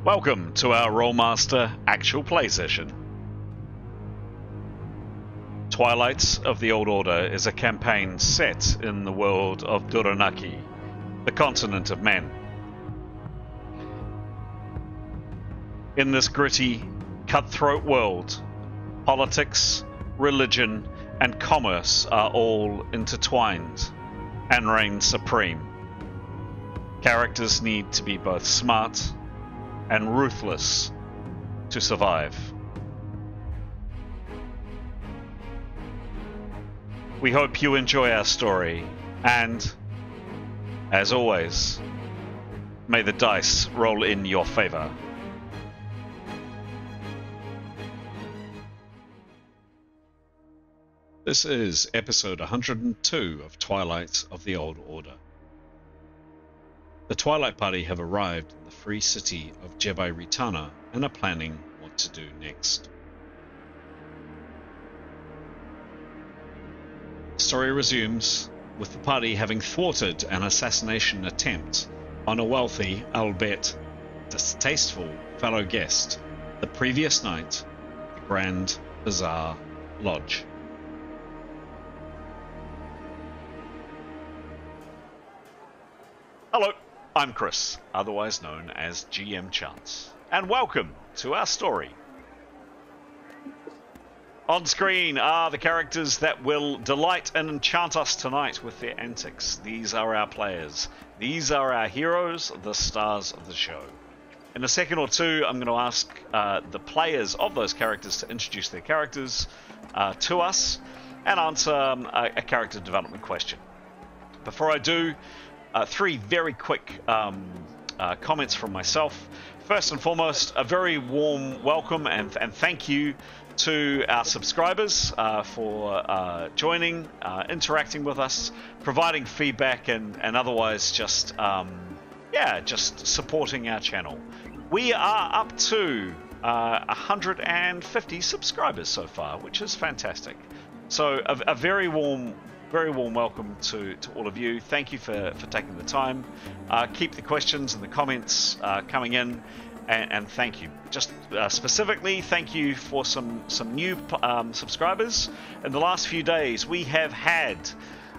Welcome to our Rolemaster Actual play session. Twilight of the Old Order is a campaign set in the world of Duranarki, the continent of men. In this gritty, cutthroat world, politics, religion, and commerce are all intertwined and reign supreme. Characters need to be both smart and ruthless to survive. We hope you enjoy our story, and, as always, may the dice roll in your favor. This is episode 102 of Twilight of the Old Order. The Twilight Party have arrived in the free city of Jebai and are planning what to do next. The story resumes with the party having thwarted an assassination attempt on a wealthy, albeit distasteful, fellow guest the previous night at the Grand Bazaar Lodge. Hello. I'm Chris, otherwise known as GM Chance, and welcome to our story. On screen are the characters that will delight and enchant us tonight with their antics. These are our players. These are our heroes, the stars of the show. In a second or two, I'm going to ask the players of those characters to introduce their characters to us and answer a character development question. Before I do, three very quick comments from myself. First and foremost, a very warm welcome and thank you to our subscribers for joining, interacting with us, providing feedback, and otherwise just supporting our channel. We are up to 150 subscribers so far, which is fantastic. So a very warm welcome to all of you. Thank you for taking the time. Keep the questions and the comments coming in, and thank you. Just specifically, thank you for some new subscribers. In the last few days, we have had,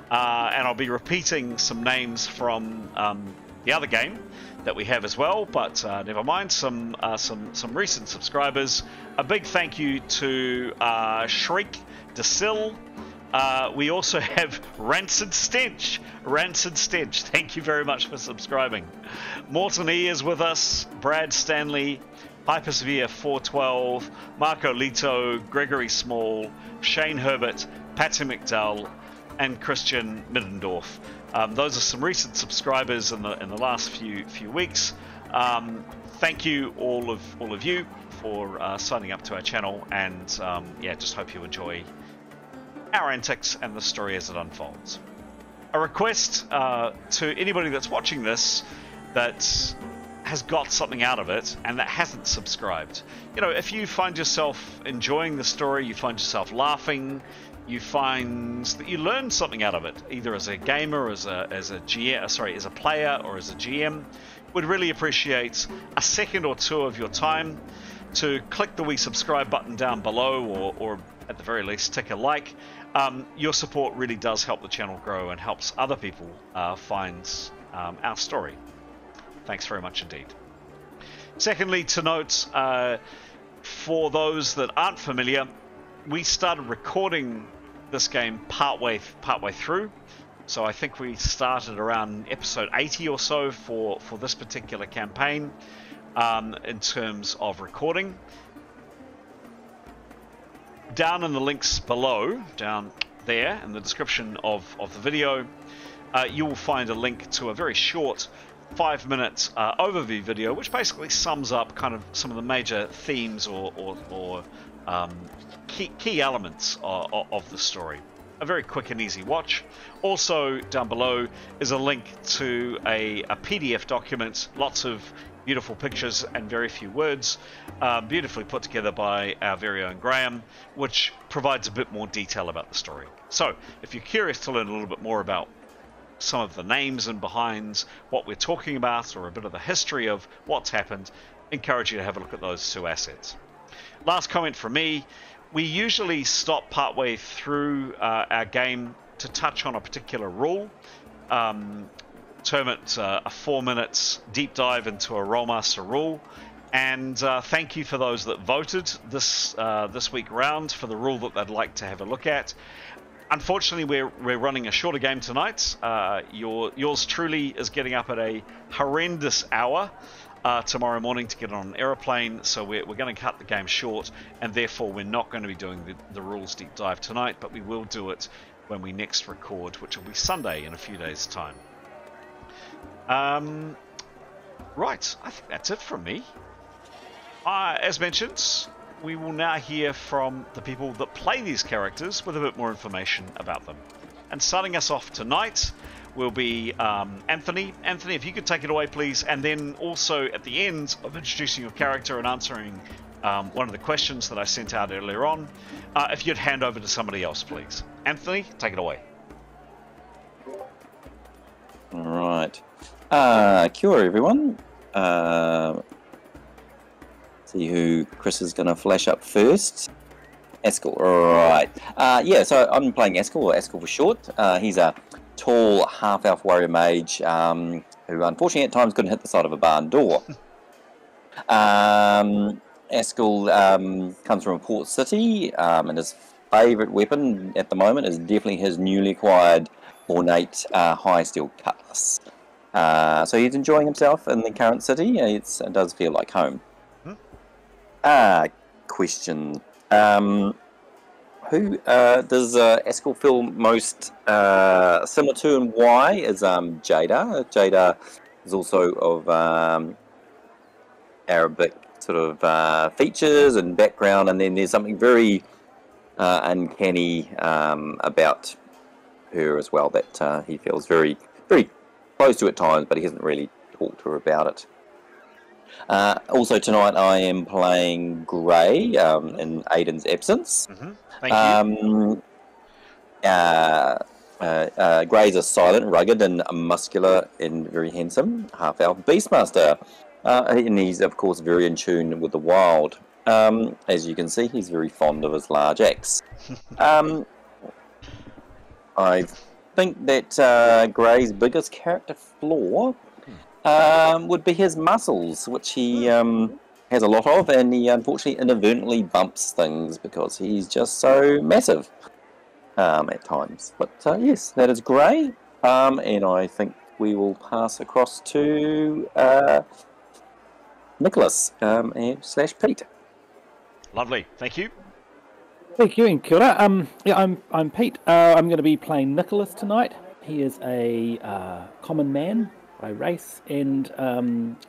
and I'll be repeating some names from the other game that we have as well, but never mind, some recent subscribers. A big thank you to Shriek DeSill. We also have Rancid Stench. Thank you very much for subscribing. Morton E is with us. Brad Stanley, Hypersevere 412, Marco Lito, Gregory Small, Shane Herbert, Patty McDowell, and Christian Middendorf. Those are some recent subscribers in the last few weeks. Thank you all of you for signing up to our channel, and just hope you enjoy our antics and the story as it unfolds. A request to anybody that's watching this that has got something out of it and that hasn't subscribed. You know, if you find yourself enjoying the story, you find yourself laughing, you find that you learn something out of it, either as a gamer, as a player, or as a GM, would really appreciate a second or two of your time to click the wee subscribe button down below, or at the very least tick a like. Your support really does help the channel grow and helps other people find our story. Thanks very much indeed. Secondly, to note, for those that aren't familiar, we started recording this game partway through. So I think we started around episode 80 or so for this particular campaign in terms of recording. Down in the links below, down there in the description of the video, you will find a link to a very short 5-minute overview video, which basically sums up kind of some of the major themes or key elements of the story. A very quick and easy watch. Also down below is a link to a PDF document, lots of beautiful pictures and very few words, beautifully put together by our very own Graham, which provides a bit more detail about the story. So if you're curious to learn a little bit more about some of the names and behinds what we're talking about, or a bit of the history of what's happened, encourage you to have a look at those 2 assets. Last comment from me. We usually stop partway through our game to touch on a particular rule. Term it a 4 minutes deep dive into a Rolemaster rule. And thank you for those that voted this week round for the rule that they'd like to have a look at. Unfortunately, we're running a shorter game tonight. Yours truly is getting up at a horrendous hour tomorrow morning to get on an aeroplane, so we're going to cut the game short, and therefore we're not going to be doing the rules deep dive tonight, but we will do it when we next record, which will be Sunday in a few days' time. Right, I think that's it from me. As mentioned, we will now hear from the people that play these characters with a bit more information about them. And starting us off tonight will be Anthony. Anthony, if you could take it away, please. And then also at the end of introducing your character and answering one of the questions that I sent out earlier on, if you'd hand over to somebody else, please. Anthony, take it away. All right. Kia ora, everyone. See who Chris is going to flash up first. Askel, right. Yeah, so I'm playing Askel, or Askel for short. He's a tall half-elf warrior mage who unfortunately at times couldn't hit the side of a barn door. Askel comes from a port city, and his favourite weapon at the moment is definitely his newly acquired ornate high steel cutlass. So he's enjoying himself in the current city. It does feel like home. Question. Who does Askel feel most similar to, and why? Is Jada. Jada is also of Arabic sort of features and background, and then there's something very uncanny about her as well that he feels very, very close to at times, but he hasn't really talked to her about it. Also tonight I am playing Grey in Aiden's absence. Thank you. Grey's a silent, rugged and muscular and very handsome half-elf beastmaster. And he's of course very in tune with the wild. As you can see, he's very fond of his large axe. I think that Grey's biggest character flaw would be his muscles, which he has a lot of, and he unfortunately inadvertently bumps things because he's just so massive at times. But yes, that is Grey, and I think we will pass across to Nicholas / Pete. Lovely, thank you. Thank you, and kia ora. Yeah, I'm Pete. I'm going to be playing Nicholas tonight. He is a common man by race, and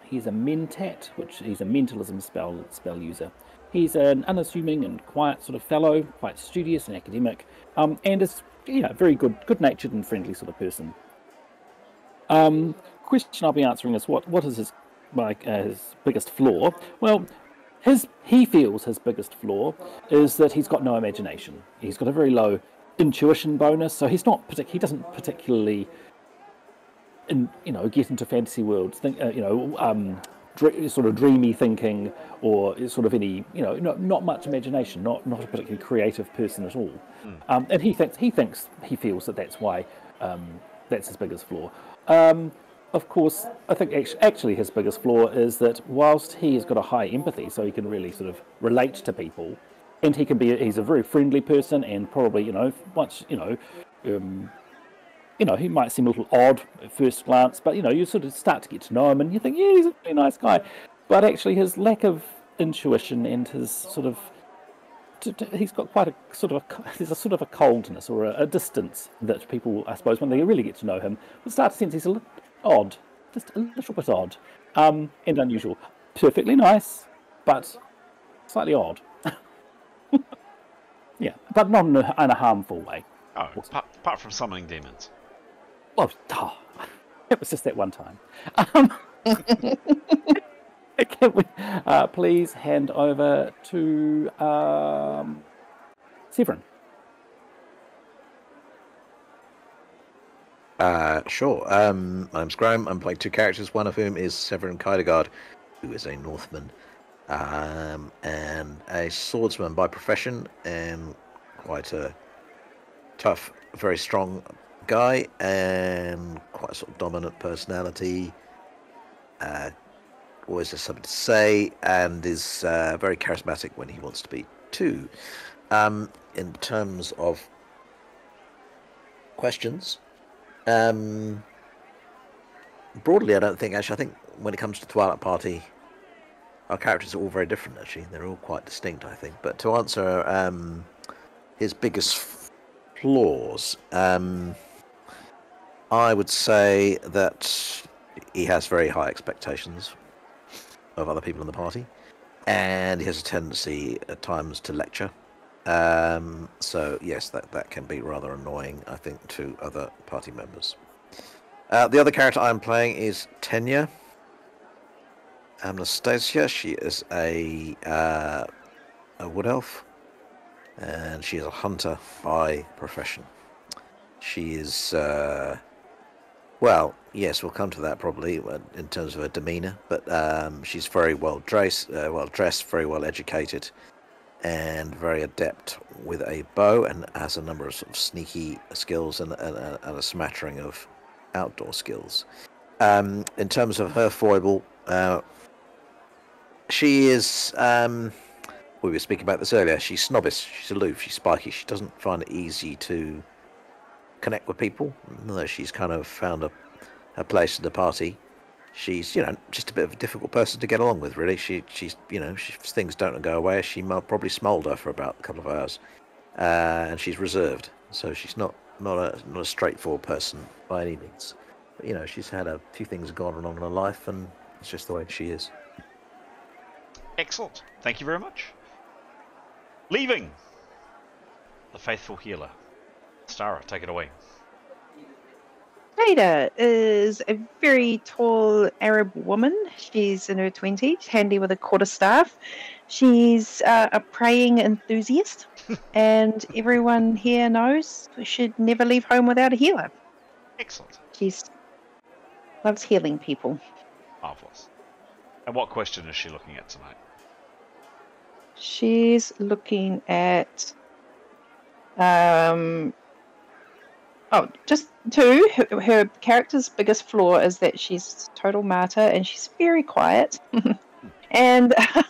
he's a mentat, which he's a mentalism spell user. He's an unassuming and quiet sort of fellow, quite studious and academic, and is very good-natured and friendly sort of person. Question I'll be answering is what is his biggest flaw? Well, he feels his biggest flaw is that he's got no imagination. He's got a very low intuition bonus, so he doesn't particularly get into fantasy worlds, sort of dreamy thinking, or sort of any, not much imagination, not a particularly creative person at all. And he feels that's why that's his biggest flaw. Of course, I think actually his biggest flaw is that whilst he has got a high empathy, so he can really sort of relate to people, and he's a very friendly person, and probably, once, he might seem a little odd at first glance, but, you sort of start to get to know him and you think, yeah, he's a really nice guy. But actually his lack of intuition and his sort of, he's got quite there's a sort of a coldness or a distance that people, I suppose, when they really get to know him, will start to sense he's a little odd, just a little bit odd, and unusual. Perfectly nice, but slightly odd. Yeah, but not in a harmful way. Oh, apart from summoning demons. Well, it was just that one time. Can we please hand over to Severin? Sure. My name's Graham. I'm playing two characters, one of whom is Severin Kydegard, who is a Northman, and a swordsman by profession, and quite a tough, very strong guy, and quite a sort of dominant personality. Always has something to say, and is very charismatic when he wants to be too. In terms of questions, broadly, I don't think. Actually, I think when it comes to Twilight Party, our characters are all very different. Actually, they're all quite distinct, I think. But to answer his biggest flaws, I would say that he has very high expectations of other people in the party, and he has a tendency at times to lecture. So yes, that can be rather annoying, I think, to other party members. The other character I'm playing is Tenya Anastasia. She is a wood elf, and she is a hunter by profession. She is well, yes, we'll come to that probably in terms of her demeanour, but she's very well dressed, very well educated, and very adept with a bow, and has a number of sort of sneaky skills and a smattering of outdoor skills. In terms of her foible, she is, we were speaking about this earlier, she's snobbish, she's aloof, she's spiky, she doesn't find it easy to connect with people, although she's kind of found a place in the party. She's, just a bit of a difficult person to get along with, really. She's, if things don't go away, she might probably smoulder for about a couple of hours, and she's reserved, so she's not a straightforward person by any means. But, she's had a few things gone wrong in her life, and it's just the way she is. Excellent. Thank you very much. Leaving the faithful healer. Stara, take it away. Jada is a very tall Arab woman. She's in her 20s, handy with a quarterstaff. She's a praying enthusiast, and everyone here knows we should never leave home without a healer. Excellent. She loves healing people. Marvelous. And what question is she looking at tonight? She's looking at just two. Her character's biggest flaw is that she's a total martyr and she's very quiet. And how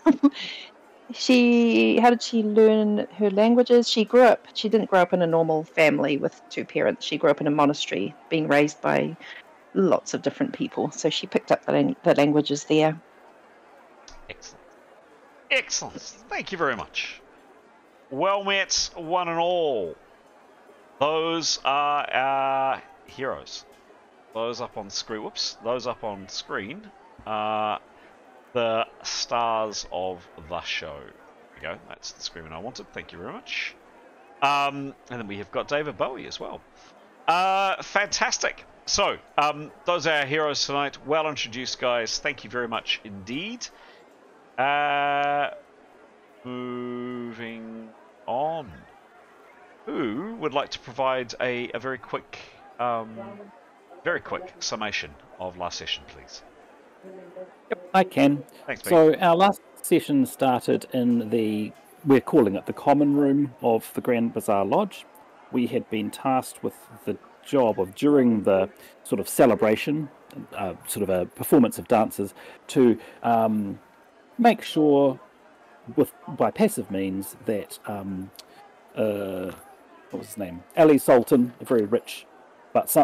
did she learn her languages? She didn't grow up in a normal family with two parents. She grew up in a monastery, being raised by lots of different people. So she picked up the languages there. Excellent. Excellent. Thank you very much. Well met, one and all. Those are our heroes. Those up on screen. Whoops. Those up on screen are the stars of the show. There we go. That's the screen I wanted. Thank you very much. And then we have got David Bowie as well. Fantastic. So, those are our heroes tonight. Well introduced, guys. Thank you very much indeed. Moving on. Who would like to provide a very quick summation of last session, please? Yep, I can. Thanks, mate. So our last session started in we're calling it the common room of the Grand Bazaar Lodge. We had been tasked with the job of, during the sort of celebration, sort of a performance of dancers, to make sure, by passive means, that what was his name? Ali Sultan, a very rich patron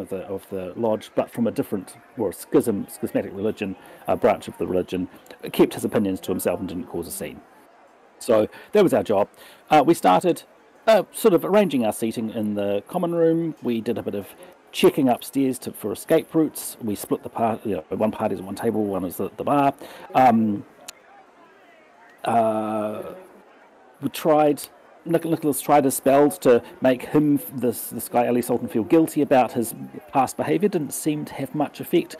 of the lodge, but from a different or schismatic religion, branch of the religion, kept his opinions to himself and didn't cause a scene. So that was our job. We started sort of arranging our seating in the common room. We did a bit of checking upstairs for escape routes. We split the party. One party's at one table, one is at the bar. Nicholas tried his spells to make him, this guy Ali Sultan, feel guilty about his past behaviour. Didn't seem to have much effect,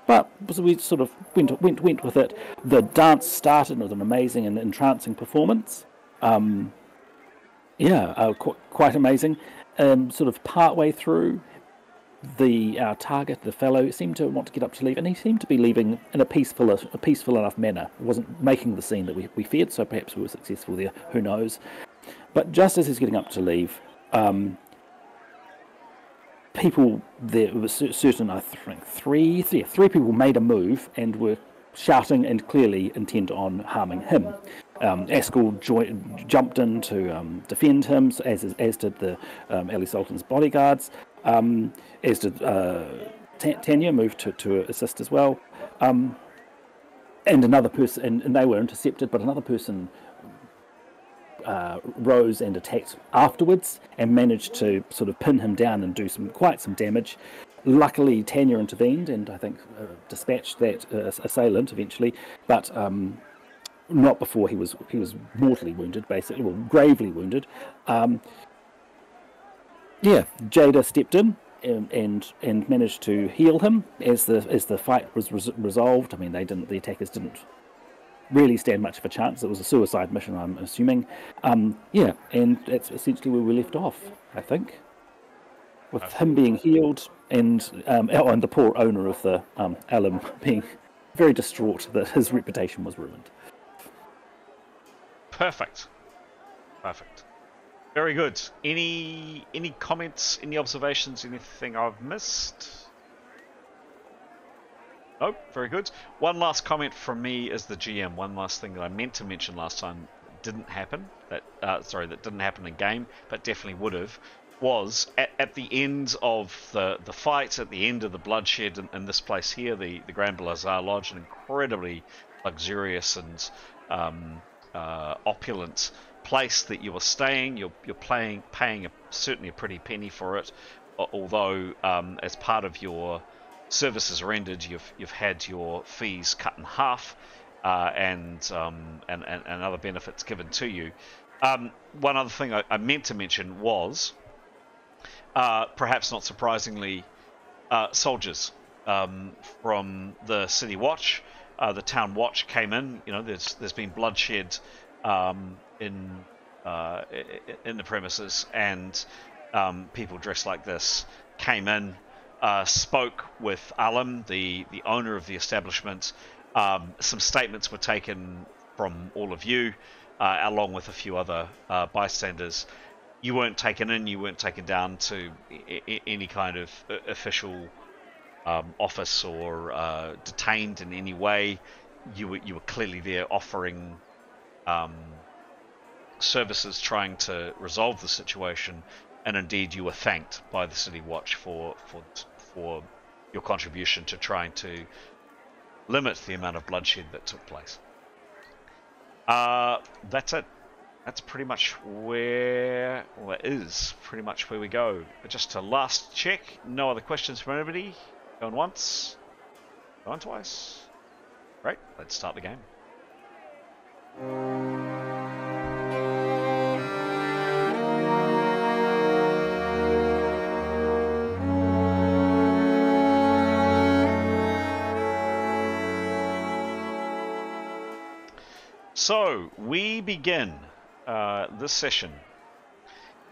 but we sort of went with it. The dance started with an amazing and entrancing performance. Quite amazing. Sort of part way through, our target, the fellow, seemed to want to get up to leave, and he seemed to be leaving in a peaceful enough manner. It wasn't making the scene that we feared, so perhaps we were successful there. Who knows? But just as he's getting up to leave, people there were certain, I think three people made a move and were shouting and clearly intent on harming him. Askell jumped in to defend him, as did the Ali Sultan's bodyguards, as did Tanya moved to assist as well, and another person, and they were intercepted, but another person rose and attacked afterwards and managed to sort of pin him down and do quite some damage. Luckily, Tanya intervened and I think dispatched that assailant eventually, but not before he was mortally wounded, basically, well, gravely wounded. Jada stepped in and managed to heal him as the fight was resolved. I mean, the attackers didn't really stand much of a chance. It was a suicide mission, I'm assuming. And that's essentially where we left off, I think, with him being healed and the poor owner of the Alim being very distraught that his reputation was ruined. Perfect. Very good. Any comments, any observations, anything I've missed? Oh, very good. One last comment from me as the GM. One last thing that I meant to mention last time didn't happen. That didn't happen in game, but definitely would have. Was at the end of the fight, at the end of the bloodshed in this place here, the Grand Bazaar Lodge, an incredibly luxurious and opulent place that you were staying. You're paying certainly a pretty penny for it, although as part of your services rendered, you've had your fees cut in half, and other benefits given to you. One other thing I meant to mention was, perhaps not surprisingly, soldiers from the City Watch, the Town Watch came in. You know, there's been bloodshed in the premises, and people dressed like this came in. Spoke with Alim, the owner of the establishment. Some statements were taken from all of you, along with a few other bystanders. You weren't taken in, you weren't taken down to any kind of official office or detained in any way. You were clearly there offering services, trying to resolve the situation. And indeed, you were thanked by the City Watch for your contribution to trying to limit the amount of bloodshed that took place. That's it. That's pretty much where, well, it is pretty much where we go. But just to last check, no other questions from anybody? Going once? Going twice? Great, let's start the game. So we begin this session.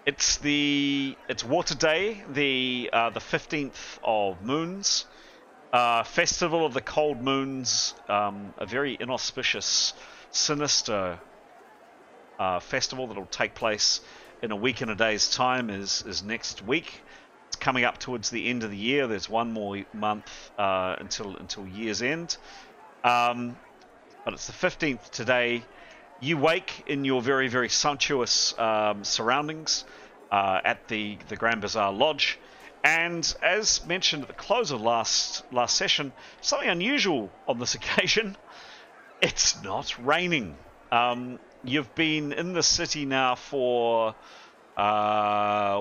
It's Water Day, the 15th of Moons, Festival of the Cold Moons, a very inauspicious, sinister festival that will take place in a week and a day's time. Is next week. It's coming up towards the end of the year. There's one more month until year's end. But it's the 15th today. You wake in your very, very sumptuous surroundings at the Grand Bazaar Lodge. And as mentioned at the close of last session, something unusual on this occasion. It's not raining. You've been in the city now for 4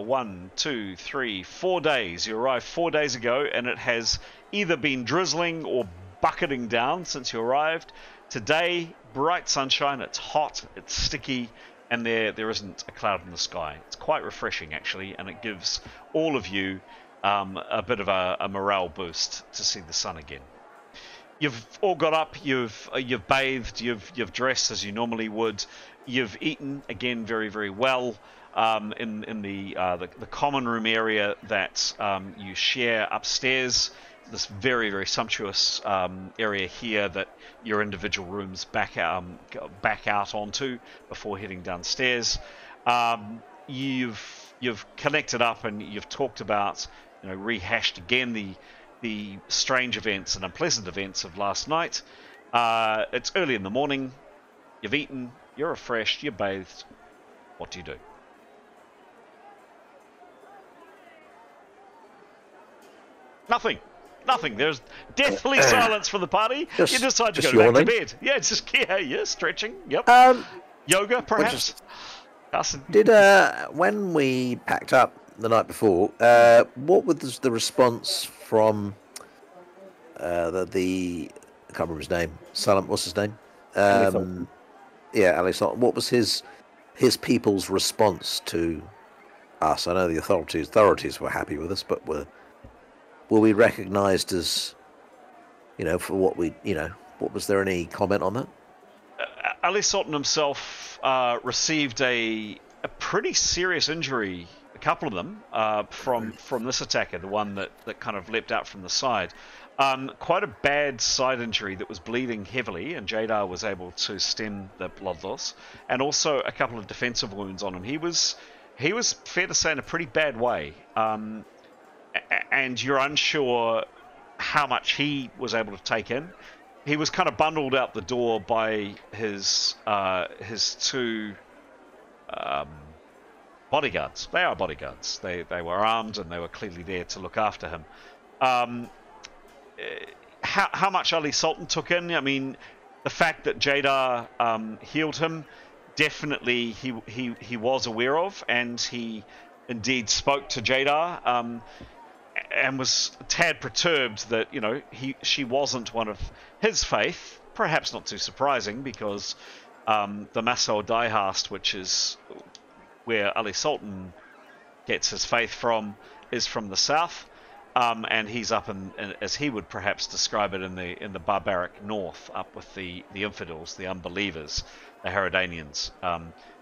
days. You arrived 4 days ago, and it has either been drizzling or bucketing down since you arrived. Today, bright sunshine, it's hot, it's sticky, and there isn't a cloud in the sky. It's quite refreshing, actually, and it gives all of you a bit of a morale boost to see the sun again. You've all got up. You've bathed. You've dressed as you normally would. You've eaten again very, very well in the common room area that you share upstairs. This very, very sumptuous area here that your individual rooms back out onto before heading downstairs. You've connected up and you've talked about, rehashed again the strange events and unpleasant events of last night. It's early in the morning. You've eaten. You're refreshed. You're bathed. What do you do? Nothing. There's deathly silence for the party. You decide to go back to bed. Yeah, yeah, stretching. Yep. Yoga, perhaps. Did when we packed up the night before, what was the response from the I can't remember his name. Silent, what's his name? Yeah, Alex. What was his people's response to us? I know the authorities were happy with us, but were we recognised as, for what we, what was there any comment on that? Ali Sultan himself received a pretty serious injury, a couple of them, from this attacker, the one that kind of leapt out from the side. Quite a bad side injury that was bleeding heavily, and Jadar was able to stem the blood loss, and also a couple of defensive wounds on him. He was fair to say in a pretty bad way. And you're unsure how much he was able to take in. He was kind of bundled out the door by his two bodyguards. They are bodyguards. They were armed and they were clearly there to look after him. How much Ali Sultan took in? I mean, the fact that Jadar healed him, definitely he was aware of, and he indeed spoke to Jadar. And was a tad perturbed that she wasn't one of his faith. Perhaps not too surprising, because the Masao Daihast, which is where Ali Sultan gets his faith from, is from the south, and he's up in, as he would perhaps describe it, in the barbaric north, up with the infidels, the unbelievers, the Haradanians.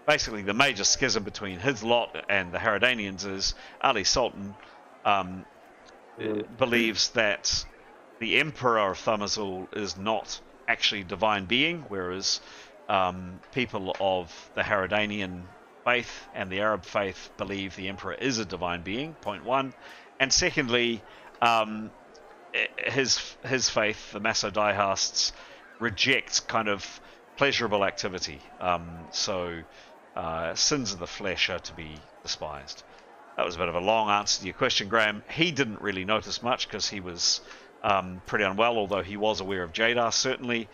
Basically, the major schism between his lot and the Haradanians is Ali Sultan believes that the Emperor of Thumazul is not actually a divine being, whereas people of the Haradanian faith and the Arab faith believe the Emperor is a divine being, point one. And secondly, his faith, the Masodaihasts, rejects kind of pleasurable activity. So sins of the flesh are to be despised. That was a bit of a long answer to your question, Graham. He didn't really notice much because he was pretty unwell, although he was aware of Jadar, certainly.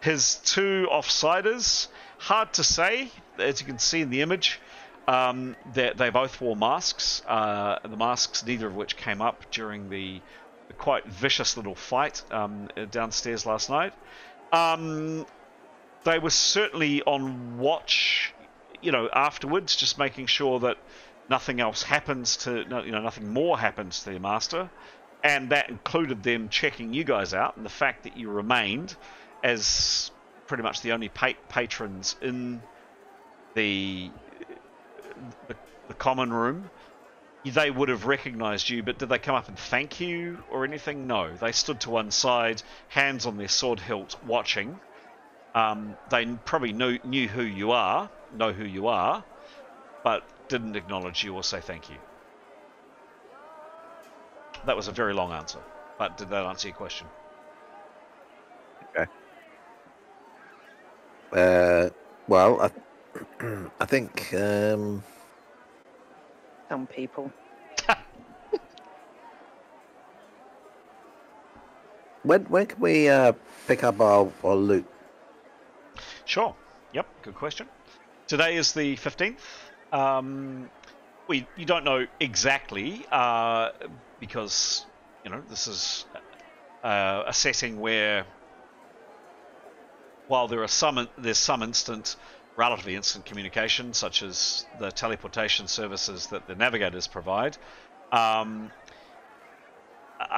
His two offsiders, hard to say. As you can see in the image, they both wore masks. The masks, neither of which came up during the quite vicious little fight downstairs last night. They were certainly on watch, afterwards, just making sure that nothing else happens to, nothing more happens to their master, and that included them checking you guys out, and the fact that you remained as pretty much the only patrons in the common room. They would have recognised you, but did they come up and thank you or anything? No, they stood to one side, hands on their sword hilt, watching. They probably knew who you are, but didn't acknowledge you or say thank you. That was a very long answer, but did that answer your question? Okay. Well, I think Some people. when can we pick up our loot? Sure. Yep. Good question. Today is the 15th. You don't know exactly because this is a setting where, while there's some relatively instant communication, such as the teleportation services that the navigators provide, a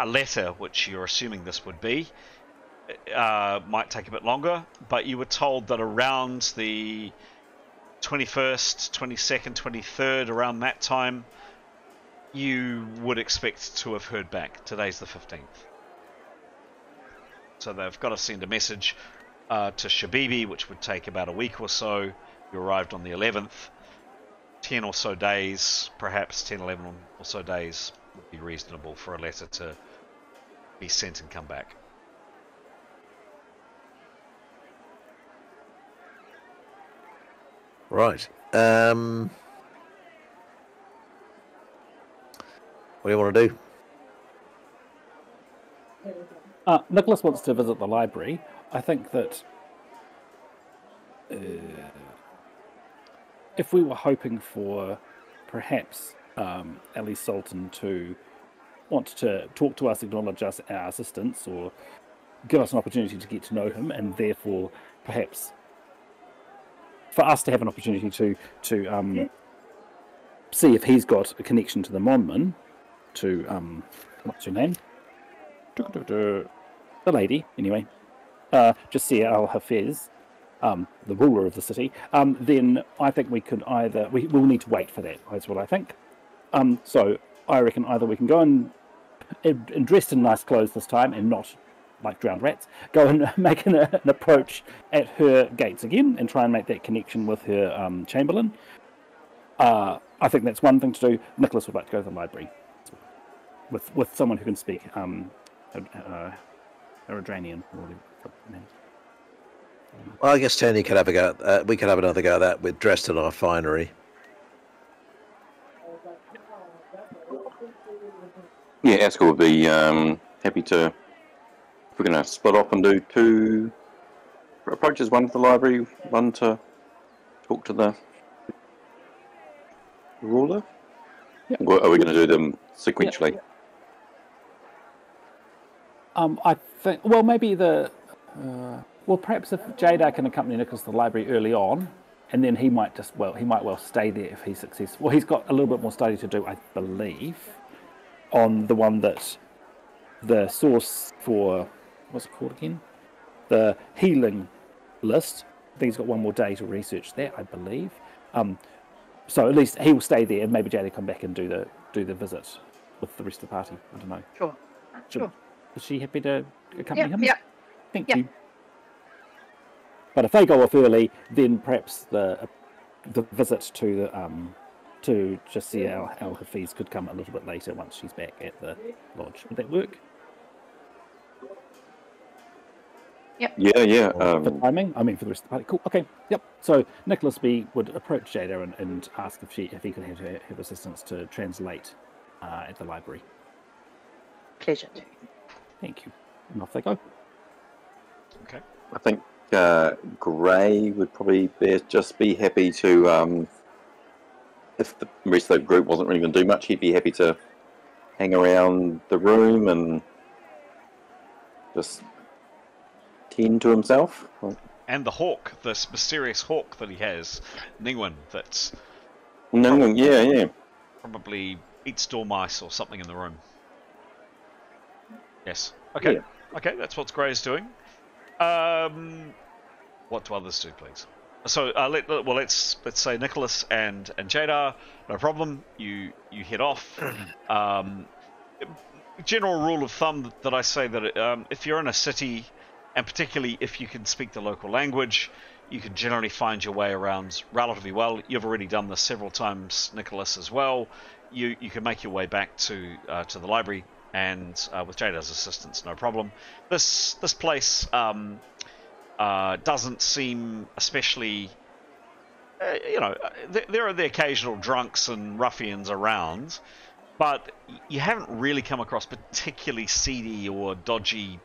letter, which you're assuming this would be, might take a bit longer, but you were told that around the 21st, 22nd, 23rd, around that time, you would expect to have heard back. Today's the 15th. So they've got to send a message to Shabibi, which would take about a week or so. You arrived on the 11th. 10 or so days, perhaps 10, 11 or so days would be reasonable for a letter to be sent and come back. Right. What do you want to do? Nicholas wants to visit the library. I think that if we were hoping for perhaps Ali Sultan to want to talk to us, acknowledge us, our assistance, or give us an opportunity to get to know him, and therefore perhaps for us to have an opportunity to see if he's got a connection to the Monman, to what's her name? The lady, anyway. Jasir al-Hafiz, the ruler of the city, then I think we could either... We'll need to wait for that, is what I think. So I reckon either we can go and dressed in nice clothes this time and not like drowned rats, go and make an approach at her gates again and try and make that connection with her chamberlain. I think that's one thing to do. Nicholas would like to go to the library with someone who can speak Erydranian or whatever. Well, I guess Tony could have a go. We could have another go at that with dressed in our finery. Yeah, Askell would be happy to. If we're going to split off and do two approaches, one to the library, one to talk to the ruler. Yep. Or are we going to do them sequentially? Yep. I think. Well, maybe perhaps if Jadar can accompany Nicholas to the library early on, and then he might stay there if he's successful. Well, he's got a little bit more study to do, I believe, on the one that the source for, what's it called again? The healing list. I think he's got one more day to research that, I believe. So at least he will stay there, and maybe Jadar come back and do the visit with the rest of the party. I don't know. Sure. Is she happy to accompany him? Yeah. Thank you. But if they go off early, then perhaps the visit to the to Jasir al-Hafiz could come a little bit later once she's back at the lodge. Would that work? Yep. Yeah. For timing? I mean, for the rest of the party. Cool. Okay. Yep. So Nicholas B would approach Jada and ask if he could have assistance to translate at the library. Pleasure. Thank you. And off they go. Okay. I think Gray would probably just be happy to, if the rest of the group wasn't really going to do much, he'd be happy to hang around the room and just tend to himself. And the hawk, this mysterious hawk that he has, Ningwin, that's Yeah. probably eats dormice or something in the room. Yes. Okay. Yeah. Okay, that's what Gray's doing. What do others do, please? So let's say Nicholas and Jadar, no problem. You head off. General rule of thumb that I say that if you're in a city, and particularly if you can speak the local language, you can generally find your way around relatively well. You've already done this several times, Nicholas, as well. You can make your way back to the library, and with Jadar's assistance, no problem. This place doesn't seem especially. There are the occasional drunks and ruffians around, but you haven't really come across particularly seedy or dodgy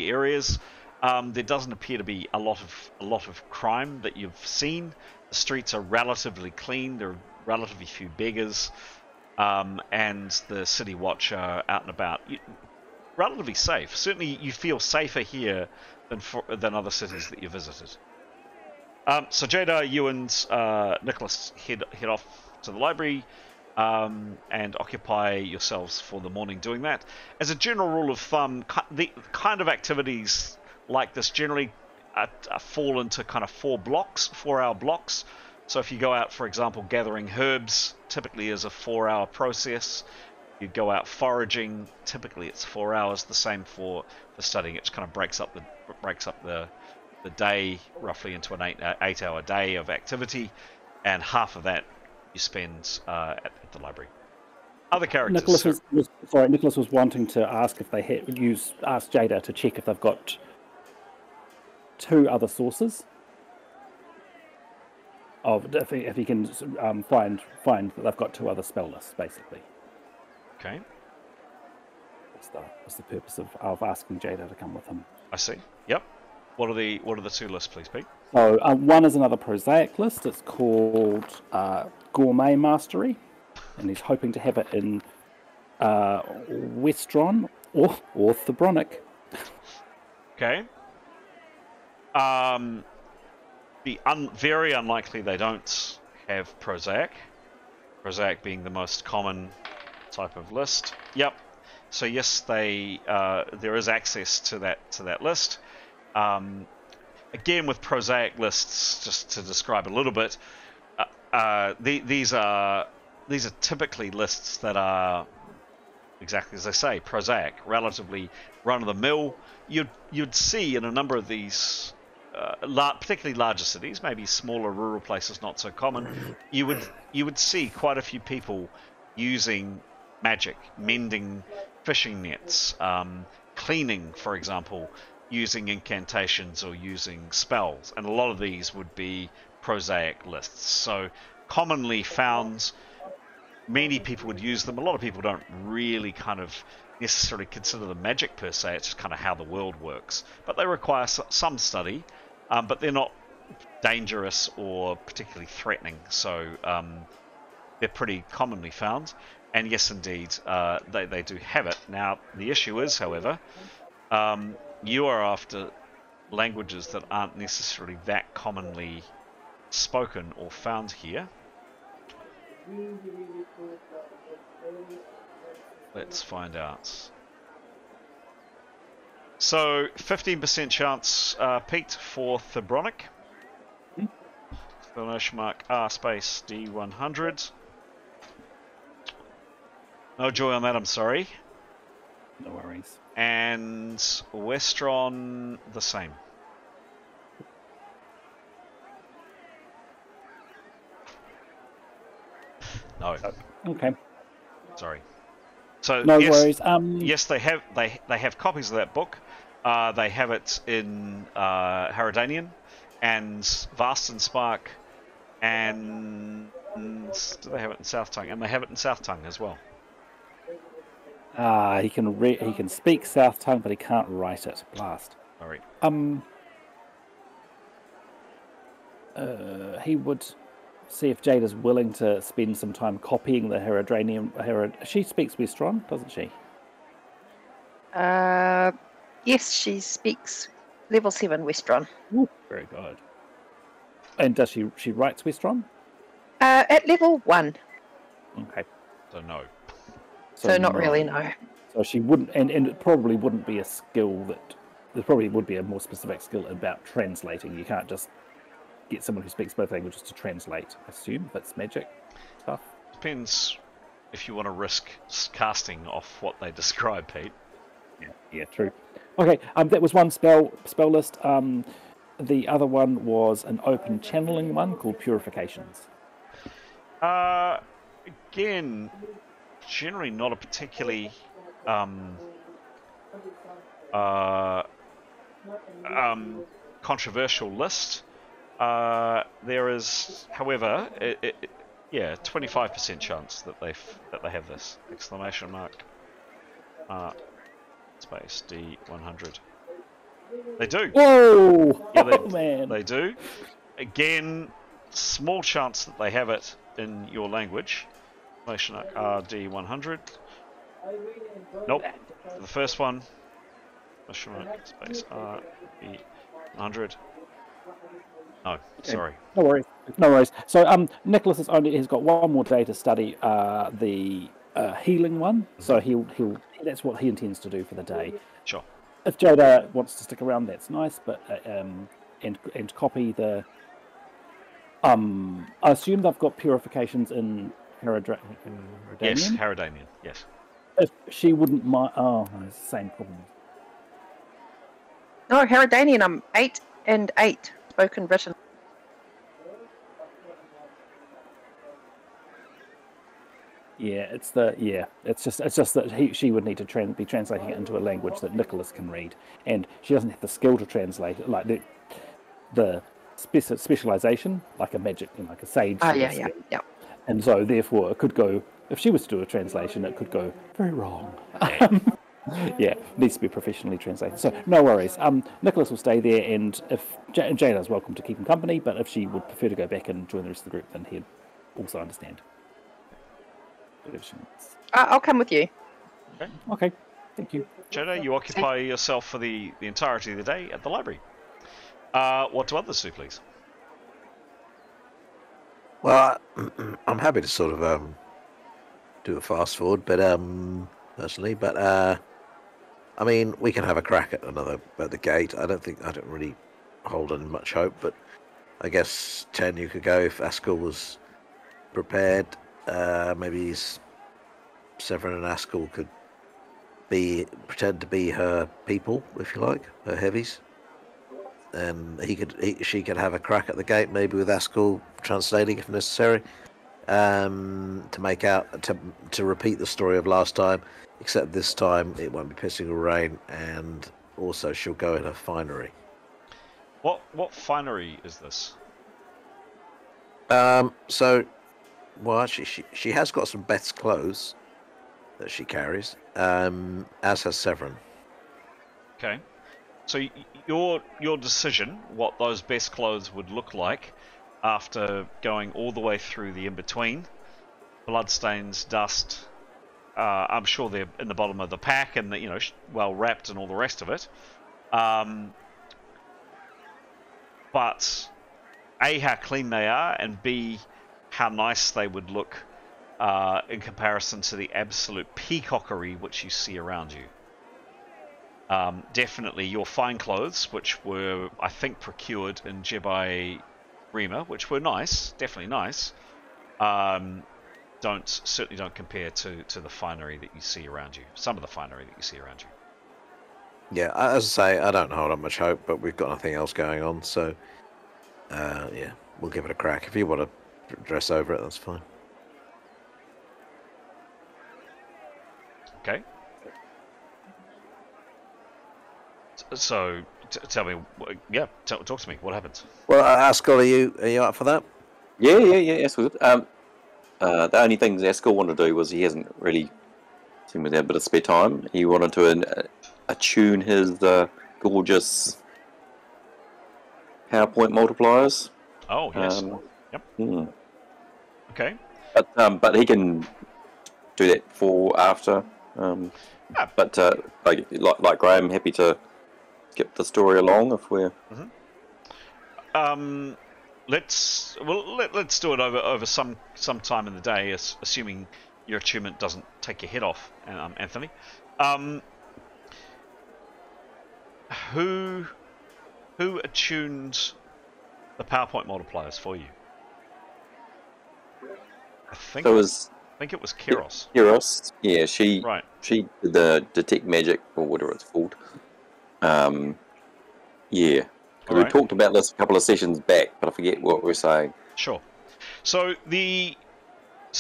areas. There doesn't appear to be a lot of crime that you've seen. The streets are relatively clean. There are relatively few beggars, and the city watch are out and about. Relatively safe. Certainly, you feel safer here than other cities that you visited. So Jada, you and Nicholas head off to the library. and occupy yourselves for the morning doing that. As a general rule of thumb, the kind of activities like this generally fall into kind of 4-hour blocks. So if you go out, for example, gathering herbs, typically is a 4-hour process. You go out foraging, typically it's 4 hours. The same for studying. It just kind of breaks up the day roughly into an 8-hour day of activity, and half of that you spend at the library. Other characters. Nicholas was wanting to ask if they ask Jada to check if they've got 2 other sources. If he can find that they've got 2 other spell lists, basically. Okay. What's the purpose of asking Jada to come with him? I see. Yep. What are the 2 lists, please, Pete? So one is another prosaic list. It's called Gourmet Mastery, and he's hoping to have it in Westron or Thebronic. Okay. Very unlikely they don't have prosaic. Prosaic being the most common type of list. Yep. So yes, there is access to that list. Again, with prosaic lists, just to describe a little bit, these are typically lists that are exactly as I say, prosaic, relatively run-of-the-mill. You'd see in a number of these, particularly larger cities, maybe smaller rural places not so common. You would see quite a few people using magic, mending fishing nets, cleaning, for example, using incantations or using spells, and a lot of these would be prosaic lists. So commonly found, many people would use them. A lot of people don't really kind of necessarily consider them magic per se. It's just kind of how the world works, but they require some study, but they're not dangerous or particularly threatening, so they're pretty commonly found. And yes, indeed, they do have it. Now, the issue is, however, you are after languages that aren't necessarily that commonly spoken or found here. Let's find out. So, 15% chance, Pete, for Thebronic. Exclamation mark R space D100. No joy on that, I'm sorry. No worries. And Westron, the same. No. Okay. Sorry. So no yes, worries. Yes, they have copies of that book. They have it in Haradanian and Vast and Spark, and do they have it in South Tongue? And they have it in South Tongue as well. He can speak South Tongue, but he can't write it. Blast. All right. He would see if Jada's willing to spend some time copying the Heradranian. She speaks Westron, doesn't she? Yes, she speaks level 7 Westron. Ooh, very good. And does she writes Westron? At level 1. Okay. So no. So not really, no. So she wouldn't, and it probably wouldn't be a skill that. There probably would be a more specific skill about translating. You can't just get someone who speaks both languages to translate, I assume, if it's magic stuff. Depends if you want to risk casting off what they describe, Pete. Yeah, true. Okay, that was one spell list. The other one was an open channeling one called Purifications. Again, generally not a particularly controversial list. There is, however, 25% chance that they have this. Exclamation mark space D100. They do. Whoa! Yeah, man. They do. Again, small chance that they have it in your language. Exclamation mark RD100. Nope. For the first one. Exclamation mark space RD100. Oh, sorry. No worries. No worries. So Nicholas has got one more day to study the healing one. So he'll that's what he intends to do for the day. Sure. If Jada wants to stick around, that's nice. But and copy the. I assume they've got purifications in Herodanian. Yes, Herodanian. Yes. If she wouldn't mind. Oh, it's the same problem. No, Herodanian, I'm 8 and 8, spoken written. Yeah, it's just that she would need to be translating it into a language that Nicholas can read, and she doesn't have the skill to translate it, like the specialization, like a magic, like a sage. Yeah. And so, therefore, it could go. If she was to do a translation, it could go very wrong. Yeah, needs to be professionally translated. So no worries. Nicholas will stay there, and if Jada's welcome to keep him company, but if she would prefer to go back and join the rest of the group, then he'd also understand. I'll come with you. Okay, thank you. Jada, you occupy yourself for the entirety of the day at the library. What do others do, please? Well, I'm happy to sort of do a fast forward, but personally, but I mean, we can have a crack at the gate. I don't really hold any much hope, but I guess 10 you could go if Askell was prepared. Maybe Severin and Askell could pretend to be her people, if you like, her heavies. And she could have a crack at the gate, maybe with Askell translating if necessary, to make out to repeat the story of last time, except this time it won't be pissing or rain, and also she'll go in her finery. What finery is this? Well, actually, she has got some Beth's clothes that she carries, as has Severin. Okay. So your decision, what those best clothes would look like, after going all the way through the in-between, bloodstains, dust, I'm sure they're in the bottom of the pack and well wrapped and all the rest of it. But A, how clean they are, and B, how nice they would look in comparison to the absolute peacockery which you see around you. Definitely your fine clothes, which were, I think, procured in Jebai Rima, which were nice, definitely nice, certainly don't compare to the finery that you see around you. Some of the finery that you see around you. Yeah, as I say, I don't hold up much hope, but we've got nothing else going on, so yeah, we'll give it a crack. If you want to dress over it, that's fine. Okay. So, tell me, talk to me. What happens? Well, Askell, are you up for that? Yeah, Askell. The only thing Askell wanted to do was he hasn't really seen with a bit of spare time. He wanted to attune his gorgeous PowerPoint multipliers. Oh yes. Yep. Okay. But he can do that before, after. But like Graham, happy to skip the story along if we're. Let's do it over some time in the day, assuming your attunement doesn't take your head off, Anthony. Who attuned the PowerPoint multipliers for you? I think it was Silvioross. Silvioross, yeah, she did the detect magic, or whatever it's called. Yeah, because we talked about this a couple of sessions back, but I forget what we were saying. Sure. So the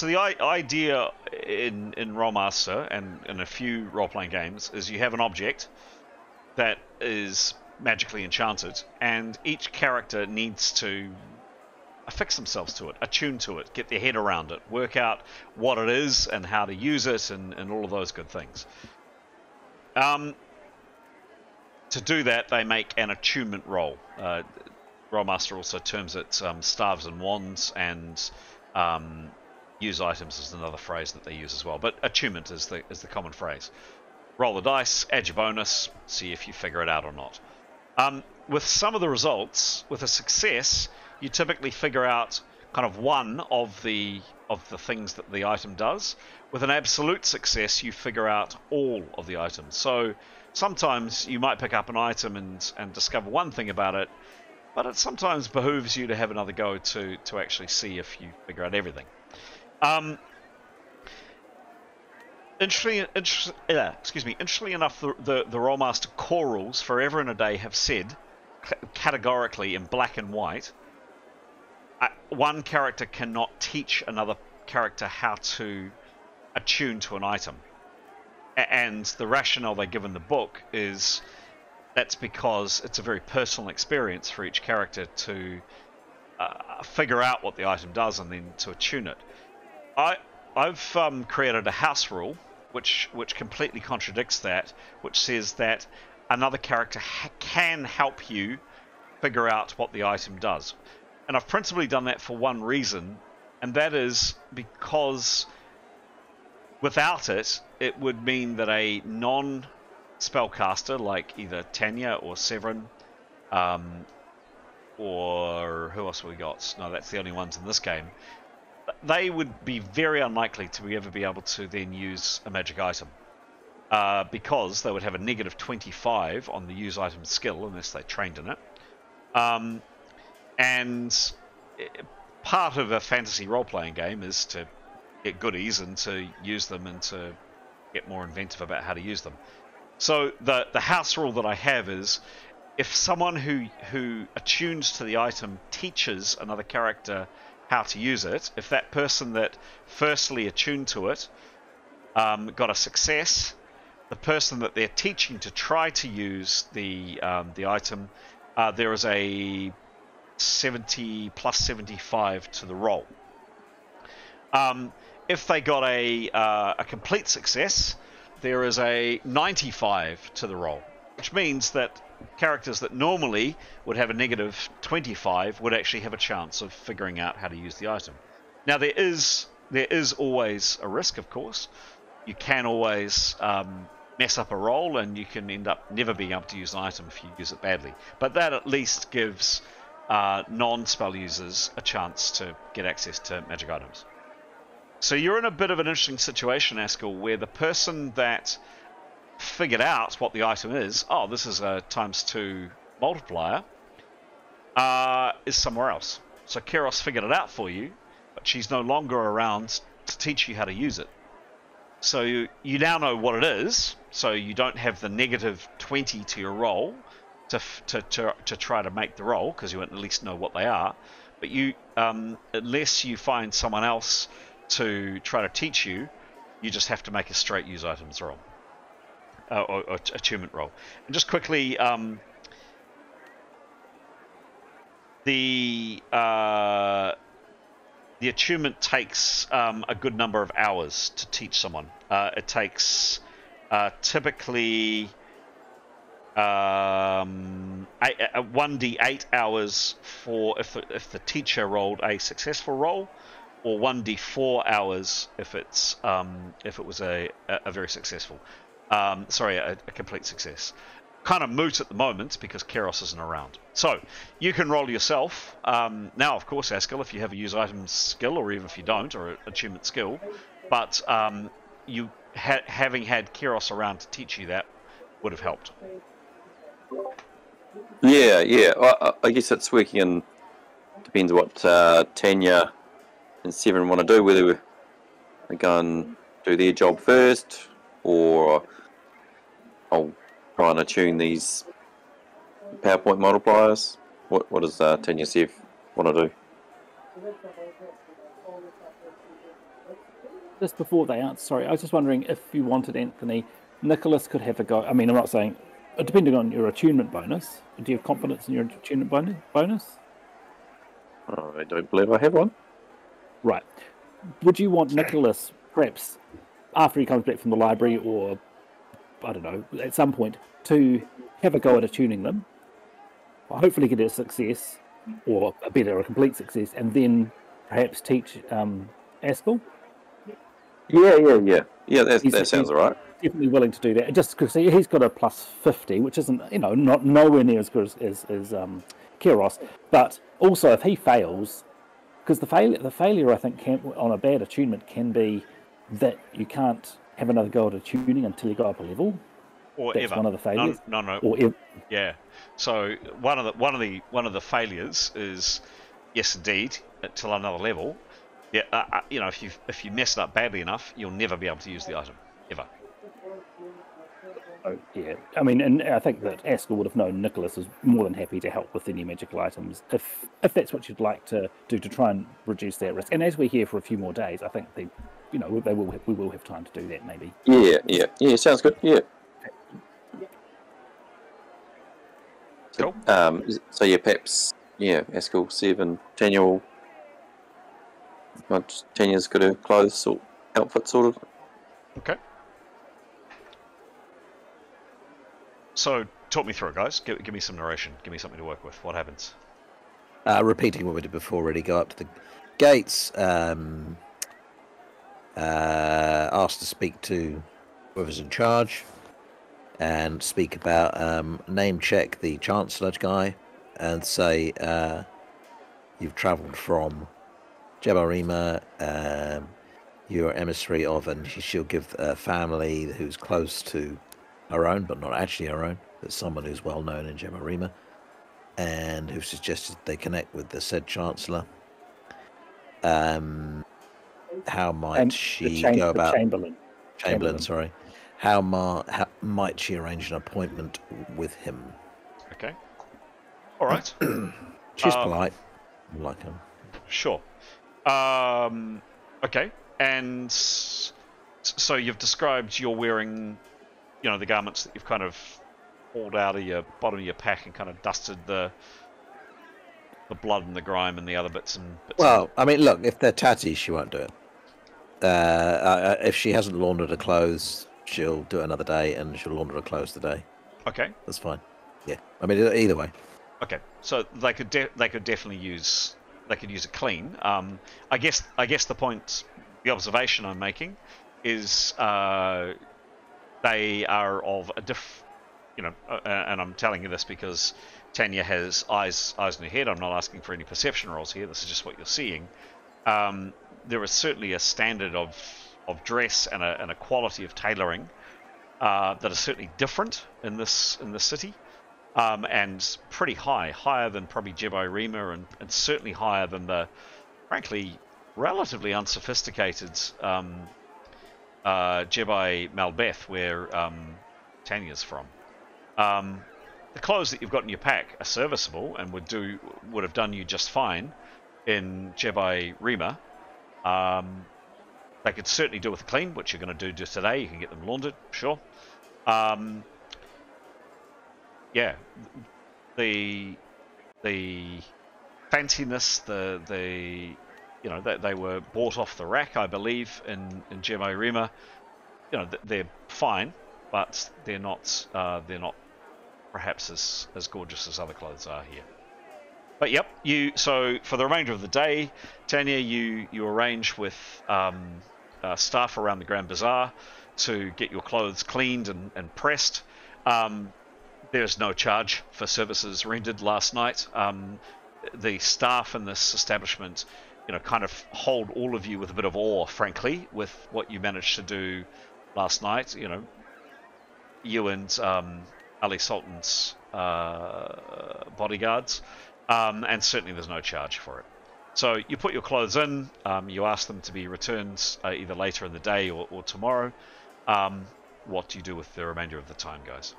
idea in Rolemaster and in a few role-playing games is you have an object that is magically enchanted, and each character needs to affix themselves to it, attune to it, get their head around it, work out what it is and how to use it, and all of those good things. To do that, they make an attunement roll. Rolemaster also terms it staves and wands, and use items is another phrase that they use as well. But attunement is the common phrase. Roll the dice, add your bonus, see if you figure it out or not. With some of the results, with a success, you typically figure out kind of one of the things that the item does. With an absolute success, you figure out all of the items. So sometimes you might pick up an item and discover one thing about it, but it sometimes behooves you to have another go to actually see if you figure out everything. Interestingly enough, the Rolemaster core rules Forever and a Day have said categorically in black and white, one character cannot teach another character how to attune to an item. And the rationale they give in the book is that's because it's a very personal experience for each character to figure out what the item does and then to attune it. I've created a house rule which completely contradicts that, which says that another character can help you figure out what the item does. And I've principally done that for one reason, and that is because without it, it would mean that a non-spellcaster like either Tanya or Severin, or who else have we got? No, that's the only ones in this game. They would be very unlikely to ever be able to then use a magic item, because they would have a negative 25 on the use item skill unless they trained in it. And part of a fantasy role-playing game is to get goodies and to use them and to get more inventive about how to use them. So the house rule that I have is, if someone who attunes to the item teaches another character how to use it, if that person that firstly attuned to it got a success, the person that they're teaching to try to use the item, there is a 70 plus 75 to the roll. If they got a complete success, there is a 95 to the roll, which means that characters that normally would have a negative 25 would actually have a chance of figuring out how to use the item. Now there is always a risk, of course. You can always mess up a roll and you can end up never being able to use an item if you use it badly. But that at least gives non-spell users a chance to get access to magic items. So you're in a bit of an interesting situation, Askell, where the person that figured out what the item is, oh, this is a ×2 multiplier, is somewhere else. So Keros figured it out for you, but she's no longer around to teach you how to use it. So you now know what it is, so you don't have the negative 20 to your roll to try to make the roll, because you at least know what they are. But you, unless you find someone else to try to teach you, you just have to make a straight use items roll. Or attunement roll. And just quickly, the attunement takes a good number of hours to teach someone. It takes typically 1d8 hours for if the teacher rolled a successful roll, or 1d4 hours if it was a very successful. A complete success. Kind of moot at the moment because Keros isn't around. So you can roll yourself. Now, of course, Askell, if you have a use item skill, or even if you don't, or an attunement skill, but you having had Keros around to teach you that would have helped. Yeah. I guess it's working in. Depends what Tanya and Severin want to do. Whether they go and do their job first, or I'll try and attune these PowerPoint multipliers. What does Tanya Sev want to do? Just before they answer, sorry, I was just wondering if you wanted Anthony, Nicholas could have a go. I mean, I'm not saying, depending on your attunement bonus, do you have confidence in your attunement bonus? I don't believe I have one. Right. Would you want Nicholas, perhaps, after he comes back from the library, or, I don't know, at some point, to have a go at attuning them, hopefully get a success, or a complete success, and then perhaps teach Askell? Yeah, that sounds alright. definitely willing to do that. Just because he's got a plus 50, which isn't, not nowhere near as good as Kairos. But also, if he fails, because the failure I think on a bad attunement can be that you can't have another go at attuning until you go up a level. Or That's ever. one of the failures. No. Or Yeah. So one of the failures is, yes, indeed, till another level. Yeah. If you mess it up badly enough, you'll never be able to use the item ever. Oh, yeah. I mean, and I think that Asker would have known Nicholas is more than happy to help with any magical items if that's what you'd like to do to try and reduce that risk. And as we're here for a few more days, I think we will have time to do that maybe. Yeah. Sounds good. Yeah. Cool. So yeah, perhaps Askell, Sev, and Tanya will. Tanya's got her clothes or outfit sorted. Okay. So talk me through it, guys. Give me some narration. Give me something to work with. What happens? Repeating what we did before, really. Go up to the gates, ask to speak to whoever's in charge, and speak about name check the Chancellor guy, and say you've travelled from Jabarima, you're emissary of, and she'll give a family who's close to her own, but not actually her own. There's someone who's well known in Jabarima, and who suggested they connect with the said Chancellor. How might she go about Chamberlain? Sorry. How might she arrange an appointment with him? Okay. All right. She's polite, like him. Sure. Okay. And so you've described you're wearing, the garments that you've kind of hauled out of your bottom of your pack and kind of dusted the blood and the grime and the other bits and bits. Well, I mean, look, if they're tatty, she won't do it. If she hasn't laundered her clothes, she'll do it another day, and she'll launder her clothes today. Okay. That's fine. Yeah. I mean, either way. Okay. So they could definitely use it clean. I guess the observation I'm making is they are of a and I'm telling you this because Tanya has eyes in her head. I'm not asking for any perception rolls here. This is just what you're seeing. There is certainly a standard of dress and a quality of tailoring that is certainly different in this city, and pretty higher than probably Jabarima, and certainly higher than the, frankly, relatively unsophisticated Jebai Malbeth, where Tanya's from. The clothes that you've got in your pack are serviceable and would have done you just fine in Jabarima. They could certainly do with a clean, which you're going to do today. You can get them laundered, sure. Yeah, the fanciness, they were bought off the rack, I believe, in Jabarima. They're fine, but they're not perhaps as gorgeous as other clothes are here. But yep, so for the remainder of the day, Tanya, you arrange with staff around the Grand Bazaar to get your clothes cleaned and pressed. There's no charge for services rendered last night. The staff in this establishment, kind of hold all of you with a bit of awe, frankly, with what you managed to do last night. You and Ali Sultan's bodyguards. And certainly there's no charge for it. So you put your clothes in, you ask them to be returned either later in the day or tomorrow. What do you do with the remainder of the time, guys?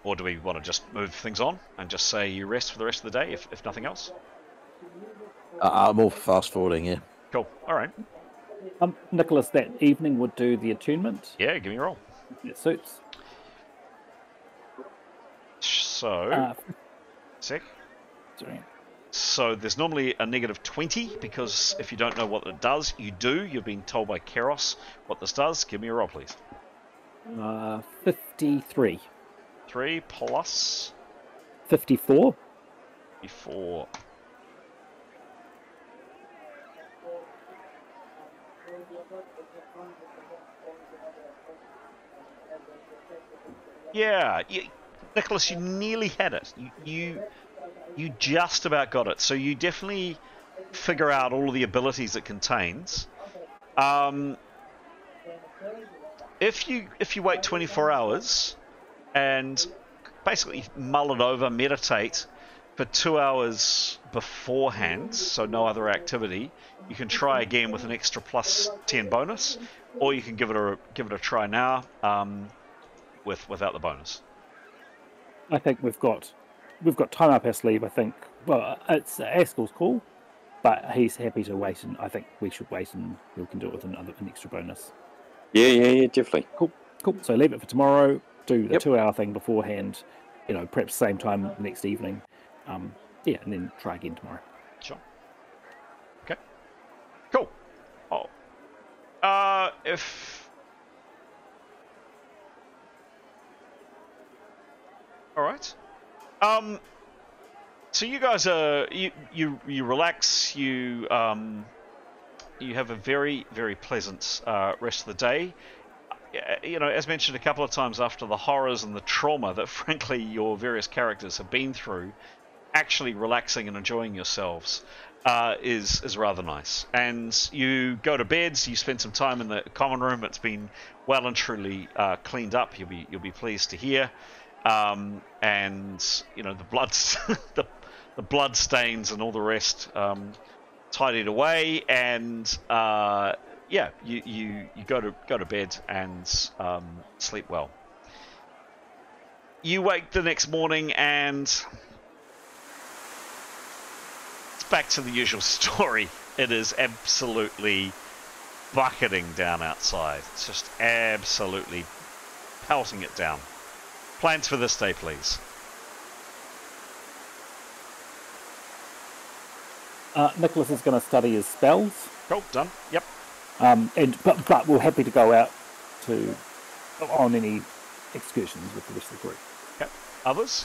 Or do we want to just move things on and just say you rest for the rest of the day, if nothing else? I'm all for fast forwarding, yeah. Cool, alright. Nicholas that evening would do the attunement. Yeah, give me a roll. It suits. So, Sorry. So there's normally a negative 20, because if you don't know what it does, you do. You've been told by Kairos what this does. Give me a roll, please. 53. 3 plus 54. 54. Yeah, Nicholas, you nearly had it. You just about got it. So you definitely figure out all of the abilities it contains. If you wait 24 hours and basically mull it over, meditate for 2 hours beforehand, so no other activity, you can try again with an extra plus 10 bonus, or you can give it a try now without the bonus. I think we've got time up our sleeve. I think. Well, it's Askel's call, but he's happy to wait, and I think we should wait, and we can do it with an extra bonus. Yeah, definitely. Cool. So leave it for tomorrow. Do the Yep. 2 hour thing beforehand. Perhaps same time next evening. Yeah, and then try again tomorrow. Sure. Okay. Cool. Oh. If. All right. So you guys are you relax. You have a very, very pleasant rest of the day. As mentioned a couple of times, after the horrors and the trauma that, frankly, your various characters have been through, actually relaxing and enjoying yourselves is rather nice. And you go to bed. You spend some time in the common room. It's been well and truly cleaned up. You'll be pleased to hear. And the blood the blood stains and all the rest tidied away, and you go to bed and sleep well. You wake the next morning and it's back to the usual story. It is absolutely bucketing down outside. It's just absolutely pelting it down. Plans for this day, please. Nicholas is going to study his spells. Cool, done. Yep. But we're happy to go out on any excursions with the rest of the group. Okay. Others?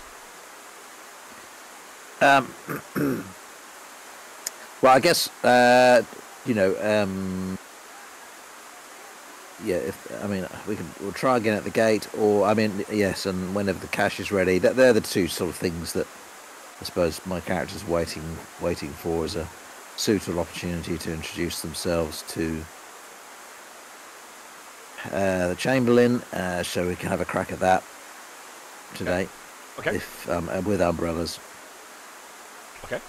Well, I guess we'll try again at the gate, or yes, and whenever the cash is ready. They're the two sort of things that I suppose my character's waiting for as a suitable opportunity to introduce themselves to the Chamberlain, so we can have a crack at that today. Okay. If with umbrellas. Okay.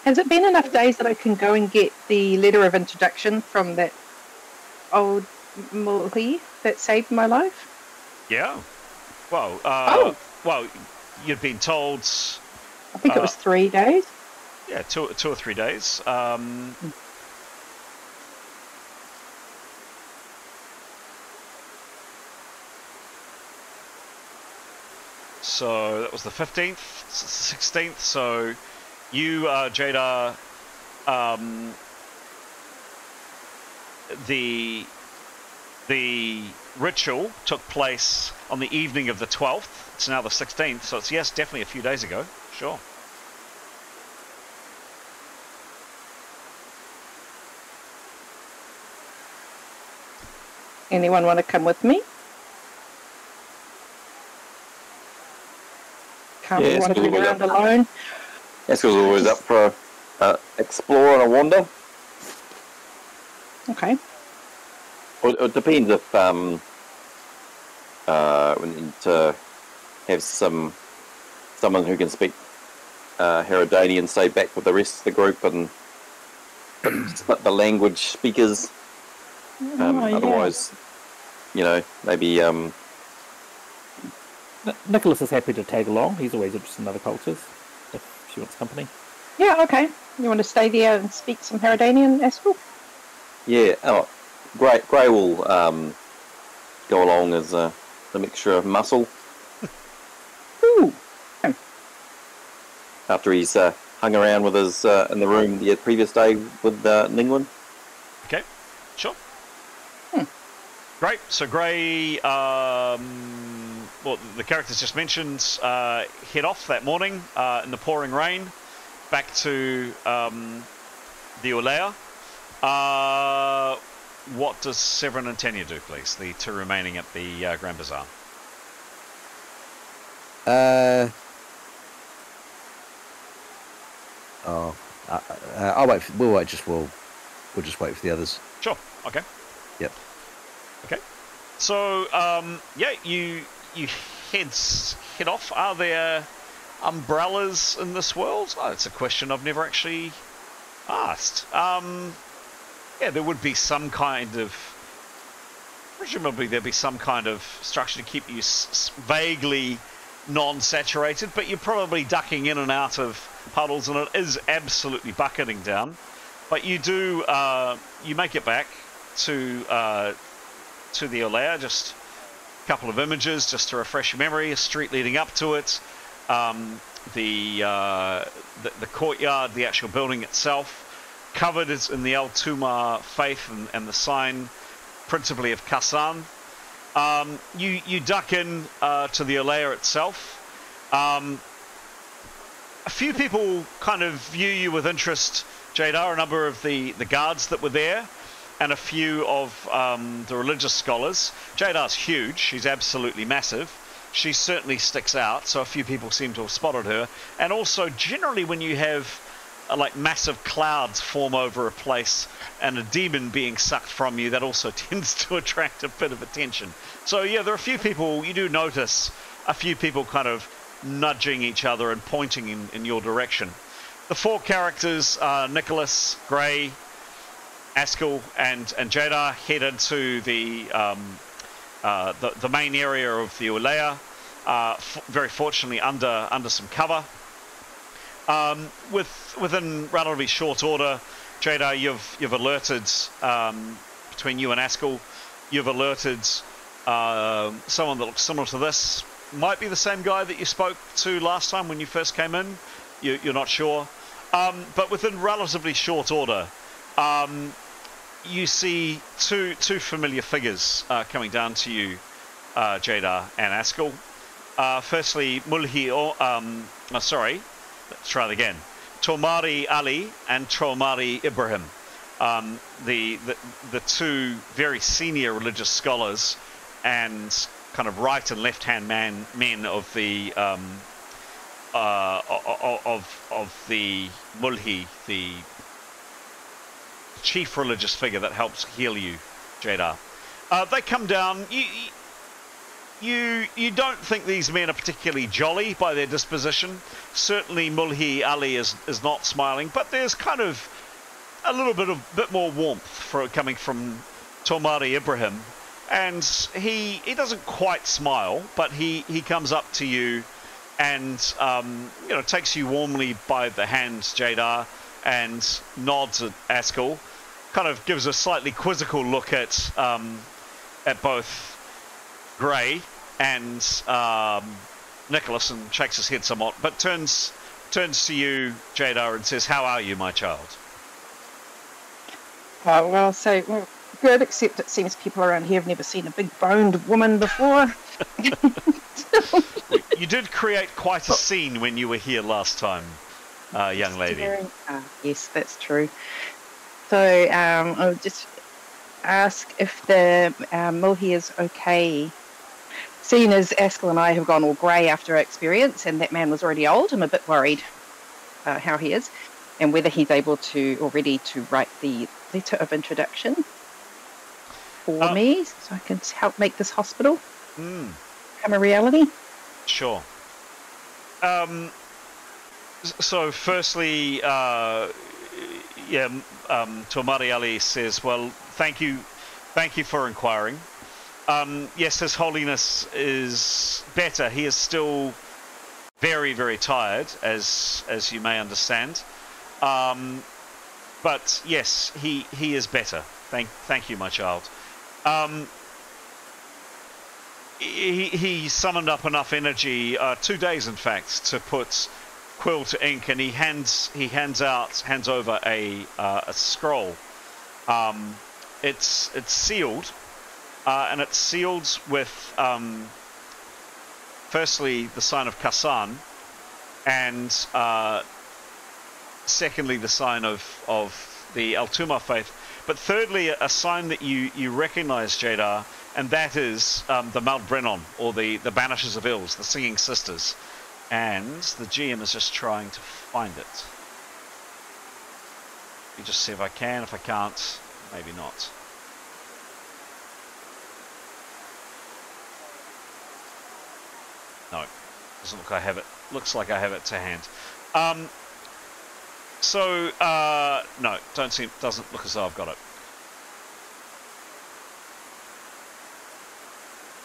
Has it been enough days that I can go and get the letter of introduction from that old Mulhi that saved my life? Yeah. Well, well, you'd been told. I think it was 3 days. Yeah, two or 3 days. So that was the 15th, 16th. So you, Jada, the ritual took place on the evening of the 12th. It's now the 16th, so it's, yes, definitely a few days ago. Sure. Anyone want to come with me? Can't Yeah, want to it's be good. around alone. Eskel's always up for a explore and a wander. Okay. Or it depends if we need to have someone who can speak Herodanian stay back with the rest of the group and split the language speakers. Otherwise, maybe. Nicholas is happy to tag along. He's always interested in other cultures if she wants company. Yeah, okay. You want to stay there and speak some Herodanian, Askel? Yeah. Oh, Grey will go along as a mixture of muscle. Ooh. After he's hung around with us in the room the previous day with Ningwin. Okay, sure. Great. So Grey, well, the characters just mentioned, head off that morning in the pouring rain back to the Ulea. What does Severin and Tanya do, please? The two remaining at the Grand Bazaar. I'll wait. We'll just wait for the others. Sure. Okay. Yep. Okay. So, yeah, you head off. Are there umbrellas in this world? Oh, it's a question I've never actually asked. Yeah, there would be some kind of... Presumably there'd be some kind of structure to keep you vaguely non-saturated, but you're probably ducking in and out of puddles, and it is absolutely bucketing down. But you do... you make it back to the Olea, just a couple of images just to refresh your memory, a street leading up to it, the courtyard, the actual building itself, covered is in the Al-Tumar faith and the sign principally of Kasan. You duck in to the Olea itself. A few people kind of view you with interest, Jadar, a number of the guards that were there, and a few of the religious scholars. Jadar's huge, she's absolutely massive. She certainly sticks out, so a few people seem to have spotted her. And also, generally when you have like massive clouds form over a place and a demon being sucked from you, that also tends to attract a bit of attention. So yeah, there are a few people, you do notice a few people kind of nudging each other and pointing in your direction. The four characters, Nicholas, Gray, Askell, and Jadar, head into the main area of the Olea, very fortunately under some cover. Within relatively short order, Jadar, you've alerted, between you and Askell, you've alerted someone that looks similar to this. Might be the same guy that you spoke to last time when you first came in. You're not sure. But within relatively short order, you see two familiar figures coming down to you, Jadar and Askell. Firstly, let's try it again. Tomari Ali and Tomari Ibrahim, the two very senior religious scholars and kind of right and left hand men of the Mulhi, the chief religious figure that helps heal you, Jadar. They come down. You don't think these men are particularly jolly by their disposition. Certainly Mulhi Ali is not smiling, but there's kind of a bit more warmth coming from Tomari Ibrahim, and he doesn't quite smile, but he comes up to you and takes you warmly by the hand, Jadar, and nods at Askell, kind of gives a slightly quizzical look at both Gray and Nicholas and shakes his head somewhat, but turns to you, Jadar, and says, "How are you, my child?" Well, good, except it seems people around here have never seen a big boned woman before. You did create quite a scene when you were here last time, young lady. Yes, that's true. So I'll just ask if the Mulhi is okay. Seeing as Askell and I have gone all grey after our experience, and that man was already old, I'm a bit worried how he is, and whether he's able to write the letter of introduction for me, so I can help make this hospital become a reality. Sure. So firstly, Tomari Ali says, "Well, thank you for inquiring. Yes, His Holiness is better. He is still very, very tired, as you may understand. But yes, he is better. Thank you, my child." He summoned up enough energy, 2 days in fact, to put quill to ink, and he hands over a scroll. It's sealed, and it's sealed with firstly the sign of Kasan, and secondly the sign of the Al-Tumar faith. But thirdly, a sign that you recognize, Jadar, and that is the Maldbrennon, or the Banishers of Ills, the Singing Sisters. And the GM is just trying to find it. Let me just see if I can. If I can't, maybe not. No, doesn't look like I have it. Looks like I have it to hand. No, doesn't look as though I've got it.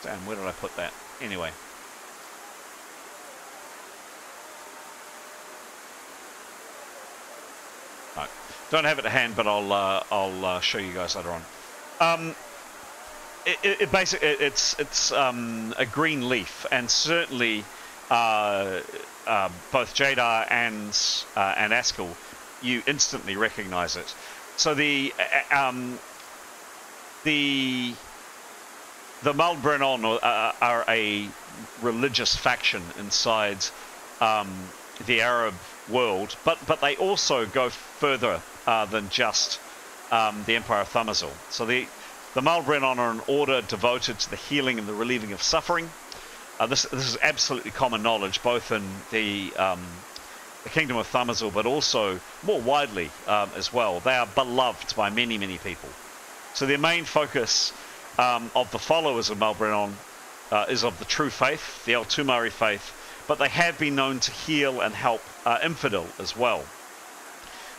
Damn, where did I put that? Anyway. No, don't have it to hand, but I'll show you guys later on. It's a green leaf, and certainly both Jadar and Askell, you instantly recognize it. So the Maldbrennon are a religious faction inside the Arab world, but they also go further than just the Empire of Thumazil. So the Maldbrennon are an order devoted to the healing and the relieving of suffering. This is absolutely common knowledge, both in the Kingdom of Thumazil, but also more widely as well. They are beloved by many, many people. So their main focus of the followers of Maldbrennon is of the true faith, the Altumari faith, but they have been known to heal and help infidel as well.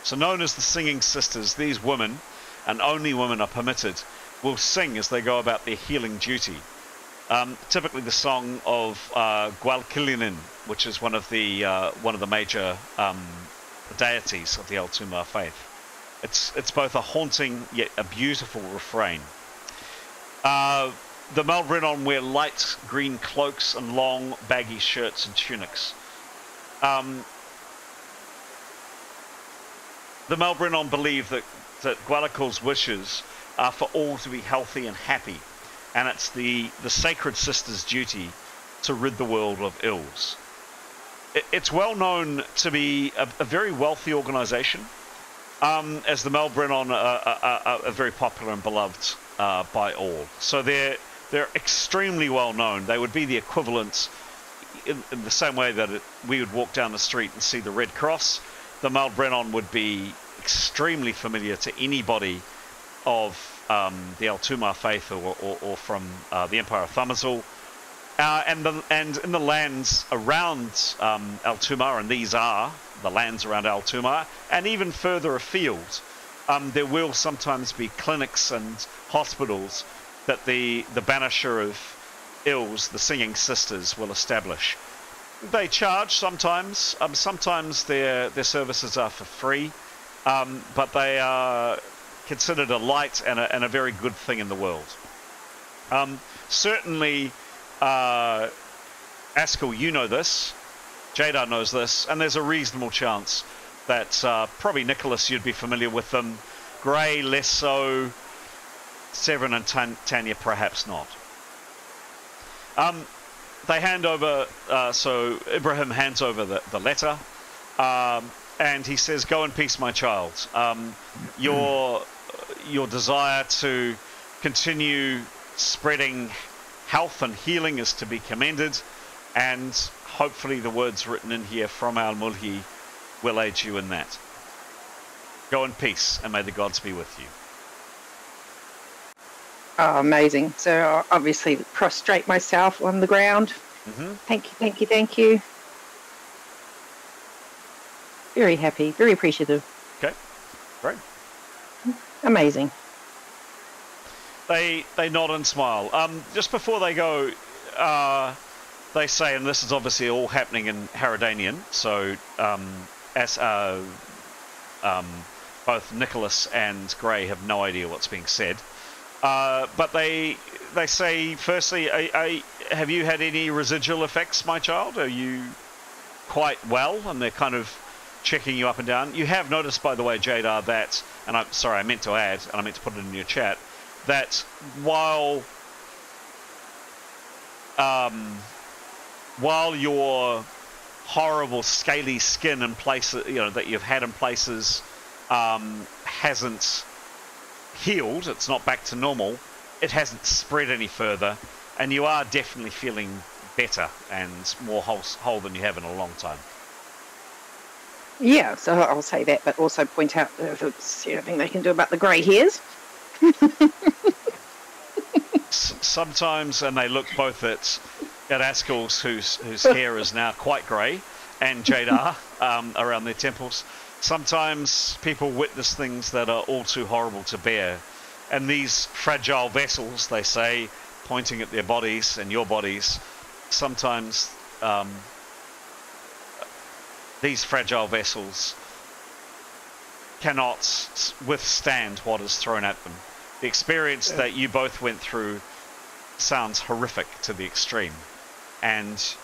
So known as the Singing Sisters, these women, and only women are permitted, will sing as they go about their healing duty. Typically the song of Gwalkilinin, which is one of the major deities of the Altumar faith. It's both a haunting yet a beautiful refrain. The Maldbrennon wear light green cloaks and long baggy shirts and tunics. The Maldbrennon believe that Gwalakul's wishes are for all to be healthy and happy, and it's the sacred sister's duty to rid the world of ills. It's well known to be a very wealthy organisation, as the Maldbrennon are very popular and beloved by all. So they're extremely well known. They would be the equivalent, in the same way that we would walk down the street and see the Red Cross. The Maldbrennon would be extremely familiar to anybody of the Altumar faith or from the Empire of Thumazil, and in the lands around Altumar, and these are the lands around Altumar, and even further afield, there will sometimes be clinics and hospitals that the Banisher of Ills, the Singing Sisters, will establish. They charge sometimes. Sometimes their services are for free, but they are considered a light and a very good thing in the world. Certainly, Askell, you know this. Jadar knows this, and there's a reasonable chance that probably Nicholas, you'd be familiar with them. Gray, less so. Severin and Tanya, perhaps not. They hand over, so Ibrahim hands over the letter, and he says, "Go in peace, my child. Your desire to continue spreading health and healing is to be commended, and hopefully the words written in here from Al Mulhi will aid you in that. Go in peace, and may the gods be with you." Oh, amazing. So I'll obviously prostrate myself on the ground. Mm-hmm. Thank you, thank you, thank you. Very happy, very appreciative. Okay, great. Amazing. They nod and smile. Just before they go, they say, and this is obviously all happening in Haradanian, so as both Nicholas and Gray have no idea what's being said. But they say, firstly, have you had any residual effects, my child? Are you quite well? And they're kind of checking you up and down. You have noticed, by the way, Jadar, that, and I'm sorry, I meant to add, and I meant to put it in your chat, that while your horrible scaly skin in places, that you've had in places, hasn't healed. It's not back to normal. It hasn't spread any further, and you are definitely feeling better and more whole than you have in a long time. Yeah, so I'll say that, but also point out if it's anything they can do about the grey hairs. Sometimes, and they look both at Askel's, whose hair is now quite grey, and Jadar around their temples. Sometimes people witness things that are all too horrible to bear, and these fragile vessels, they say, pointing at their bodies and your bodies, sometimes these fragile vessels cannot withstand what is thrown at them. The experience that you both went through sounds horrific to the extreme, and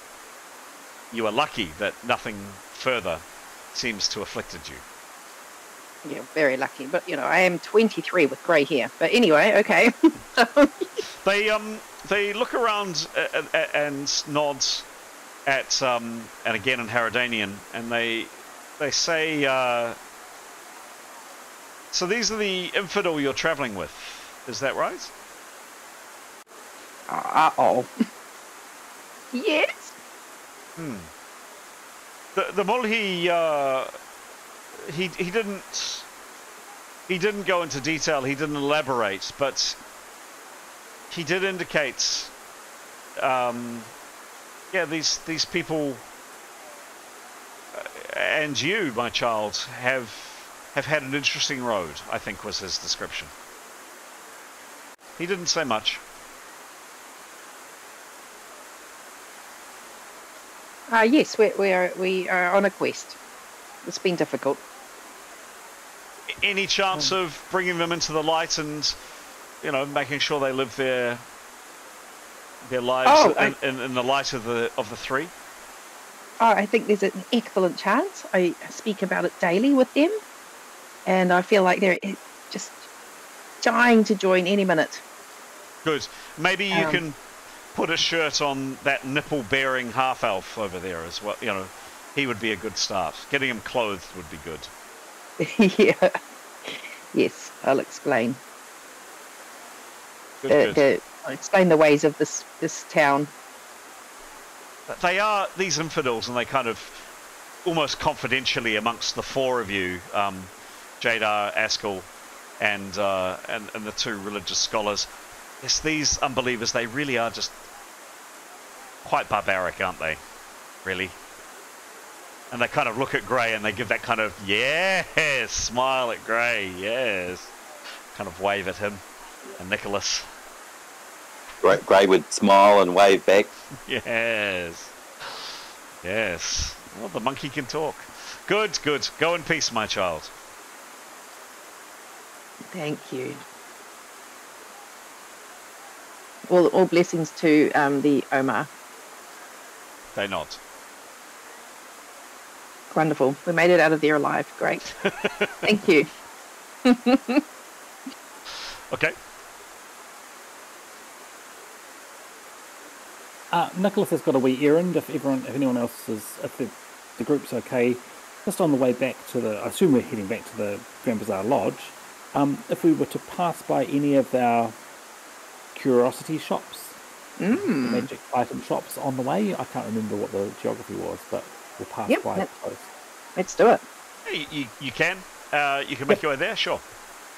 you are lucky that nothing further seems to have afflicted you. Yeah, very lucky. But, I am 23 with grey hair. But anyway, okay. They look around and nod at, and again in Haradanian, and they say, so these are the infidel you're travelling with, is that right? Uh-oh. Yes. The Mulhi, he didn't go into detail, he didn't elaborate, but he did indicate, yeah, these people and you, my child, have had an interesting road, I think was his description. He didn't say much. Yes, we are on a quest. It's been difficult. Any chance of bringing them into the light and, making sure they live their lives in the light of the three? Oh, I think there's an excellent chance. I speak about it daily with them, and I feel like they're just dying to join any minute. Good. Maybe you can put a shirt on that nipple-bearing half-elf over there as well. He would be a good start. Getting him clothed would be good. Yeah. Yes, I'll explain. Good. I'll explain the ways of this town. They are these infidels, and they kind of almost confidentially amongst the four of you, Jadar, Askel, and the two religious scholars. Yes, these unbelievers, they really are just quite barbaric, aren't they? Really. And they kind of look at Grey and they give that kind of, yes, smile at Grey, yes. Kind of wave at him and Nicholas. Grey would smile and wave back. Yes. Yes. Well, the monkey can talk. Good. Go in peace, my child. Thank you. All blessings to the Omar. They nod. Wonderful. We made it out of there alive. Great. Thank you. Okay. Nicholas has got a wee errand. If anyone else if the group's okay, just on the way back I assume we're heading back to the Grand Bazaar Lodge. If we were to pass by any of our curiosity shops, magic item shops on the way, I can't remember what the geography was, but we'll pass by those. Let's do it. Hey, you can. You can make your way there, sure.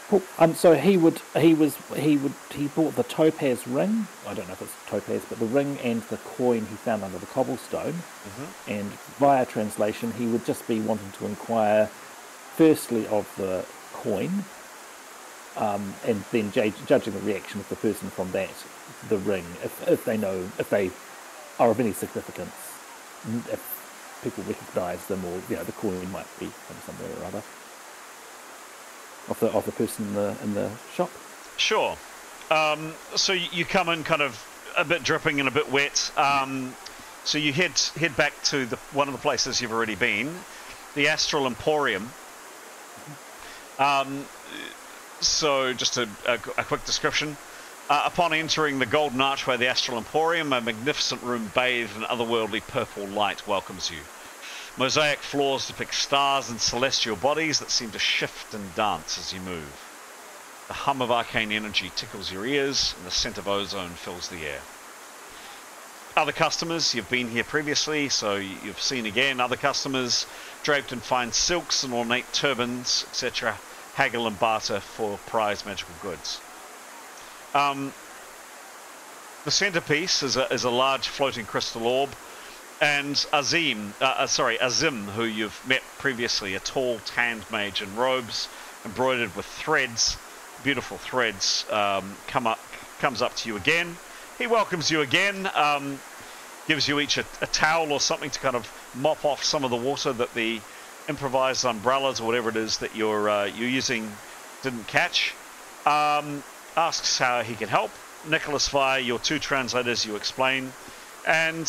Cool. So he bought the topaz ring. I don't know if it's topaz, but the ring and the coin he found under the cobblestone. Mm-hmm. And via translation, he would just be wanting to inquire, firstly, of the coin, and then judging the reaction of the person from that, the ring, if they are of any significance, if people recognise them, or the coin might be from somewhere or other. Of the person in the shop. Sure. So you come in kind of a bit dripping and a bit wet. So you head back to one of the places you've already been, the Astral Emporium. So just a quick description. Upon entering the golden archway of the Astral Emporium, a magnificent room bathed in otherworldly purple light welcomes you. Mosaic floors depict stars and celestial bodies that seem to shift and dance as you move. The hum of arcane energy tickles your ears, and the scent of ozone fills the air. Other customers, you've been here previously, so you've seen again other customers draped in fine silks and ornate turbans, etc. Haggle and barter for prized magical goods. The centerpiece is a large floating crystal orb, and Azim, who you've met previously, a tall tanned mage in robes embroidered with threads, beautiful threads, comes up to you again. He welcomes you again, gives you each a towel or something to kind of mop off some of the water that the improvised umbrellas or whatever it is that you're using didn't catch. Asks how he can help. Nicholas, via your two translators, you explain, and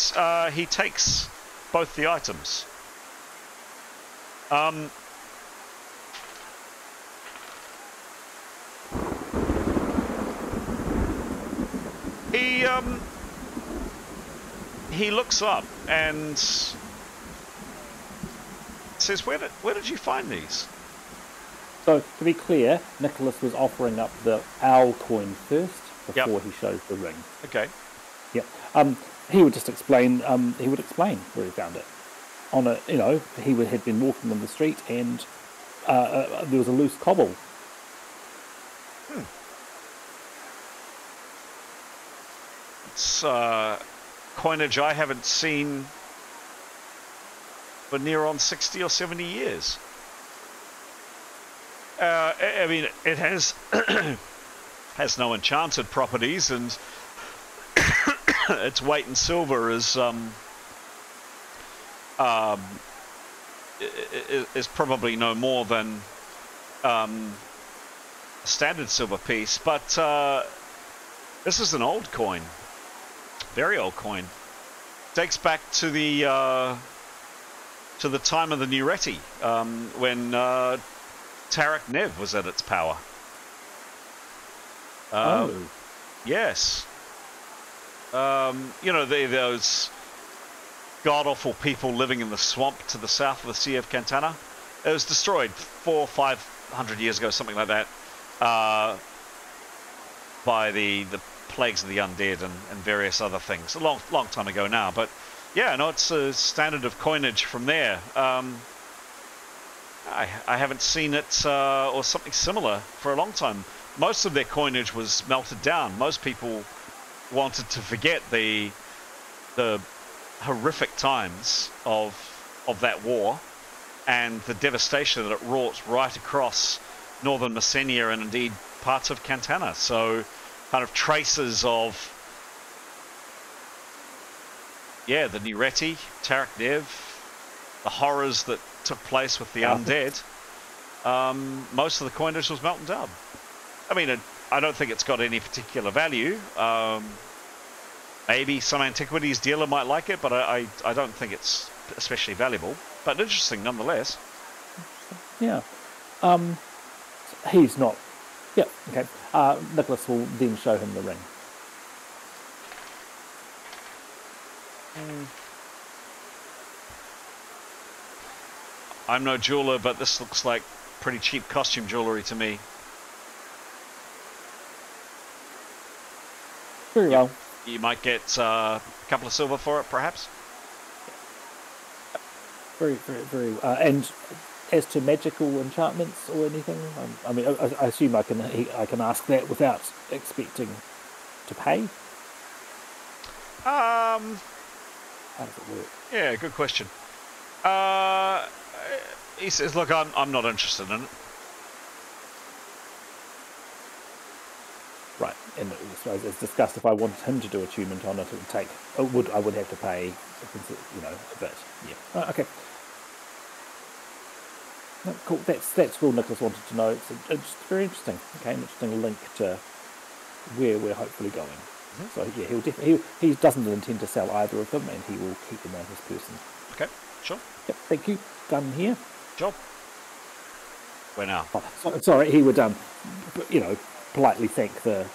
he takes both the items. He looks up and says, "Where did you find these?" So, to be clear, Nicholas was offering up the owl coin first before he shows the ring. Okay. Yep. He would just explain. He would explain where he found it. On a, he had been walking on the street and there was a loose cobble. It's coinage I haven't seen for near on 60 or 70 years. I mean, it has has no enchanted properties, and its weight in silver is probably no more than a standard silver piece. But this is an old coin, very old coin. Dates back to the time of the E.M.E.R.P, when Tarek Nev was at its power. Yes. Those god-awful people living in the swamp to the south of the Sea of Cantana. It was destroyed 400 or 500 years ago, something like that, by the plagues of the undead and various other things. A long time ago now, but yeah, no, it's a standard of coinage from there. I haven't seen it or something similar for a long time. Most of their coinage was melted down. Most people wanted to forget the horrific times of that war and the devastation that it wrought right across northern Messenia and indeed parts of Cantana. So kind of traces of the E.M.E.R.P, Tarek Nev, the horrors that took place with the undead. Most of the coinage was melted down. I mean, I don't think it's got any particular value. Maybe some antiquities dealer might like it, but I don't think it's especially valuable. But interesting nonetheless. Yeah. He's not... Yeah, okay. Nicholas will then show him the ring. I'm no jeweler, but this looks like pretty cheap costume jewellery to me. Very well. You might get a couple of silver for it, perhaps? Very, very, very... and as to magical enchantments or anything, I mean, I assume I can ask that without expecting to pay? How does it work? Yeah, good question. He says, look, I'm not interested in it. Right, and as discussed, if I wanted him to do attunement on it, it would take... I would have to pay, a bit. Yeah. Okay. No, cool. That's all Nicholas wanted to know. It's very interesting. Okay, an interesting link to where we're hopefully going. So yeah, he doesn't intend to sell either of them, and he will keep them on his person. Okay, sure. Yep, thank you. Done here. Sure. Where now? Oh, sorry, he would politely thank the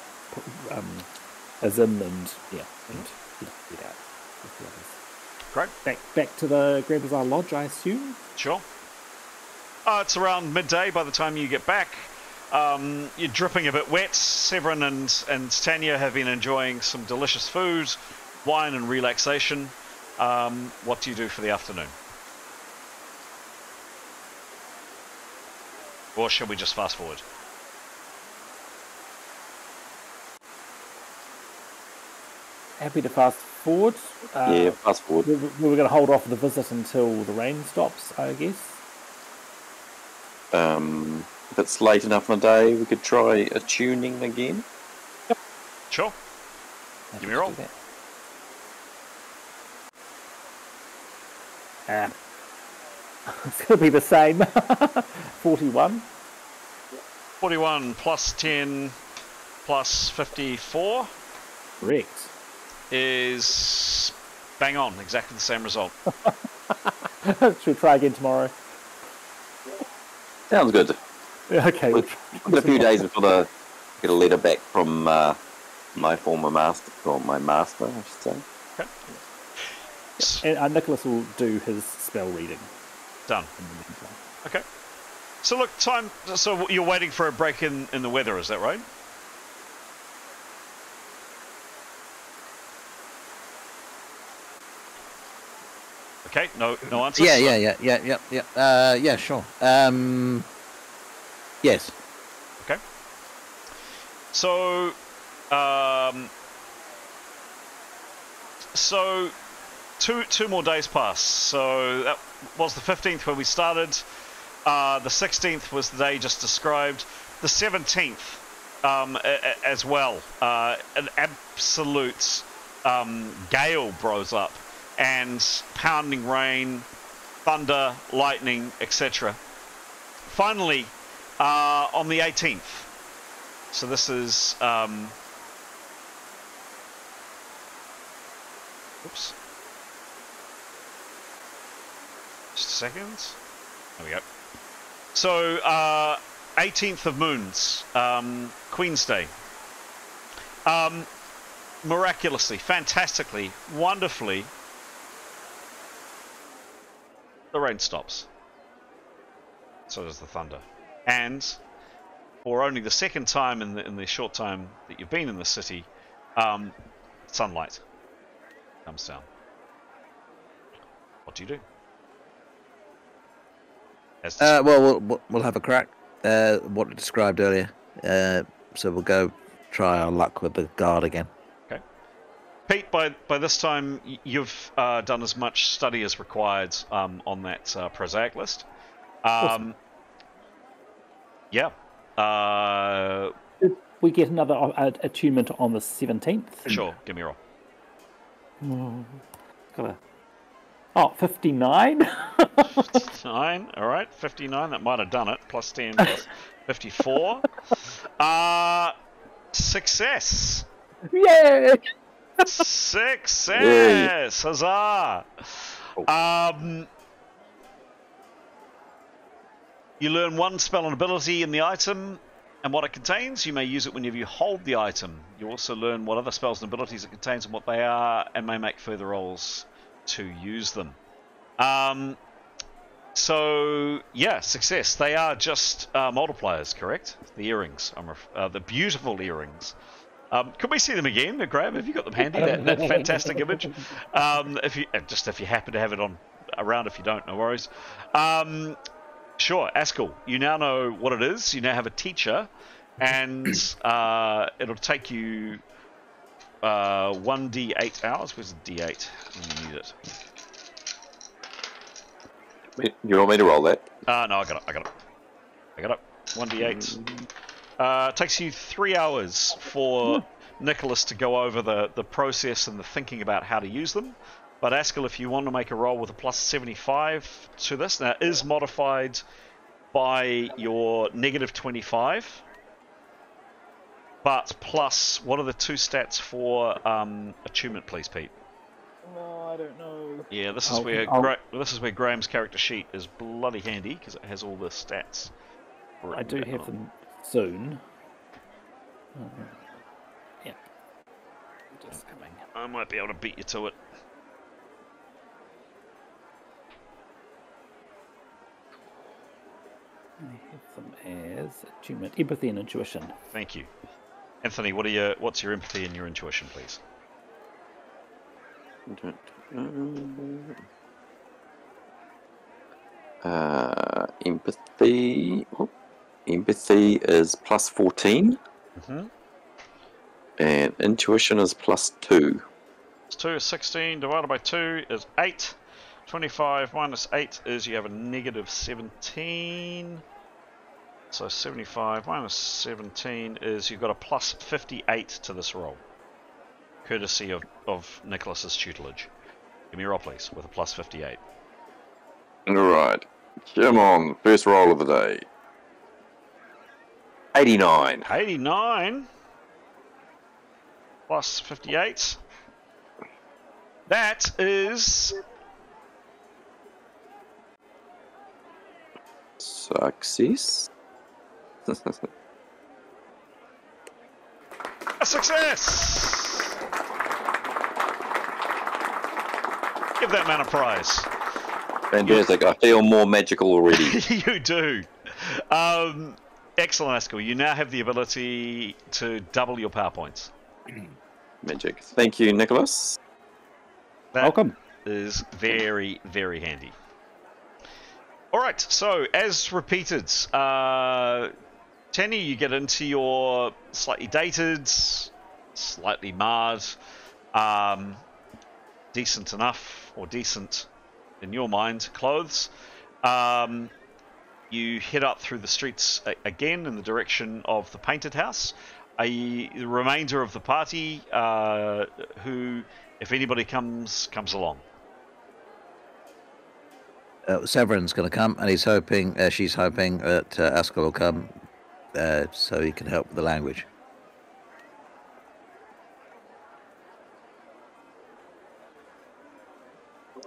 Azim and he'd get out with the others. Great. Back to the Grand Bazaar Lodge, I assume. Sure. It's around midday by the time you get back. You're dripping a bit wet. Severin and Tanya have been enjoying some delicious food, wine, and relaxation. What do you do for the afternoon? Or shall we just fast forward? Happy to fast forward. Yeah, fast forward. We were going to hold off the visit until the rain stops, I guess. If it's late enough in the day, we could try a tuning again. Sure. Give me a roll. It's going to be the same. 41. 41 plus 10 plus 54 Correct. is bang on, exactly the same result. Should we try again tomorrow? Sounds good. Okay. We've got a few days before I get a letter back from my former master, or my master, I should say. And Nicholas will do his spell reading. Done. Okay. So look, time. So you're waiting for a break in the weather, is that right? Okay. No answers. Yeah, sure. Yes. Okay. So, two more days pass. So that was the 15th when we started. The 16th was the day just described. The 17th as well. An absolute gale blows up, and pounding rain, thunder, lightning, etc. Finally, on the 18th. So this is oops. Just a second. There we go. So 18th of Moons, Queen's Day. Miraculously, fantastically, wonderfully, the rain stops. So does the thunder. And for only the second time in the short time that you've been in the city, sunlight comes down. What do you do? Well, we'll have a crack. What I described earlier. So we'll go try our luck with the guard again. Okay. Pete, by this time, you've done as much study as required on that prosaic list. Awesome. Yeah. Did we get another attunement on the 17th? Sure. Give me a roll. Oh, 59? 59. All right. 59. That might have done it. Plus 10 plus 54. Success. Yay! Success. Huzzah. You learn one spell and ability in the item and what it contains. You may use it whenever you hold the item. You also learn what other spells and abilities it contains and what they are, and may make further rolls to use them. So yeah, success. They are just multipliers, correct? The earrings, the beautiful earrings. Could we see them again, Graham? Have you got them handy? That fantastic image. If you happen to have it on around, if you don't, no worries. Sure, Askell. You now know what it is. You now have a teacher, and it'll take you 1d8 hours. Where's the d8? You need it. You want me to roll that? No, I got it. 1d8. Takes you 3 hours for Nicholas to go over the process and the thinking about how to use them. But Askell, if you want to make a roll with a plus 75 to this, now it is modified by your negative 25. But plus, what are the two stats for attunement, please, Pete? Oh, I don't know. Yeah, this is where Graham's character sheet is bloody handy because it has all the stats. I do have them soon. Yeah. Just coming. I might be able to beat you to it. I have them as attunement, empathy, and intuition. Thank you. Anthony, what's your empathy and your intuition, please? Empathy. Empathy is plus 14. Mm-hmm. And intuition is plus 2. 2 is 16, divided by 2 is 8. 25 minus 8 is you have a negative 17. So 75 minus 17 is you've got a plus 58 to this roll. Courtesy of Nicholas's tutelage. Give me a roll, please, with a plus 58. Alright. Come on. First roll of the day. 89. 89 plus 58. That is Success. a success! Give that man a prize. Fantastic. I feel more magical already. You do. Excellent, Askell. You now have the ability to double your power points. Magic. Thank you, Nicholas. That Welcome. is very, very handy. All right, so as repeated, Tanny, you get into your slightly dated, slightly marred, decent enough, or decent in your mind, clothes. You head up through the streets again in the direction of the painted house. The remainder of the party, who, if anybody comes along. Severin's going to come, and she's hoping that Askell will come, so he can help with the language.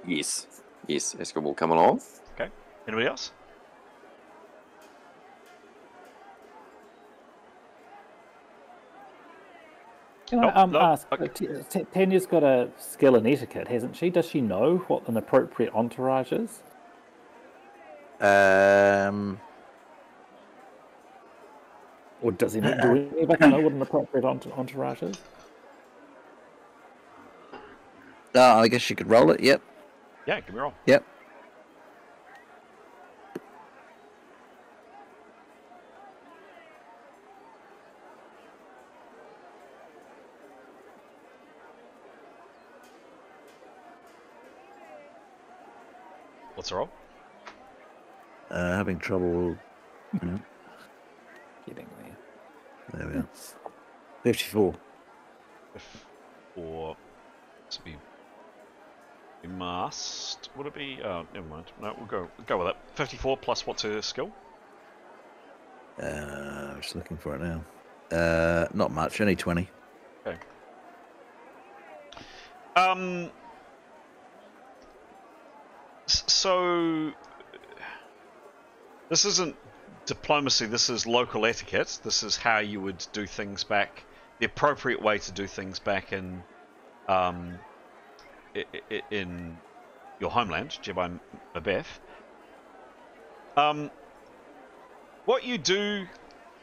Yes. Yes, Askell will come along. Okay. Anybody else? Can I ask? Tanya's got a skill in etiquette, hasn't she? Does she know what an appropriate entourage is? Or does he? Do anybody know what an appropriate entourage is? I guess you could roll it. Yep. Yeah, give me a roll. Yep. What's the roll? Having trouble. Getting there. There we are. 54. Or to be, we must. Would it be? Oh, never mind. No, we'll go with it. 54 plus what's her skill? I'm just looking for it now. Not much. Only 20. Okay. So this isn't diplomacy. This is local etiquette. This is how you would do things back. The appropriate way to do things back in your homeland, Jebai Mabeth. What you do,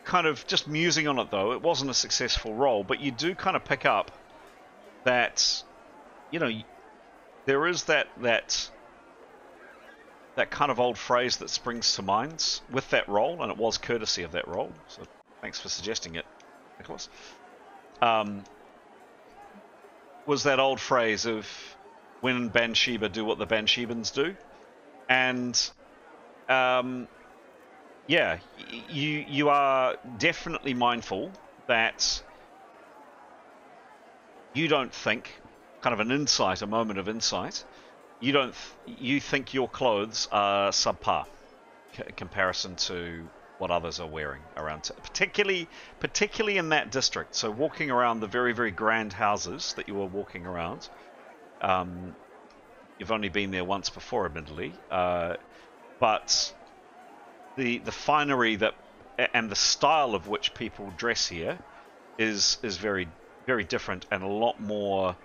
kind of just musing on it though, it wasn't a successful roll, but you do kind of pick up that, you know, there is that kind of old phrase that springs to mind with that roll, and it was courtesy of that roll, so thanks for suggesting it, Nicholas. Was that old phrase of when Bathsheba do what the Bathshebans do, and yeah, you are definitely mindful that you don't think, kind of an insight, a moment of insight, you think your clothes are subpar in comparison to what others are wearing around, particularly in that district. So walking around the very, very grand houses that you were walking around, you've only been there once before, admittedly, but the finery that and the style of which people dress here is very, very different, and a lot more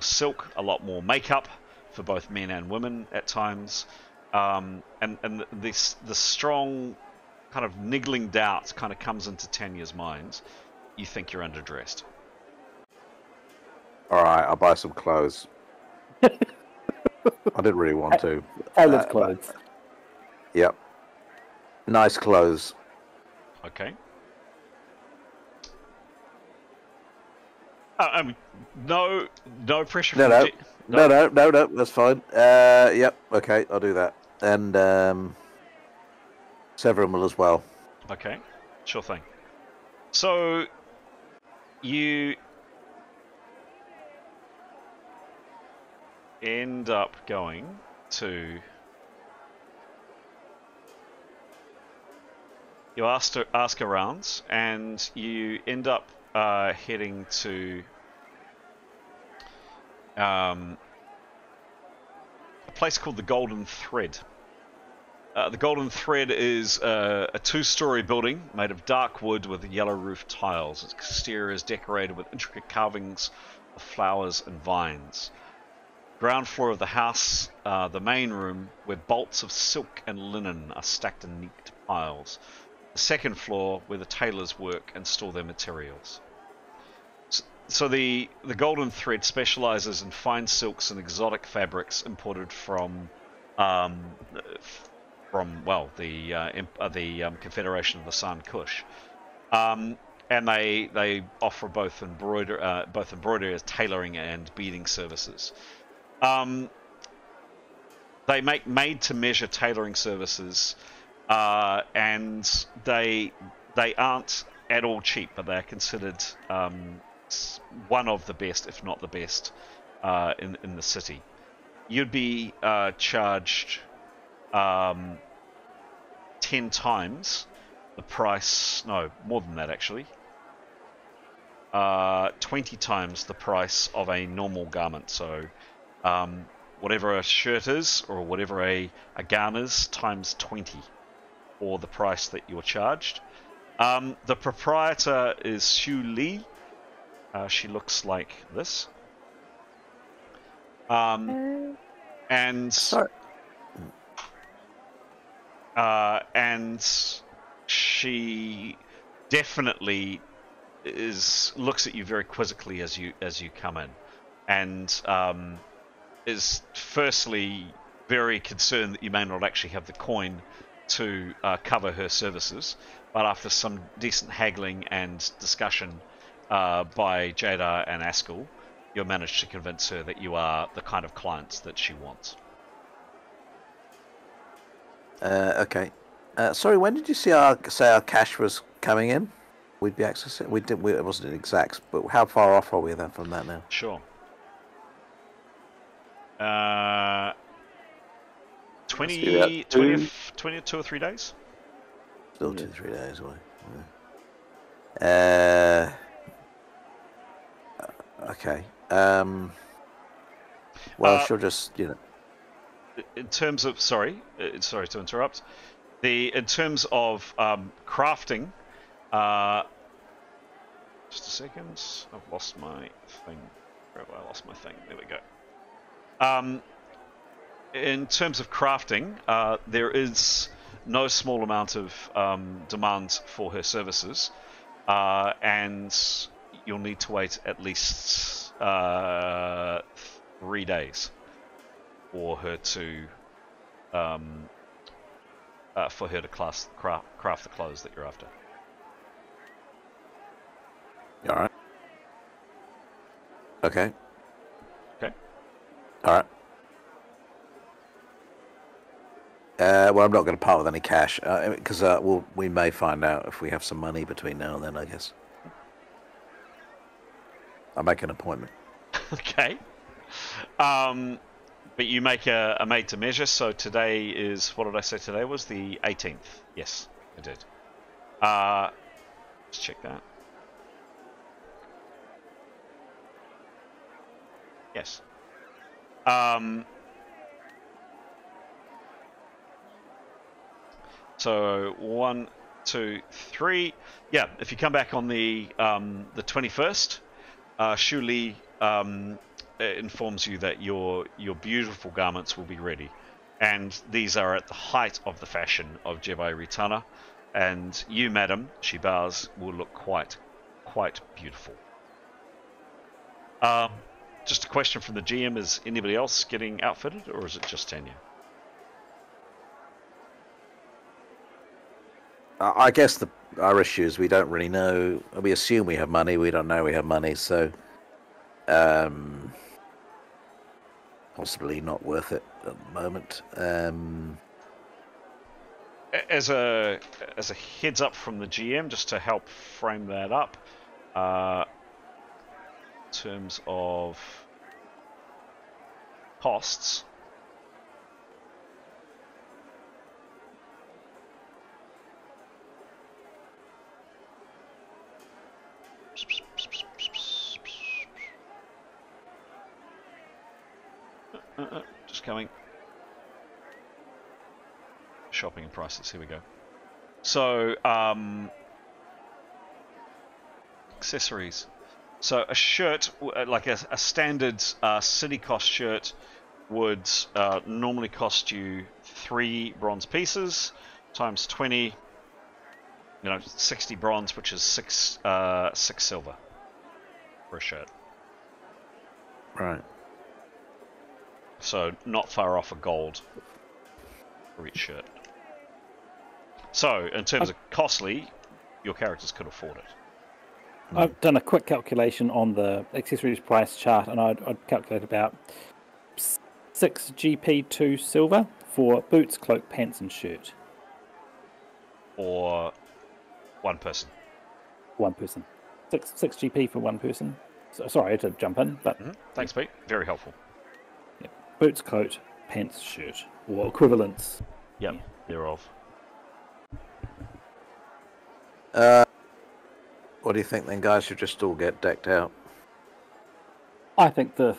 silk, a lot more makeup for both men and women at times. and the strong kind of niggling doubt kind of comes into Tanya's mind. You think you're underdressed. All right, I'll buy some clothes. I didn't really want to. Tailored clothes. Yep. Nice clothes. Okay. No pressure. No, that's fine. Yep, okay, I'll do that. And Severin will as well. Okay, sure thing. So you end up going to. You ask around, and you end up heading to a place called the Golden Thread. The Golden Thread is a two-story building made of dark wood with yellow roof tiles. Its exterior is decorated with intricate carvings of flowers and vines. Ground floor of the house, the main room, where bolts of silk and linen are stacked in neat piles. The second floor, where the tailors work and store their materials. So the Golden Thread specializes in fine silks and exotic fabrics imported from the Confederation of the San Kush, and they offer both embroidery, tailoring, and beading services. They make made-to-measure tailoring services. And they aren't at all cheap, but they're considered one of the best, if not the best, in the city. You'd be charged 10 times the price. No, more than that actually. 20 times the price of a normal garment. So whatever a shirt is, or whatever a gown is, times 20. Or the price that you're charged. The proprietor is Xu Li. She looks like this. And she definitely looks at you very quizzically as you come in, and is firstly very concerned that you may not actually have the coin to cover her services, but after some decent haggling and discussion by Jada and Askell, you'll manage to convince her that you are the kind of clients that she wants. Okay. Sorry, when did you say our cash was coming in? We'd be accessing. It wasn't exact, but how far off are we from that now? Sure. 22 or 3 days? Still 2-3 days away. Okay. Well, she'll just, In terms of, sorry to interrupt. In terms of crafting, just a second. I've lost my thing. Where have I lost my thing? There we go. In terms of crafting, there is no small amount of demand for her services, and you'll need to wait at least 3 days for her to craft the clothes that you're after. All right. Okay. Okay. All right. Well, I'm not going to part with any cash because we may find out if we have some money between now and then, I guess. I'll make an appointment. Okay. But you make a made to measure, so today is, what did I say today was? The 18th. Yes, I did. Let's check that. Yes. So 1, 2, 3. Yeah, if you come back on the 21st, Xu Li informs you that your beautiful garments will be ready. And these are at the height of the fashion of Jebbai Ritana. And you, madam, she bows, will look quite beautiful. Just a question from the GM, is anybody else getting outfitted, or is it just Tanya? I guess our issue is we don't really know. We assume we have money. We don't know we have money, so possibly not worth it at the moment. As a heads up from the GM, just to help frame that up, in terms of costs. Just coming. Shopping and prices, here we go. So, accessories. So a shirt, like a standard city cost shirt, would normally cost you 3 bronze pieces times 20. 60 bronze, which is 6 silver for a shirt. Right. So not far off a gold for each shirt. So in terms of costly, your characters could afford it. I've done a quick calculation on the accessories price chart, and I'd calculate about 6 GP 2 silver for boots, cloak, pants, and shirt. Or one person. One person. 6 GP for one person. So, sorry to jump in, but Thanks, Pete. Very helpful. yeah. Boots, coat, pants, shirt, or equivalents. Yep, thereof. What do you think then, guys? Should just all get decked out? I think the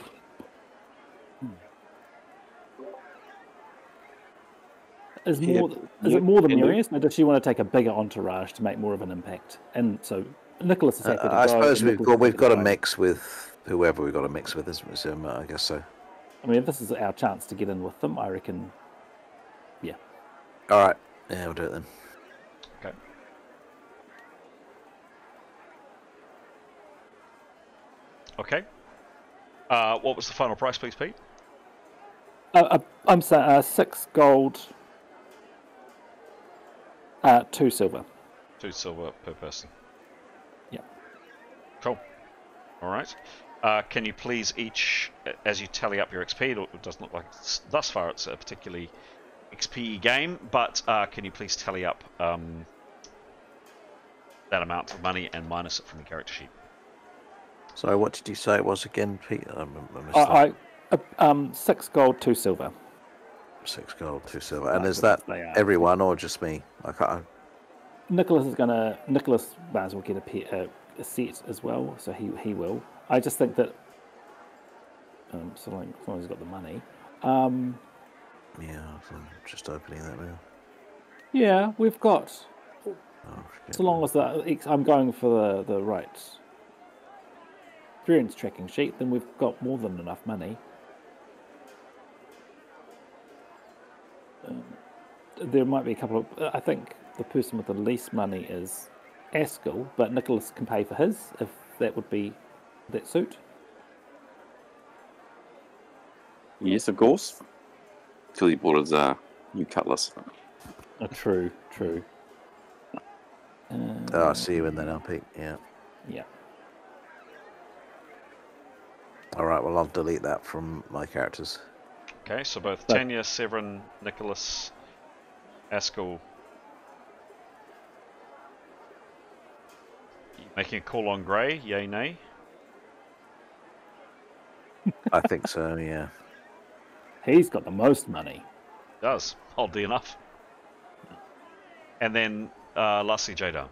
is it more the merriest, or does she want to take a bigger entourage to make more of an impact? And so Nicholas is happy to go. I suppose we've got to mix with whoever we've got to mix with, isn't it? So, I guess so. I mean, if this is our chance to get in with them, I reckon. Yeah. All right. Yeah, we'll do it then. Okay. Okay. What was the final price, please, Pete? I'm saying 6 gold, 2 silver. 2 silver per person. Yeah. Cool. All right. Can you please each, as you tally up your XP, it doesn't look like thus far it's a particularly XP game, but can you please tally up that amount of money and minus it from the character sheet? So, what did you say it was again, Pete? I missed that. 6 gold, 2 silver. 6 gold, 2 silver. And is that everyone or just me? I can't. Nicholas might as well get a set as well, so he will. I just think that so long as he's got the money. Yeah, I'm just opening that now. Yeah, we've got. Oh, So long as I'm going for the right experience tracking sheet, then we've got more than enough money. There might be a couple of. I think the person with the least money is Askell, but Nicholas can pay for his if that would be that suit. Yes, of course. Till he bought his new cutlass. True. I'll see you in there now, Pete. Yeah. Yeah. All right. Well, I'll delete that from my characters. Okay, so both Tanya, Severin, Nicholas, Askell. Making a call on Grey, yay, nay? I think so. Yeah. He's got the most money. Does, oddly enough. And then lastly, Jada.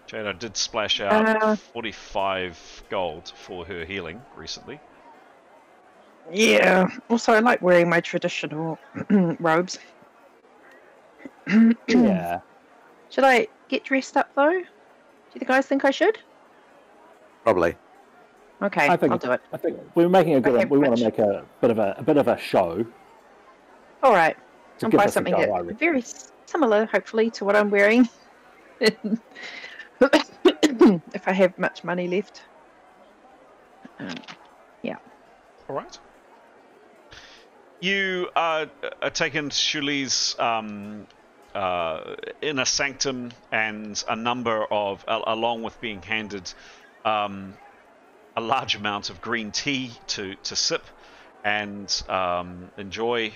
Jada did splash out 45 gold for her healing recently. Yeah. Also, I like wearing my traditional robes. Yeah. Should I get dressed up though? Do you guys think I should? Probably. Okay, I think I'll do it. I think we're making a good. Okay, We want Rich. to make a bit of a show All right. to I'll give buy us a something go. that I reckon. very similar, hopefully, to what I'm wearing. If I have much money left. Yeah. All right. You are taken to Shuli's inner sanctum, and a number of, along with being handed a large amount of green tea to sip and enjoy,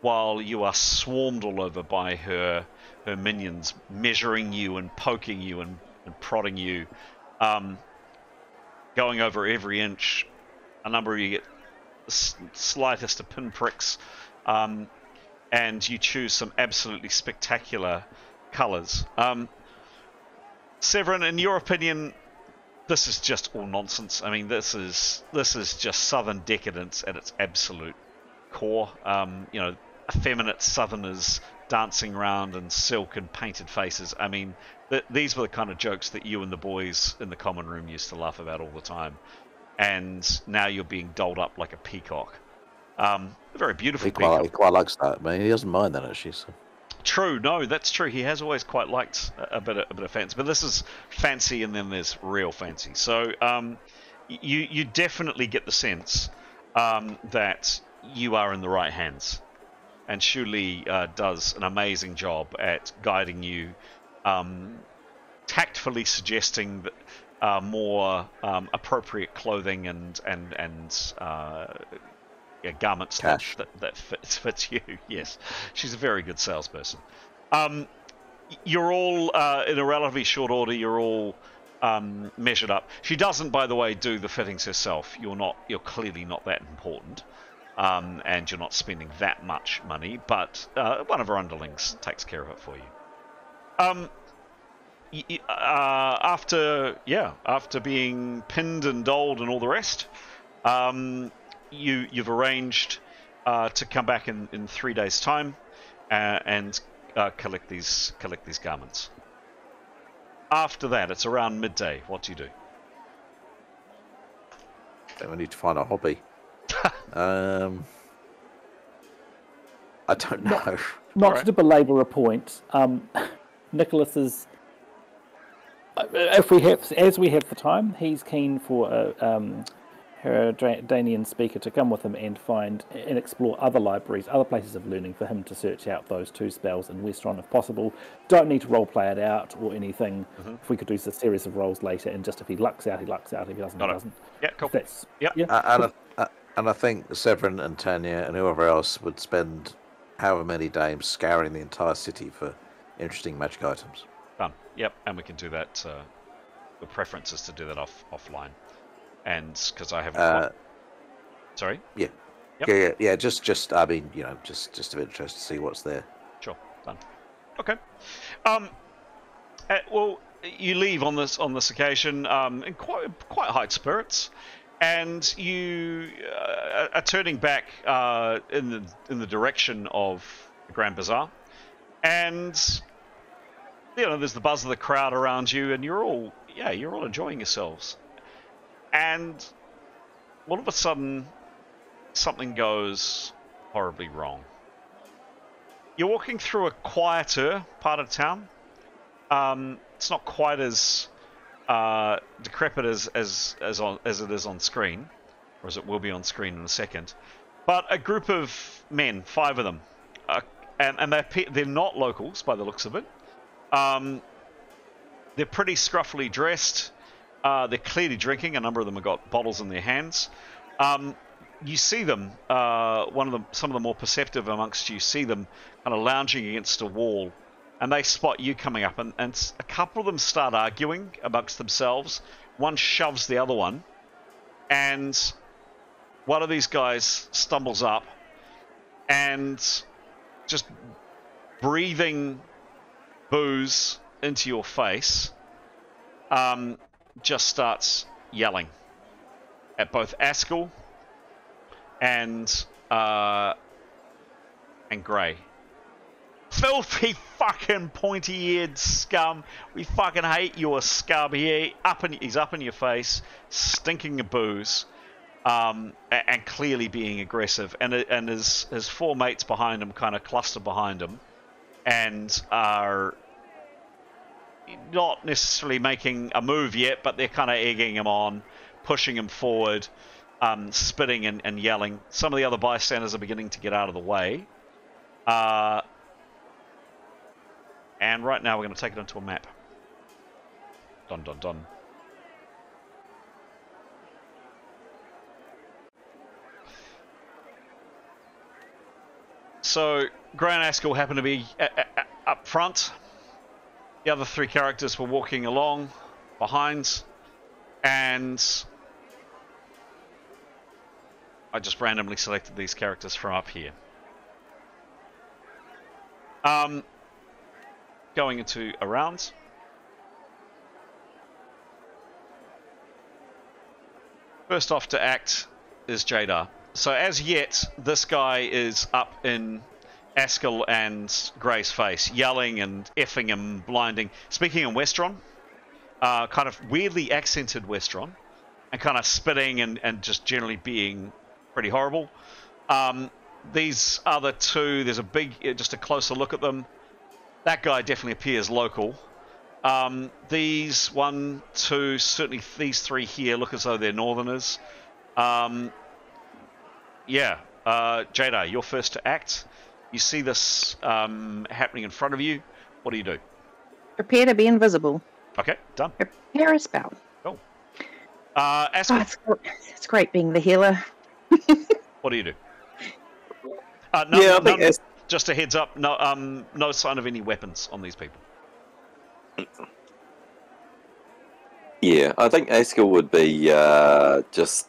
while you are swarmed all over by her minions, measuring you and poking you and prodding you, going over every inch. A number of you get slightest of pinpricks, and you choose some absolutely spectacular colours. Severin, in your opinion, this is just all nonsense. I mean, this is just Southern decadence at its absolute core. Effeminate Southerners dancing around in silk and painted faces. I mean, these were the kind of jokes that you and the boys in the common room used to laugh about all the time. And now you're being dolled up like a peacock. A very beautiful peacock. He quite likes that. I mean, he doesn't mind that, actually. So. True, no, that's true. He has always quite liked a bit of fancy, but this is fancy, and then there's real fancy. So you definitely get the sense that you are in the right hands, and Shuli does an amazing job at guiding you, tactfully suggesting that more appropriate clothing and garments that fits you. Yes, she's a very good salesperson. You're all in a relatively short order. You're all measured up. She doesn't, by the way, do the fittings herself. You're clearly not that important, and you're not spending that much money. But one of her underlings takes care of it for you. After being pinned and doled and all the rest, you've arranged to come back in 3 days' time and collect these garments. After that, it's around midday. What do you do? Then we need to find a hobby. I don't know. Not to belabor a point, Nicholas is. As we have the time, he's keen for a Herodanian speaker to come with him and find and explore other libraries, other places of learning for him to search out those 2 spells in Westron if possible. Don't need to role play it out or anything. Mm-hmm. If we could do a series of rolls later, and just if he lucks out, he lucks out. If he doesn't, he doesn't. Yeah, cool. And I think Severin and Tanya and whoever else would spend however many days scouring the entire city for interesting magic items. Done. Yep, and we can do that. The preference is to do that offline, and because I haven't. Sorry. Yeah. Yep. Yeah. Just I mean, just of interest to see what's there. Sure. Done. Okay. Well, you leave on this occasion in quite high spirits, and you are turning back in the direction of the Grand Bazaar, and. There's the buzz of the crowd around you, and you're all enjoying yourselves. And all of a sudden, something goes horribly wrong. You're walking through a quieter part of town. It's not quite as decrepit as it is on screen, or as it will be on screen in a second. But a group of men, 5 of them, and they're not locals by the looks of it. They're pretty scruffily dressed. They're clearly drinking. A number of them have got bottles in their hands. You see them. Some of the more perceptive amongst you see them kind of lounging against a wall, and they spot you coming up. And a couple of them start arguing amongst themselves. One shoves the other one, and one of these guys stumbles up and just breathing booze into your face, just starts yelling at both Askell and Grey. filthy fucking pointy-eared scum. We fucking hate your scum here. He's up in your face, stinking of booze, and clearly being aggressive. And his four mates behind him kind of cluster behind him and are not necessarily making a move yet, but they're kind of egging him on, pushing him forward, spitting and yelling. Some of the other bystanders are beginning to get out of the way. And right now we're going to take it into a map. Dun dun dun. So, Grand Askel happened to be up front. The other three characters were walking along behind. And I just randomly selected these characters from up here. Going into a round. First off to act is Jadar. So as yet, this guy is up in Askel and Grey's face, yelling and effing him, blinding, speaking in Westron, kind of weirdly accented Westron, and kind of spitting and just generally being pretty horrible. These other two, there's just a closer look at them. That guy definitely appears local. These one, two, certainly these three here look as though they're northerners. Yeah, Jadar, you're first to act. You see this happening in front of you. What do you do? Prepare to be invisible. Okay, done. Prepare a spell. Cool. Askel, It's great being the healer. what do you do? Just a heads up. No sign of any weapons on these people. Yeah, I think Askel would be just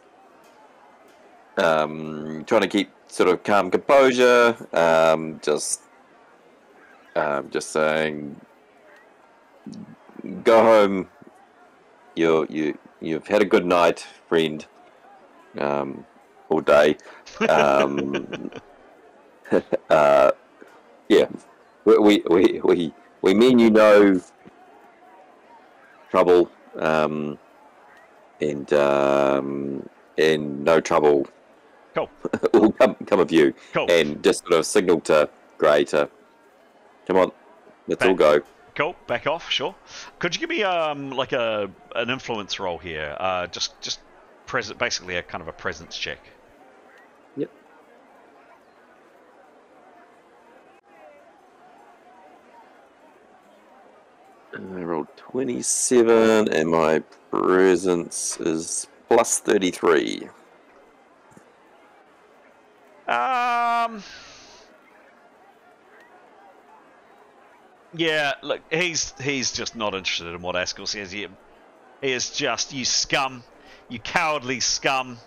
trying to keep sort of calm composure. Just saying, go home. You've had a good night, friend. All day. Yeah, we mean you no trouble, and no trouble. Cool. Will come of you. Cool. And just sort of signal to Grey to come on, let's all go. Cool. Back off. Sure. Could you give me like an influence roll here? Just basically a kind of a presence check. Yep. I rolled 27, and my presence is plus 33. Yeah, look, he's just not interested in what Askel says here. He is just, you scum, you cowardly scum.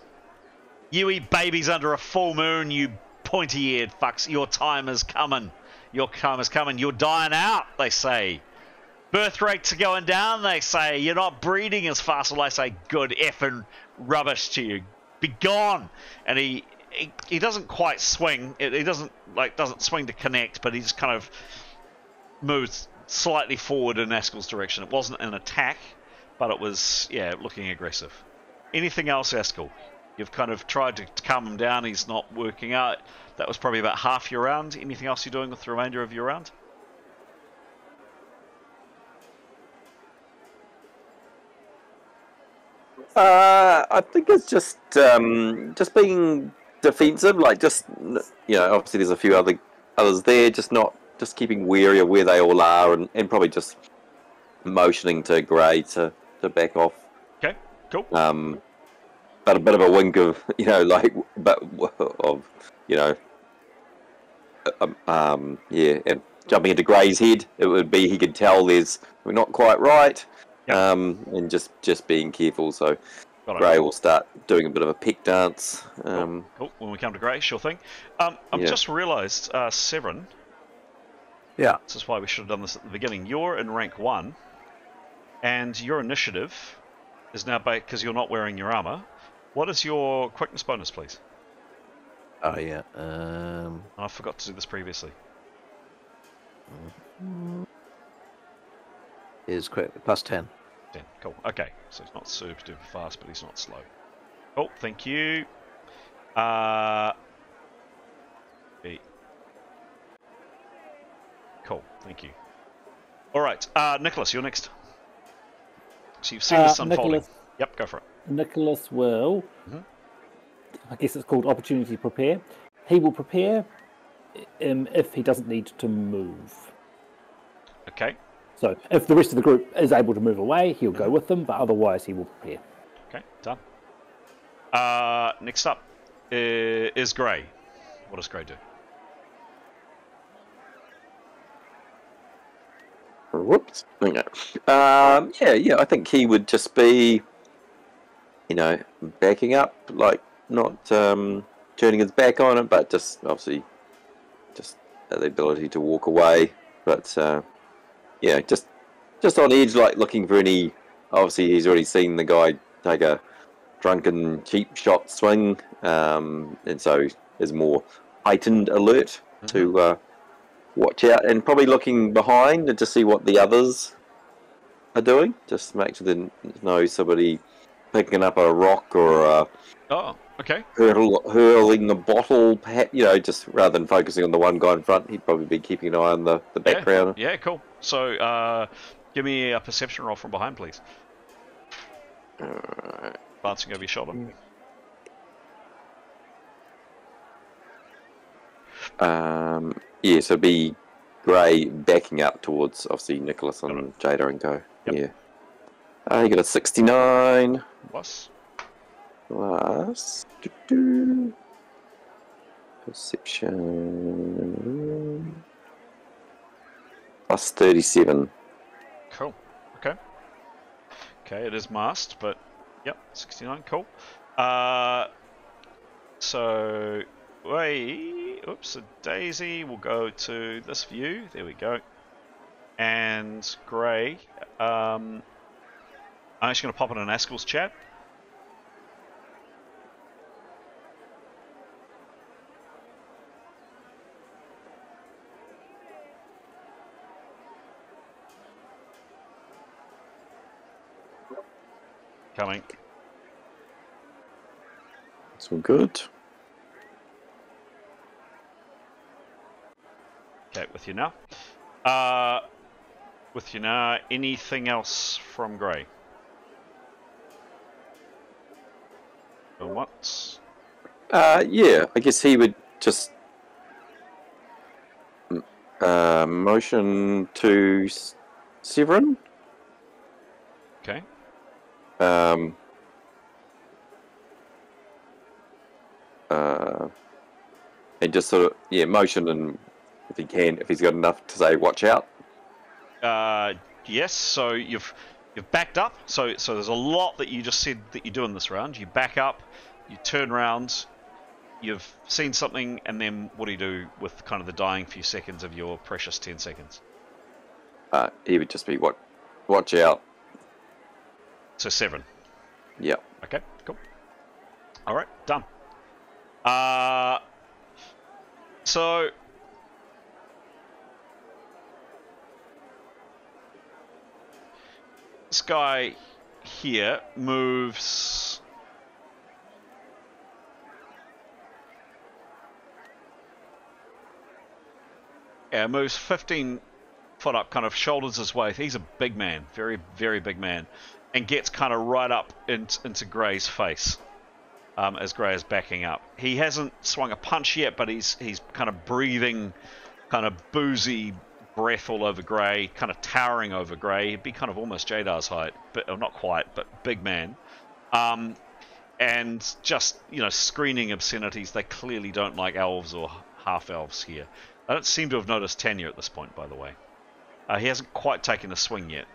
You eat babies under a full moon, you pointy-eared fucks. Your time is coming. Your time is coming. You're dying out, they say. Birth rates are going down, they say. You're not breeding as fast. Well, I say, good effing rubbish to you. Be gone. And he doesn't quite swing. He doesn't swing to connect, but he just kind of moves slightly forward in Askel's direction. It wasn't an attack, but it was, yeah, looking aggressive. Anything else, Askel? You've kind of tried to calm him down. He's not working out. That was probably about half your round. Anything else you're doing with the remainder of your round? I think it's just being defensive. Like, just, you know, obviously there's a few others there. Just keeping wary of where they all are, and probably just motioning to Grey to back off. Okay, cool. But a bit of a wink of, you know, like, but of, you know, yeah, and jumping into Grey's head, it would be he could tell we're not quite right. Yep. And just being careful. So Grey will start doing a bit of a peck dance. Cool. When we come to Grey, sure thing. I've just realised, Severin. Yeah. This is why we should have done this at the beginning. You're in rank 1, and your initiative is now because you're not wearing your armour. What is your quickness bonus, please? Oh yeah. I forgot to do this previously. Is correct. Plus 10. 10. Cool. Okay. So he's not super duper fast, but he's not slow. Cool. Thank you. B. Cool. Thank you. All right. Nicholas, you're next. So you've seen this unfolding. Nicholas, Yep. Go for it. Nicholas will, Mhm. I guess it's called opportunity prepare. He will prepare if he doesn't need to move. Okay. So if the rest of the group is able to move away, he'll go with them, but otherwise he will prepare. Okay. Done. Next up is Grey. What does Grey do? Whoops. Okay. Yeah. I think he would just be, backing up, like not turning his back on it, but just obviously just the ability to walk away. But just on edge, like looking for any. Obviously, he's already seen the guy take a drunken cheap shot swing, and so is more heightened alert to watch out, and probably looking behind to see what the others are doing. Just make sure there's no somebody picking up a rock or Oh, okay. hurling a bottle, perhaps, just rather than focusing on the one guy in front, he'd probably be keeping an eye on the background. Yeah, cool. So, give me a perception roll from behind, please. Alright. Glancing over your shoulder. So it'd be Grey backing up towards, obviously, Nicholas and Jada and Co. Yep. Yeah. You got a 69. Plus. Plus perception plus 37. Cool. Okay. Okay, it is masked, but yep, 69. Cool. So oops, a daisy will go to this view. There we go. And Grey, I'm actually going to pop in an Askel's chat. Coming. It's all good. Okay, with you now. Anything else from Grey? Going once. I guess he would just motion to Severin. Okay. And just sort of motion, and if he's got enough to say watch out. Yes. So you've backed up. So there's a lot that you just said that you do in this round. You back up, you turn around, you've seen something, and then what do you do with kind of the dying few seconds of your precious 10 seconds? He would just be watch out. So 7. Yeah. Okay. Cool. All right. Done. So this guy here moves moves 15 foot up, kind of shoulders his way. He's a big man, very, very big man, and gets kind of right up into Grey's face. As Grey is backing up. He hasn't swung a punch yet, but he's kind of breathing kind of boozy breath all over Grey, kind of towering over Grey. He'd be kind of almost Jadar's height, but or not quite, but big man. And just, screening obscenities. They clearly don't like elves or half-elves here. I don't seem to have noticed Tanya at this point, by the way. He hasn't quite taken a swing yet.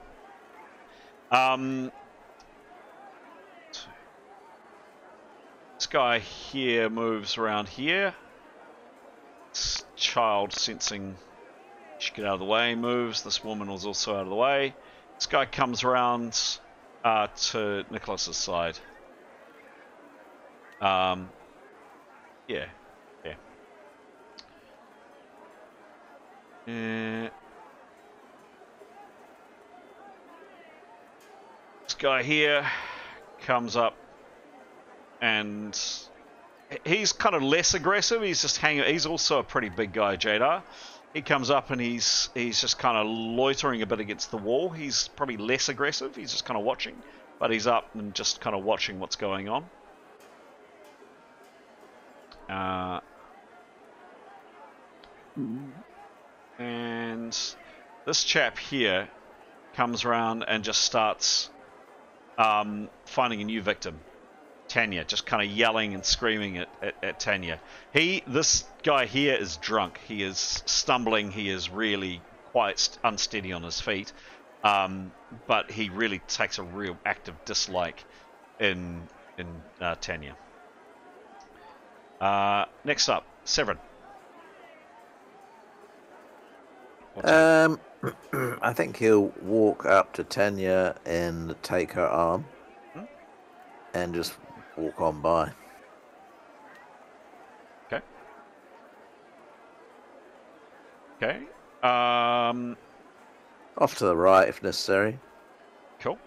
This guy here moves around here. This child, sensing she should get out of the way, moves. This woman was also out of the way. This guy comes around to Nicholas's side. Yeah. guy here comes up, and he's kind of less aggressive. He's just hanging. He's also a pretty big guy, Jadar. He comes up and he's just kind of loitering a bit against the wall. He's probably less aggressive. He's just kind of watching, but he's up and just kind of watching what's going on. And this chap here comes around and just starts finding a new victim. Tanya, just kind of yelling and screaming at Tanya. This guy here is drunk. He is stumbling. He is really quite unsteady on his feet. But he really takes a real active dislike in Tanya. Next up, Severin. I think he'll walk up to Tanya and take her arm and just walk on by. Okay. Okay. Off to the right if necessary. Cool.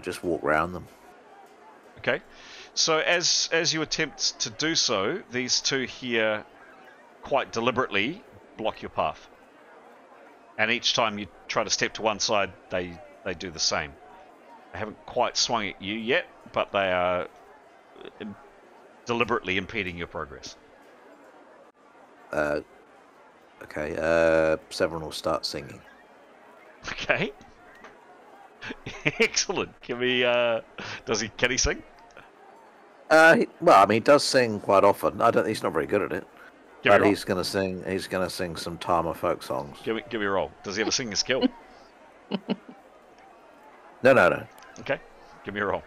Just walk round them. Okay. So as you attempt to do so, these two here quite deliberately block your path. And each time you try to step to one side, they do the same. They haven't quite swung at you yet, but they are deliberately impeding your progress. Okay. Severin will start singing. Okay. Excellent. Can he sing? Well, I mean, he does sing quite often. He's not very good at it. But he's going to sing some Tama folk songs. Give me a roll. Does he have a singing skill? No. Okay. Give me a roll.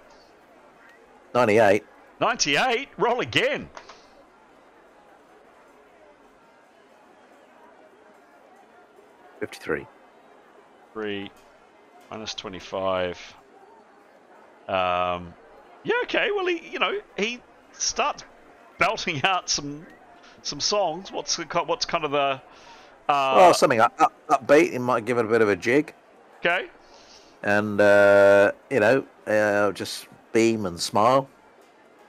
98. 98? Roll again. 53. 3 minus 25. Yeah, okay. Well, he starts belting out some songs. What's kind of the well, something upbeat. He might give it a bit of a jig. Okay. And just beam and smile.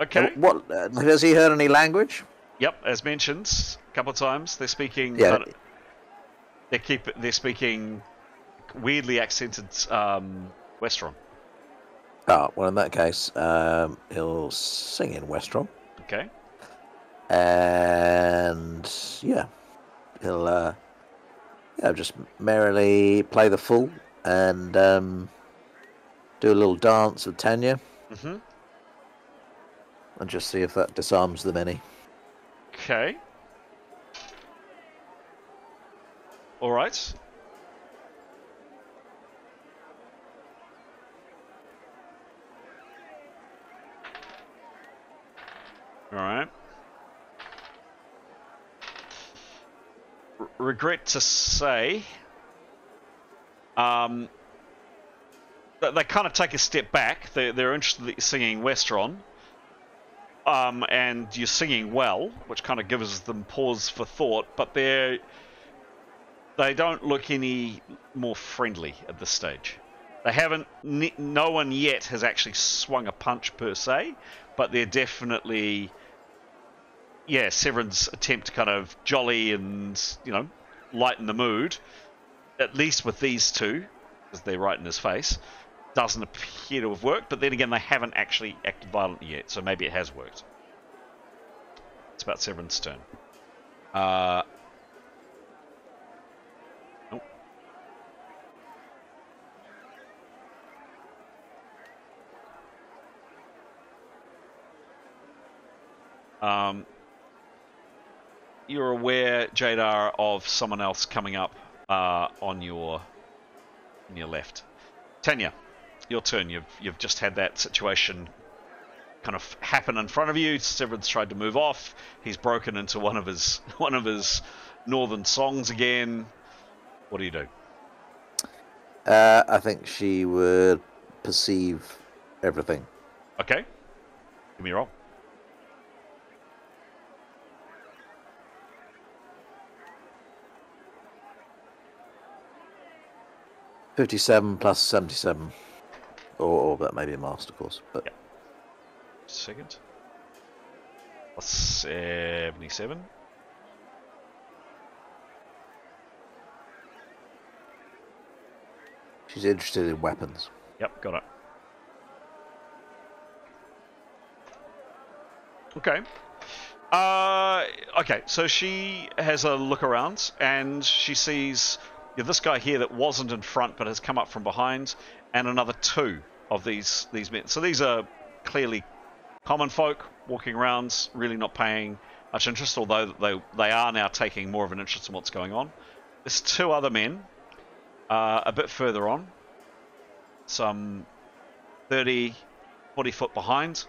Okay. What has he heard any language? Yep, as mentioned a couple of times, they're speaking. Yeah. They're speaking weirdly accented Westron. Oh, well, in that case, he'll sing in Westron. Okay. And yeah, he'll just merrily play the fool and do a little dance with Tanya. Mm-hmm. And just see if that disarms them any. Okay. All right. All right. Regret to say, that they kind of take a step back. They're interested in singing Westron. And you're singing well, which kind of gives them pause for thought, but they don't look any more friendly at this stage. They haven't. No one yet has actually swung a punch per se, but they're definitely, Severin's attempt to kind of jolly and lighten the mood, at least with these two, because they're right in his face, doesn't appear to have worked. But then again, they haven't actually acted violently yet, so maybe it has worked. It's about Severin's turn. You're aware, Jadar, of someone else coming up on your left. Tanya, your turn. You've just had that situation kind of happen in front of you. Severin's tried to move off. He's broken into one of his northern songs again. What do you do? I think she would perceive everything. Okay. Give me a roll. +57. or that may be a master course. But Yep. Second. Plus 77. she's interested in weapons. Yep, got it. Okay. Okay, so she has a look around and she sees this guy here that wasn't in front but has come up from behind, and another two of these men. So these are clearly common folk walking around, really not paying much interest, although they are now taking more of an interest in what's going on. There's two other men a bit further on, some 30, 40 foot behind.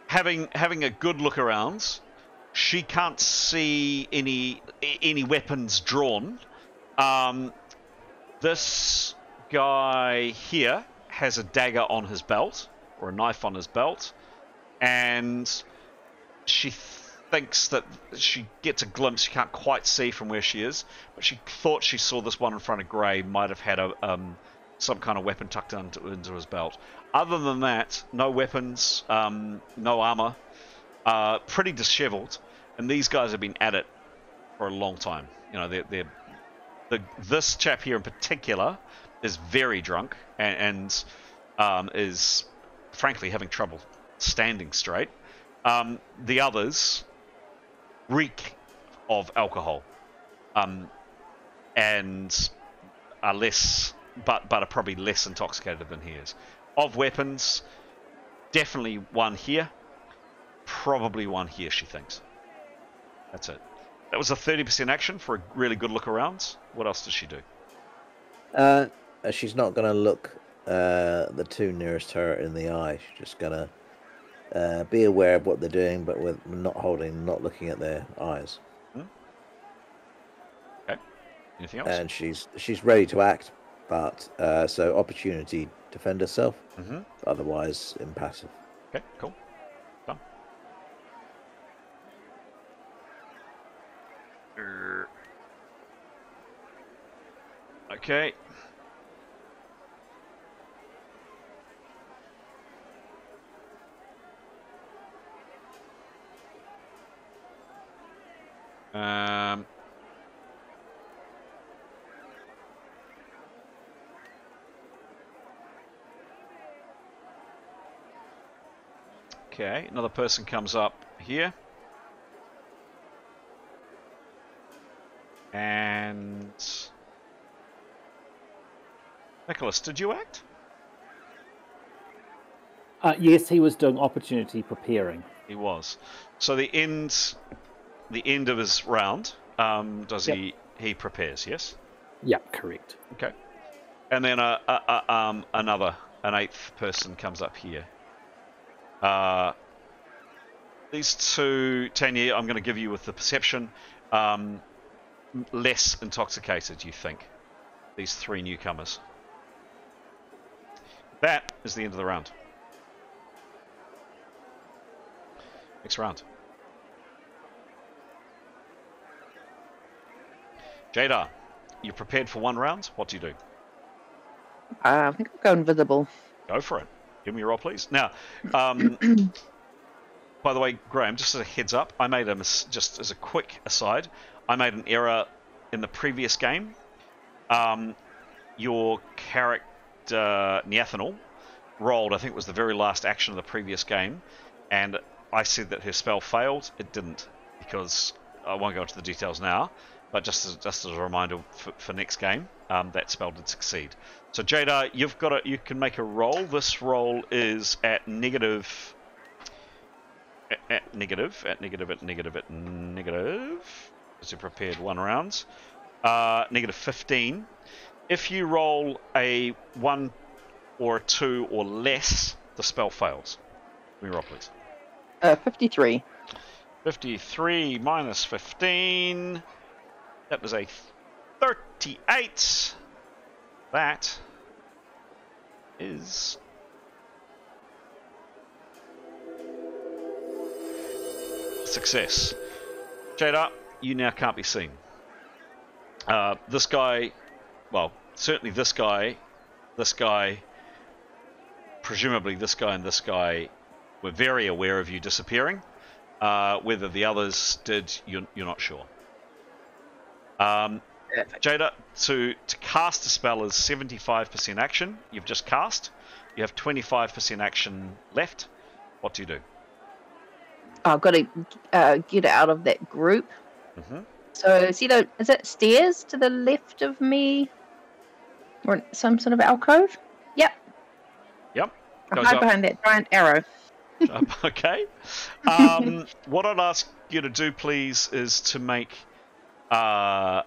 Having a good look around, she can't see any weapons drawn. This guy here has a dagger on his belt, or a knife on his belt, and she thinks that she gets a glimpse. She can't quite see from where she is, but she thought she saw this one in front of Gray might have had some kind of weapon tucked into his belt. Other than that, no weapons, no armor, pretty disheveled, and these guys have been at it for a long time. You know, this chap here in particular is very drunk and is frankly having trouble standing straight. The others reek of alcohol, and are less, but are probably less intoxicated than he is. Of weapons, definitely one here, probably one here, she thinks. That's it. That was a 30% action for a really good look around. What else does she do? She's not going to look the two nearest her in the eye. She's just going to be aware of what they're doing, but with not looking at their eyes. Okay. Anything else? And she's ready to act, but so opportunity defend herself. Otherwise, impassive. Okay, cool. Done. Okay. Okay, another person comes up here. And Nicholas, did you act? Yes, he was doing opportunity preparing. He was. So the end of his round, does Yep. he prepares, yes? Yep, correct. Okay. And then an eighth person comes up here. These two, Tanya, I'm going to give you with the perception, less intoxicated, you think. These three newcomers. That is the end of the round. Next round. Jada, you're prepared for one round? What do you do? I think I'll go invisible. Go for it. Give me your roll, please. Now, by the way, Graham, just as a heads up, I made just as a quick aside, I made an error in the previous game. Your character, Niathanal, rolled, I think it was the very last action of the previous game, and I said that her spell failed. It didn't, because I won't go into the details now, but just as a reminder for next game, that spell did succeed. So Jada, you can make a roll. This roll is at negative, because you prepared one round. Negative 15. If you roll a 1 or a 2 or less, the spell fails. Give me a roll, please. 53. 53 minus 15. That was a 38. That is success. Jada, you now can't be seen. This guy, well, certainly this guy this guy, presumably this guy and this guy, were very aware of you disappearing. Whether the others did, you're not sure. Jada, to cast a spell is 75% action. You've just cast. You have 25% action left. What do you do? I've got to get out of that group. Mm-hmm. So, is it stairs to the left of me? Or some sort of alcove? Yep. Yep. I'll hide behind that giant arrow. Okay. What I'd ask you to do, please, is to make a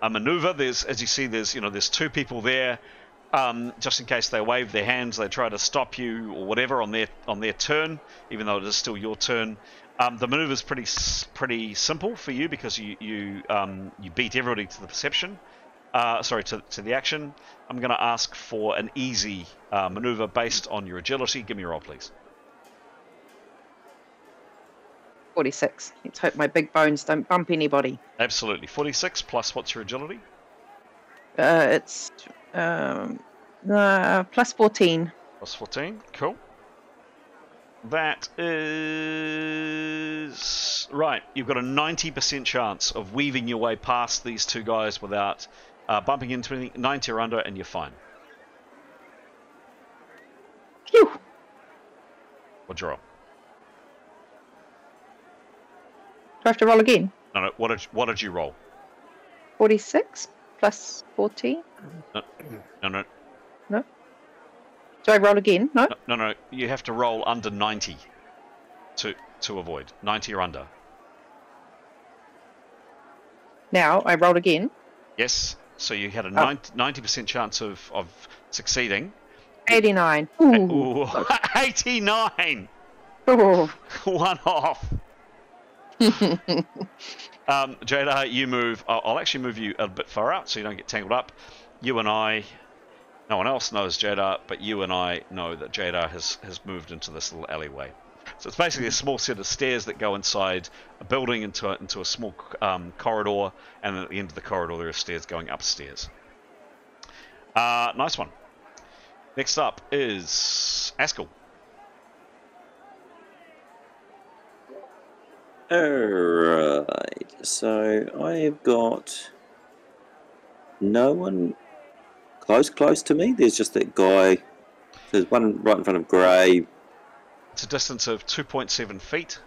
maneuver. As you see, there's two people there. Just in case they wave their hands, they try to stop you or whatever on their turn, even though it is still your turn. The maneuver is pretty simple for you because you beat everybody to the perception. To the action. I'm going to ask for an easy maneuver based on your agility. Give me a roll, please. 46. Let's hope my big bones don't bump anybody. Absolutely. 46 plus what's your agility? It's plus 14. Plus 14. Cool. That is... Right. You've got a 90% chance of weaving your way past these two guys without bumping into anything. 90 or under, and you're fine. Phew. What'd you roll? Do I have to roll again? No. What did you roll? 46 plus 14. No. No? Do I roll again? No? No. You have to roll under 90 to avoid. 90 or under. Now, I rolled again. Yes. So you had a 90% chance of succeeding. 89. Ooh. 89! Oh. One off. Jada, you move. I'll actually move you a bit far out so you don't get tangled up. You and I, no one else knows Jada, but you and I know that Jada has moved into this little alleyway. So it's basically a small set of stairs that go inside a building into a small corridor, and at the end of the corridor there are stairs going upstairs. Nice one. Next up is Askell. Alright, so I've got no one close to me. There's just that guy. There's one right in front of Gray. It's a distance of 2.7 feet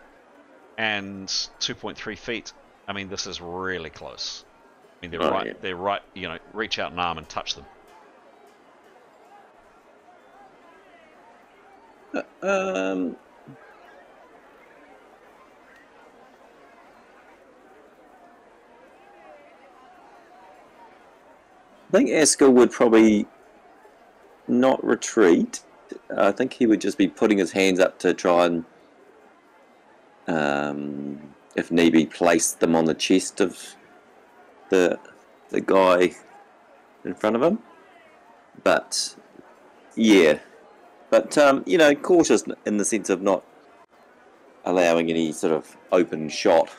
and 2.3 feet. I mean, this is really close. I mean, they're right, reach out an arm and touch them. I think Askell would probably not retreat. I think he would just be putting his hands up to try and, if need be, place them on the chest of the guy in front of him. But yeah, but cautious in the sense of not allowing any sort of open shot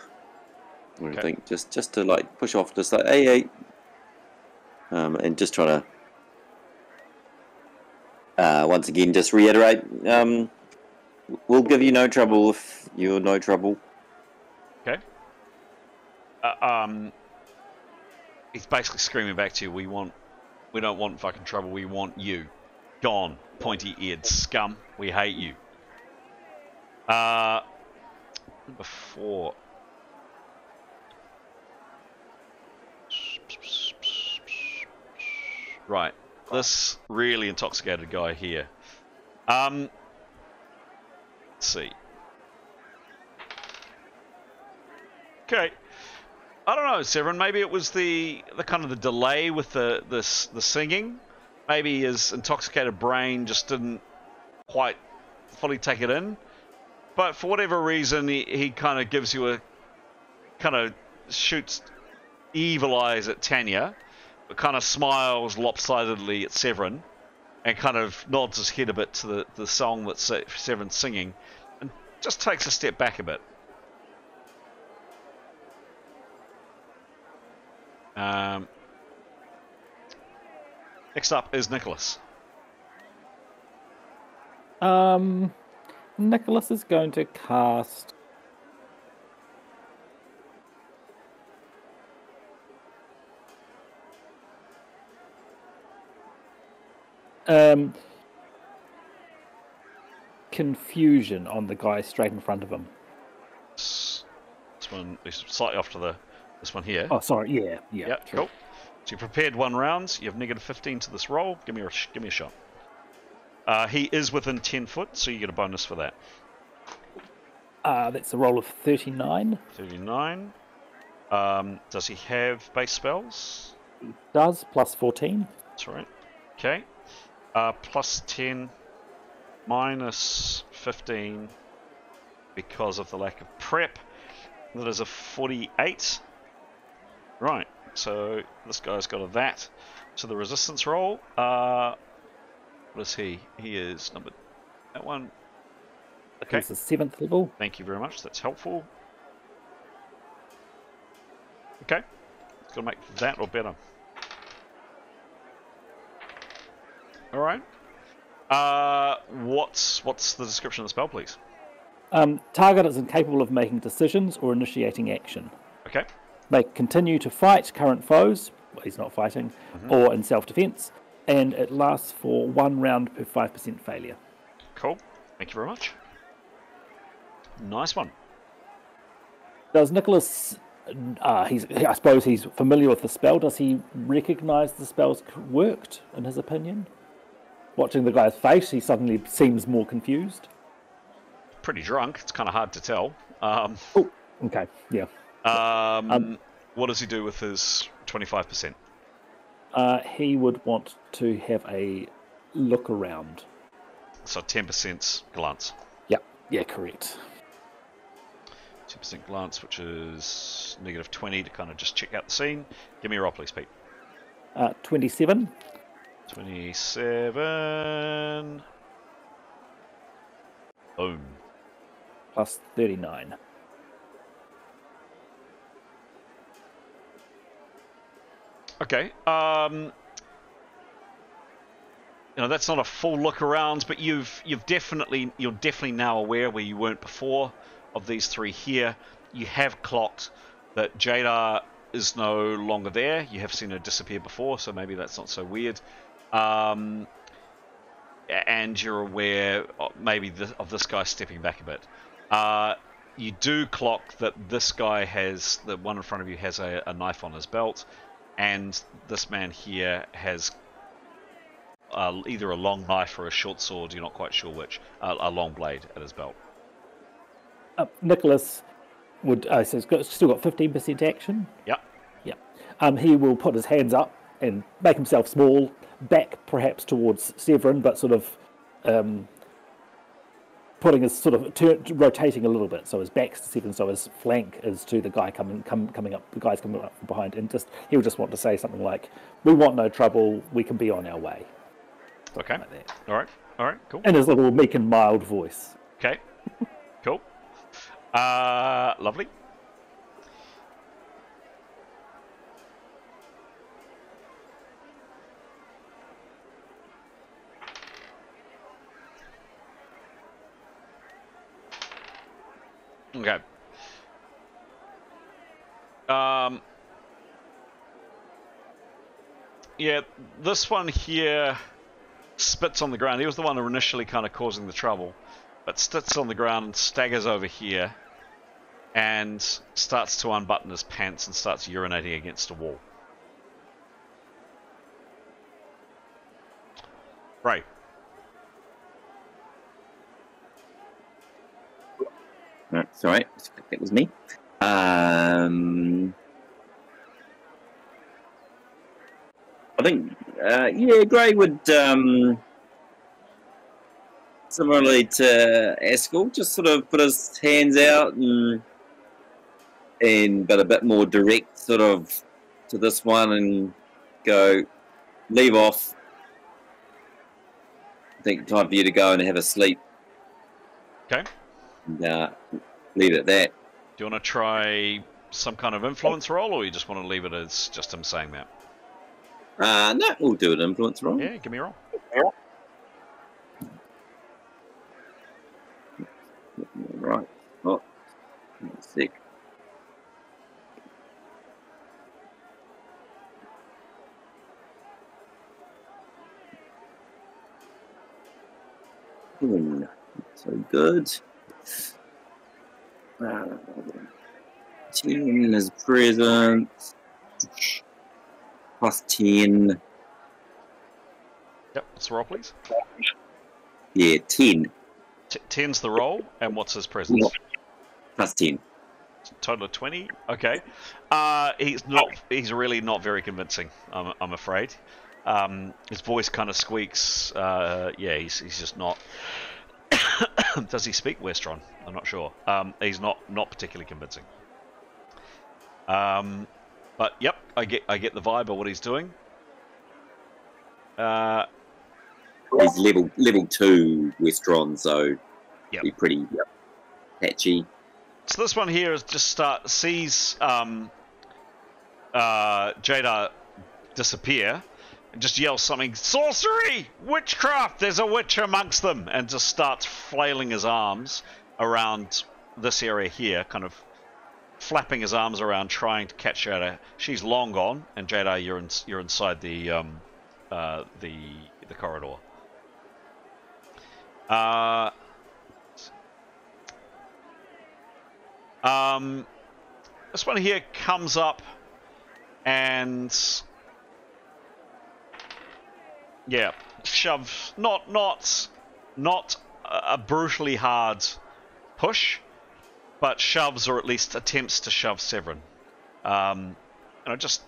or anything. Just to like push off, just like hey. And just trying to once again just reiterate, we'll give you no trouble if you're no trouble. Okay. He's basically screaming back to you, we don't want fucking trouble, we want you. Gone, pointy-eared scum. We hate you. Number 4. Right, this really intoxicated guy here. Let's see. Okay, I don't know, Severin. Maybe it was the kind of the delay with the singing. Maybe his intoxicated brain just didn't quite fully take it in. But for whatever reason, he kind of gives you a kind of shoots evil eyes at Tanya. But kind of smiles lopsidedly at Severin and kind of nods his head a bit to the song that Severin's singing and just takes a step back a bit. Next up is Nicholas. Nicholas is going to cast. Confusion on the guy straight in front of him. This one is slightly off to this one here. Oh, sorry. Yeah. Yeah, cool. So you prepared 1 round. You have negative 15 to this roll. Give me a shot. He is within 10 foot, so you get a bonus for that. That's a roll of 39. 39. Does he have base spells? He does, plus 14. That's right. Okay. Plus 10, minus 15 because of the lack of prep. That is a 48. Right, so this guy's got a that. So the resistance roll, what is he? He is number that one. Okay. He's the 7th level. Thank you very much, that's helpful. Okay, it's gonna make that or better. Alright. What's the description of the spell, please? Target is incapable of making decisions or initiating action. Okay. They continue to fight current foes, well, he's not fighting, or in self-defense, and it lasts for 1 round per 5% failure. Cool. Thank you very much. Nice one. Does Nicholas, I suppose he's familiar with the spell, does he recognise the spell's worked, in his opinion? Watching the guy's face, he suddenly seems more confused. Pretty drunk. It's kind of hard to tell. Oh, okay, yeah. What does he do with his 25%? He would want to have a look around. So 10% glance. Yeah, correct. 10% glance, which is negative 20 to kind of just check out the scene. Give me a roll, please, Pete. 27. 27. Boom. Plus 39. Okay. That's not a full look around, but you're definitely now aware where you weren't before of these 3 here. You have clocked that Jada is no longer there. You have seen her disappear before, so maybe that's not so weird. And you're aware maybe of this guy stepping back a bit. You do clock that this guy the one in front of you has a knife on his belt, and this man here has either a long knife or a short sword, you're not quite sure which, a long blade at his belt. Nicholas would, so he's still got 15% action. Yep. Yeah. He will put his hands up and make himself small, back perhaps towards Severin, but sort of putting his rotating a little bit, so his back's to Severin, so his flank is to the guy coming up. The guy's coming up from behind, and he'll just want to say something like, "We want no trouble. We can be on our way." Okay. Like that. All right. Cool. In his little meek and mild voice. Okay. Cool. Lovely. Okay. Yeah, this one here spits on the ground. He was the one initially kind of causing the trouble, but sits on the ground and staggers over here and starts to unbutton his pants and starts urinating against a wall. Right. No, sorry, that was me. I think, Gray would, similarly to Askell, just sort of put his hands out but a bit more direct sort of to this one and go, leave off. I think time for you to go and have a sleep. Okay. And leave it at that. Do you want to try some kind of influence roll, or you just want to leave it as just him saying that? No, we'll do an influence roll. Yeah, give me a roll. Right. Oh, one sec. So good. 10 is present. Plus 10. Yep, what's the roll, please? Yeah, 10. 10's the roll, and what's his presence? Plus 10. Total of 20. Okay. He's really not very convincing. I'm afraid. His voice kind of squeaks. Yeah, he's just not. Does he speak Westron? I'm not sure. He's not particularly convincing. But yep, I get the vibe of what he's doing. He's level 2 Westron, so Yep. be pretty patchy. So this one here is just sees Jada disappear and just yells something, sorcery, witchcraft, there's a witch amongst them, and just starts flailing his arms around this area here, kind of flapping his arms around, trying to catch Jada. She's long gone, and Jada, you're inside the corridor. This one here comes up and yeah, shoves not a brutally hard push, but shoves, or at least attempts to shove Severin. Just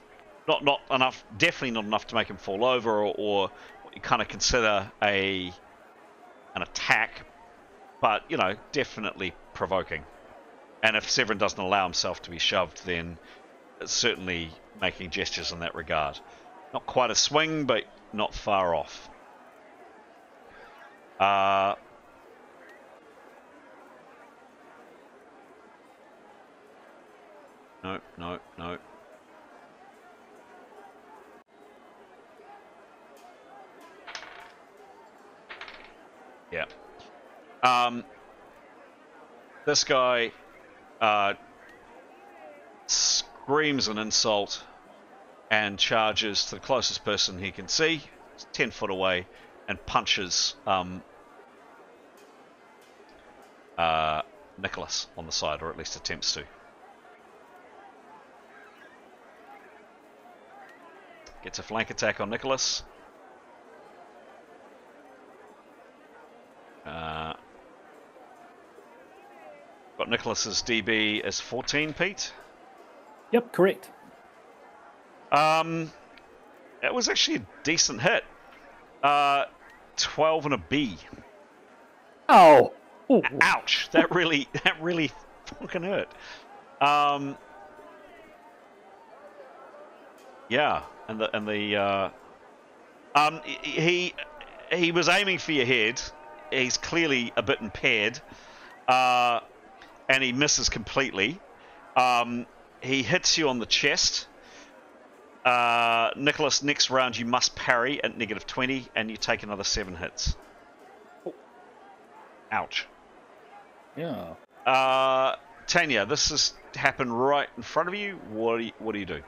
not enough, definitely not enough to make him fall over, or what you kind of consider an attack, but definitely provoking. And if Severin doesn't allow himself to be shoved, then it's certainly making gestures in that regard. Not quite a swing, but not far off. No. Yeah. This guy screams an insult and charges to the closest person he can see, 10 foot away, and punches Nicholas on the side, or at least attempts to. Gets a flank attack on Nicholas. Got Nicholas's DB as 14, Pete. Yep, correct. It was actually a decent hit. 12 and a B. Oh. Ooh. Ouch! That really fucking hurt. Yeah, he was aiming for your head. He's clearly a bit impaired, and he misses completely. He hits you on the chest. Nicholas, next round you must parry at -20, and you take another 7 hits. Ouch. Yeah. Tanya, this has happened right in front of you. What do you do?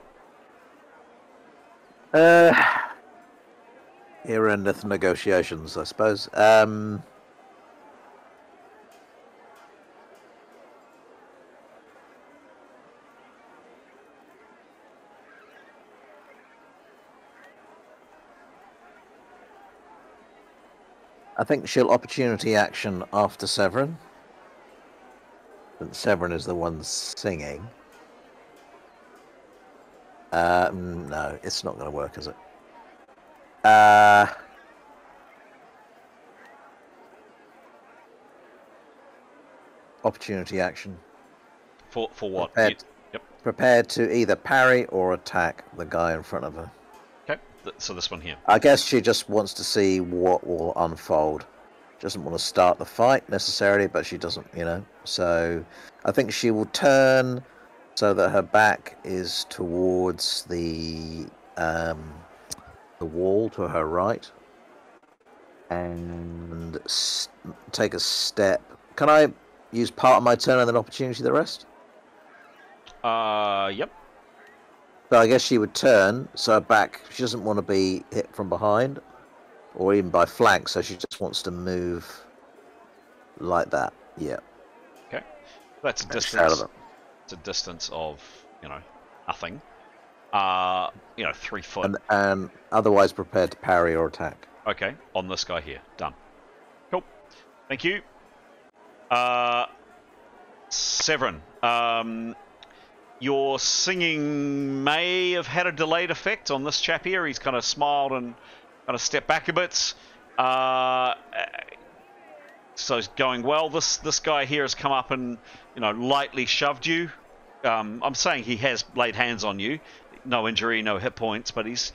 Here endeth negotiations, I suppose. I think she'll opportunity action after Severin. Since Severin is the one singing. No, it's not going to work, is it? Opportunity action. For what? Prepared to either parry or attack the guy in front of her. Okay, so this one here. I guess she just wants to see what will unfold. Doesn't want to start the fight necessarily, but she doesn't, So I think she will turn so that her back is towards the the wall to her right and take a step. Can I use part of my turn and then opportunity the rest? Yep. So I guess she would turn, so her back, she doesn't want to be hit from behind or even by flank, so she just wants to move like that. Yeah. Okay. That's a That's distance. relevant. It's a distance of, nothing. 3 foot. And otherwise prepared to parry or attack. Okay, on this guy here. Done. Cool. Thank you. Severin. Your singing may have had a delayed effect on this chap here. He's kind of smiled and kind of stepped back a bit. So it's going well. This guy here has come up and lightly shoved you. I'm saying he has laid hands on you. No injury, no hit points, but he's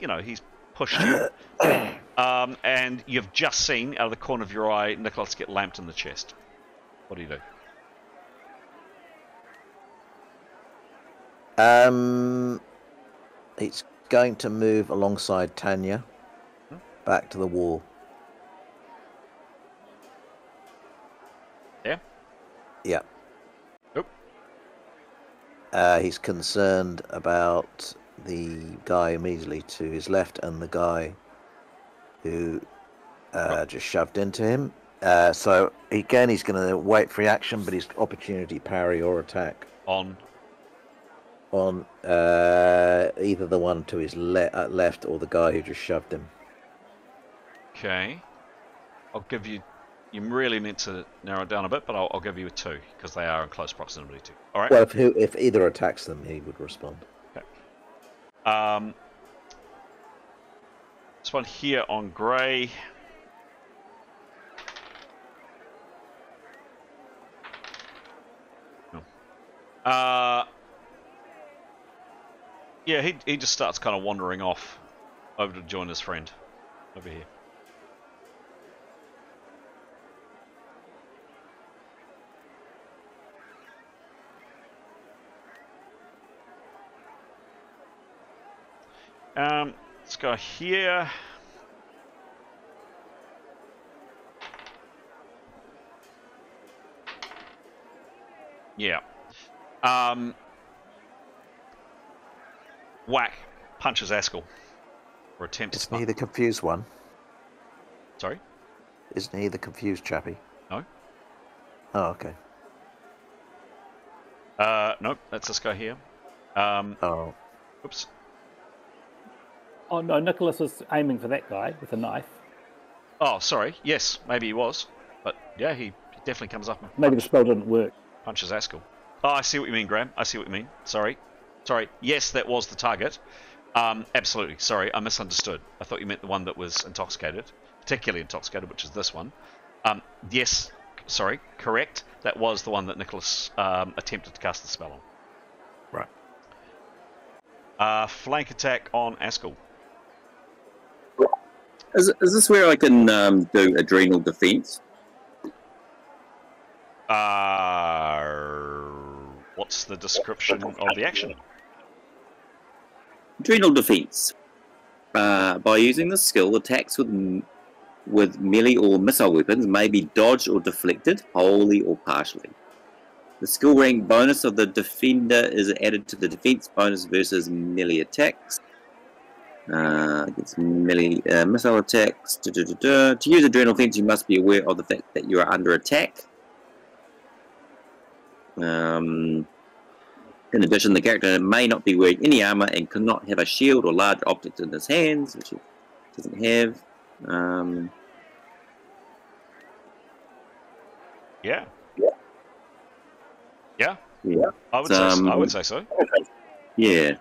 pushed you. And you've just seen out of the corner of your eye Nicholas get lamped in the chest. What do you do? It's going to move alongside Tanya back to the wall. Yeah? Yeah. Oop. He's concerned about the guy immediately to his left and the guy who just shoved into him. So again, he's going to wait for reaction, but his opportunity parry or attack On either the one to his left or the guy who just shoved him. Okay. I'll give you... You really meant to narrow it down a bit, but I'll give you a 2, because they are in close proximity to. All right? Well, if either attacks them, he would respond. Okay. This one here on Grey. Yeah, he just starts kind of wandering off over to join his friend over here. Let's go here. Yeah. Whack punches Askell or attempts. Isn't he the confused one? Sorry? Isn't he the confused chappie? No. Oh, okay. Nope, that's this guy here. Oh. Oops. Oh no, Nicholas was aiming for that guy with a knife. Oh, sorry. Yes, maybe he was. But yeah, he definitely comes up and Maybe the spell didn't work. punches Askell. Oh, I see what you mean, Graham. I see what you mean. Sorry. Yes, that was the target. Absolutely. Sorry, I misunderstood. I thought you meant the one that was intoxicated, particularly intoxicated, which is this one. Yes, sorry, correct. That was the one that Nicholas attempted to cast the spell on. Right. Flank attack on Askell. Is this where I can do adrenal defense? What's the description of the action? Adrenal defense. By using this skill, attacks with melee or missile weapons may be dodged or deflected, wholly or partially. The skill rank bonus of the defender is added to the defense bonus versus melee attacks. Against melee missile attacks. To use adrenal defense, you must be aware of the fact that you are under attack. In addition, the character may not be wearing any armor and cannot have a shield or large object in his hands, which he doesn't have. Yeah. I would say so. Yeah.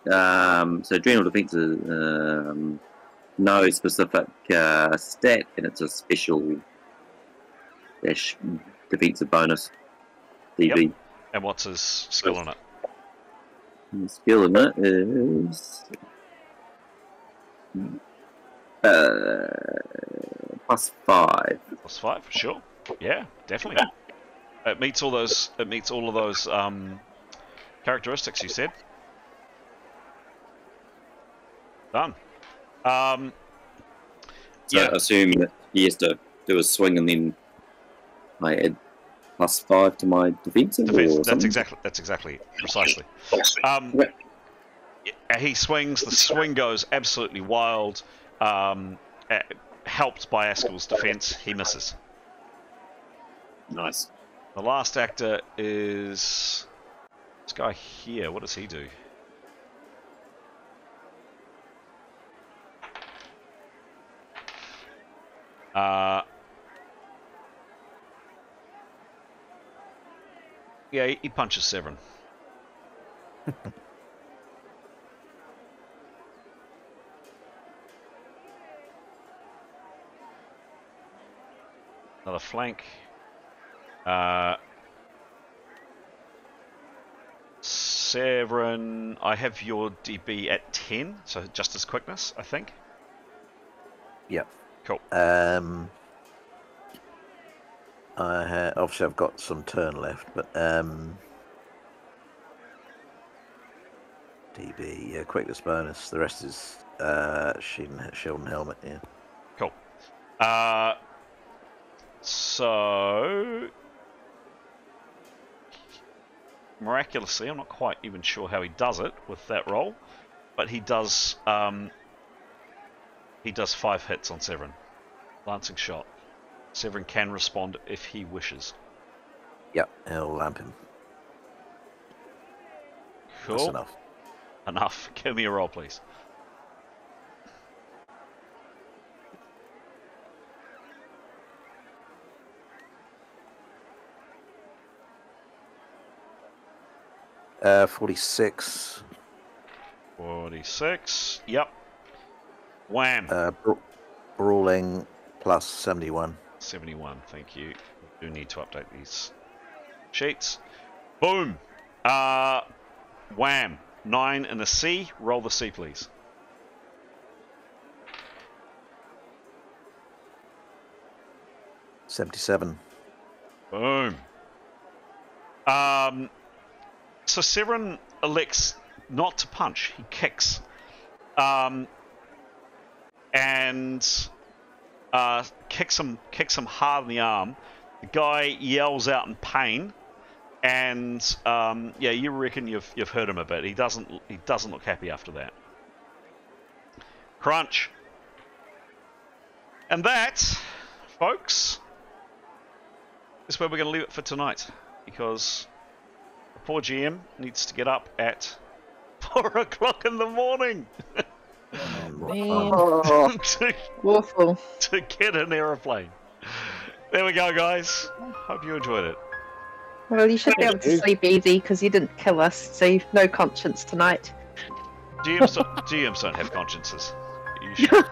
So adrenal defense is no specific stat, and it's a special defensive bonus. DB. Yep. And what's his skill in it? The skill in it is +5. +5, sure. Yeah, definitely. It meets all those. It meets all of those characteristics you said. Done. So I assume that he has to do a swing and then I add +5 to my defensive. That's exactly precisely. He swings. The swing goes absolutely wild. Helped by Askel's defense, he misses. Nice. The last actor is this guy here. What does he do? Yeah, he punches Severin. Another flank. Severin, I have your DB at 10, so just as quickness, I think. Yep. Cool. Obviously I've got some turn left, but DB, yeah, quickness bonus. The rest is shield and helmet. Yeah. Cool. So miraculously, I'm not quite even sure how he does it with that roll, but he does 5 hits on Severin. Lancing shot. Severin can respond if he wishes. Yep, he'll lamp him. Cool. That's enough. Enough. Give me a roll, please. Uh, 46. 46. Yep. Wham. Brawling plus 71. 71. Thank you. We do need to update these sheets. Boom. Wham. 9 in a C. Roll the C, please. $77. Boom. So Severin elects not to punch. He kicks. And kicks him hard in the arm. The guy yells out in pain, and yeah, you reckon you've hurt him a bit. He doesn't look happy after that. Crunch. And that, folks, is where we're going to leave it for tonight, because the poor GM needs to get up at 4 o'clock in the morning. Man. Awful. to get an aeroplane. There we go, guys. Hope you enjoyed it. Well, you should be able to sleep easy because you didn't kill us, so you've no conscience tonight. GMs don't have consciences. You should.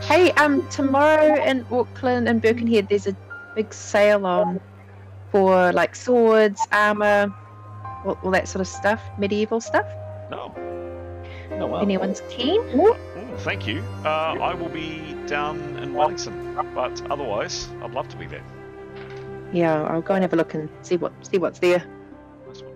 Hey, tomorrow in Auckland and Birkenhead, there's a big sale on for like swords, armor, all that sort of stuff, medieval stuff. No. Oh, wow. Anyone's keen? Oh, thank you. I will be down in Wellington, but otherwise, I'd love to be there. Yeah, I'll go and have a look and see what's there. Nice one.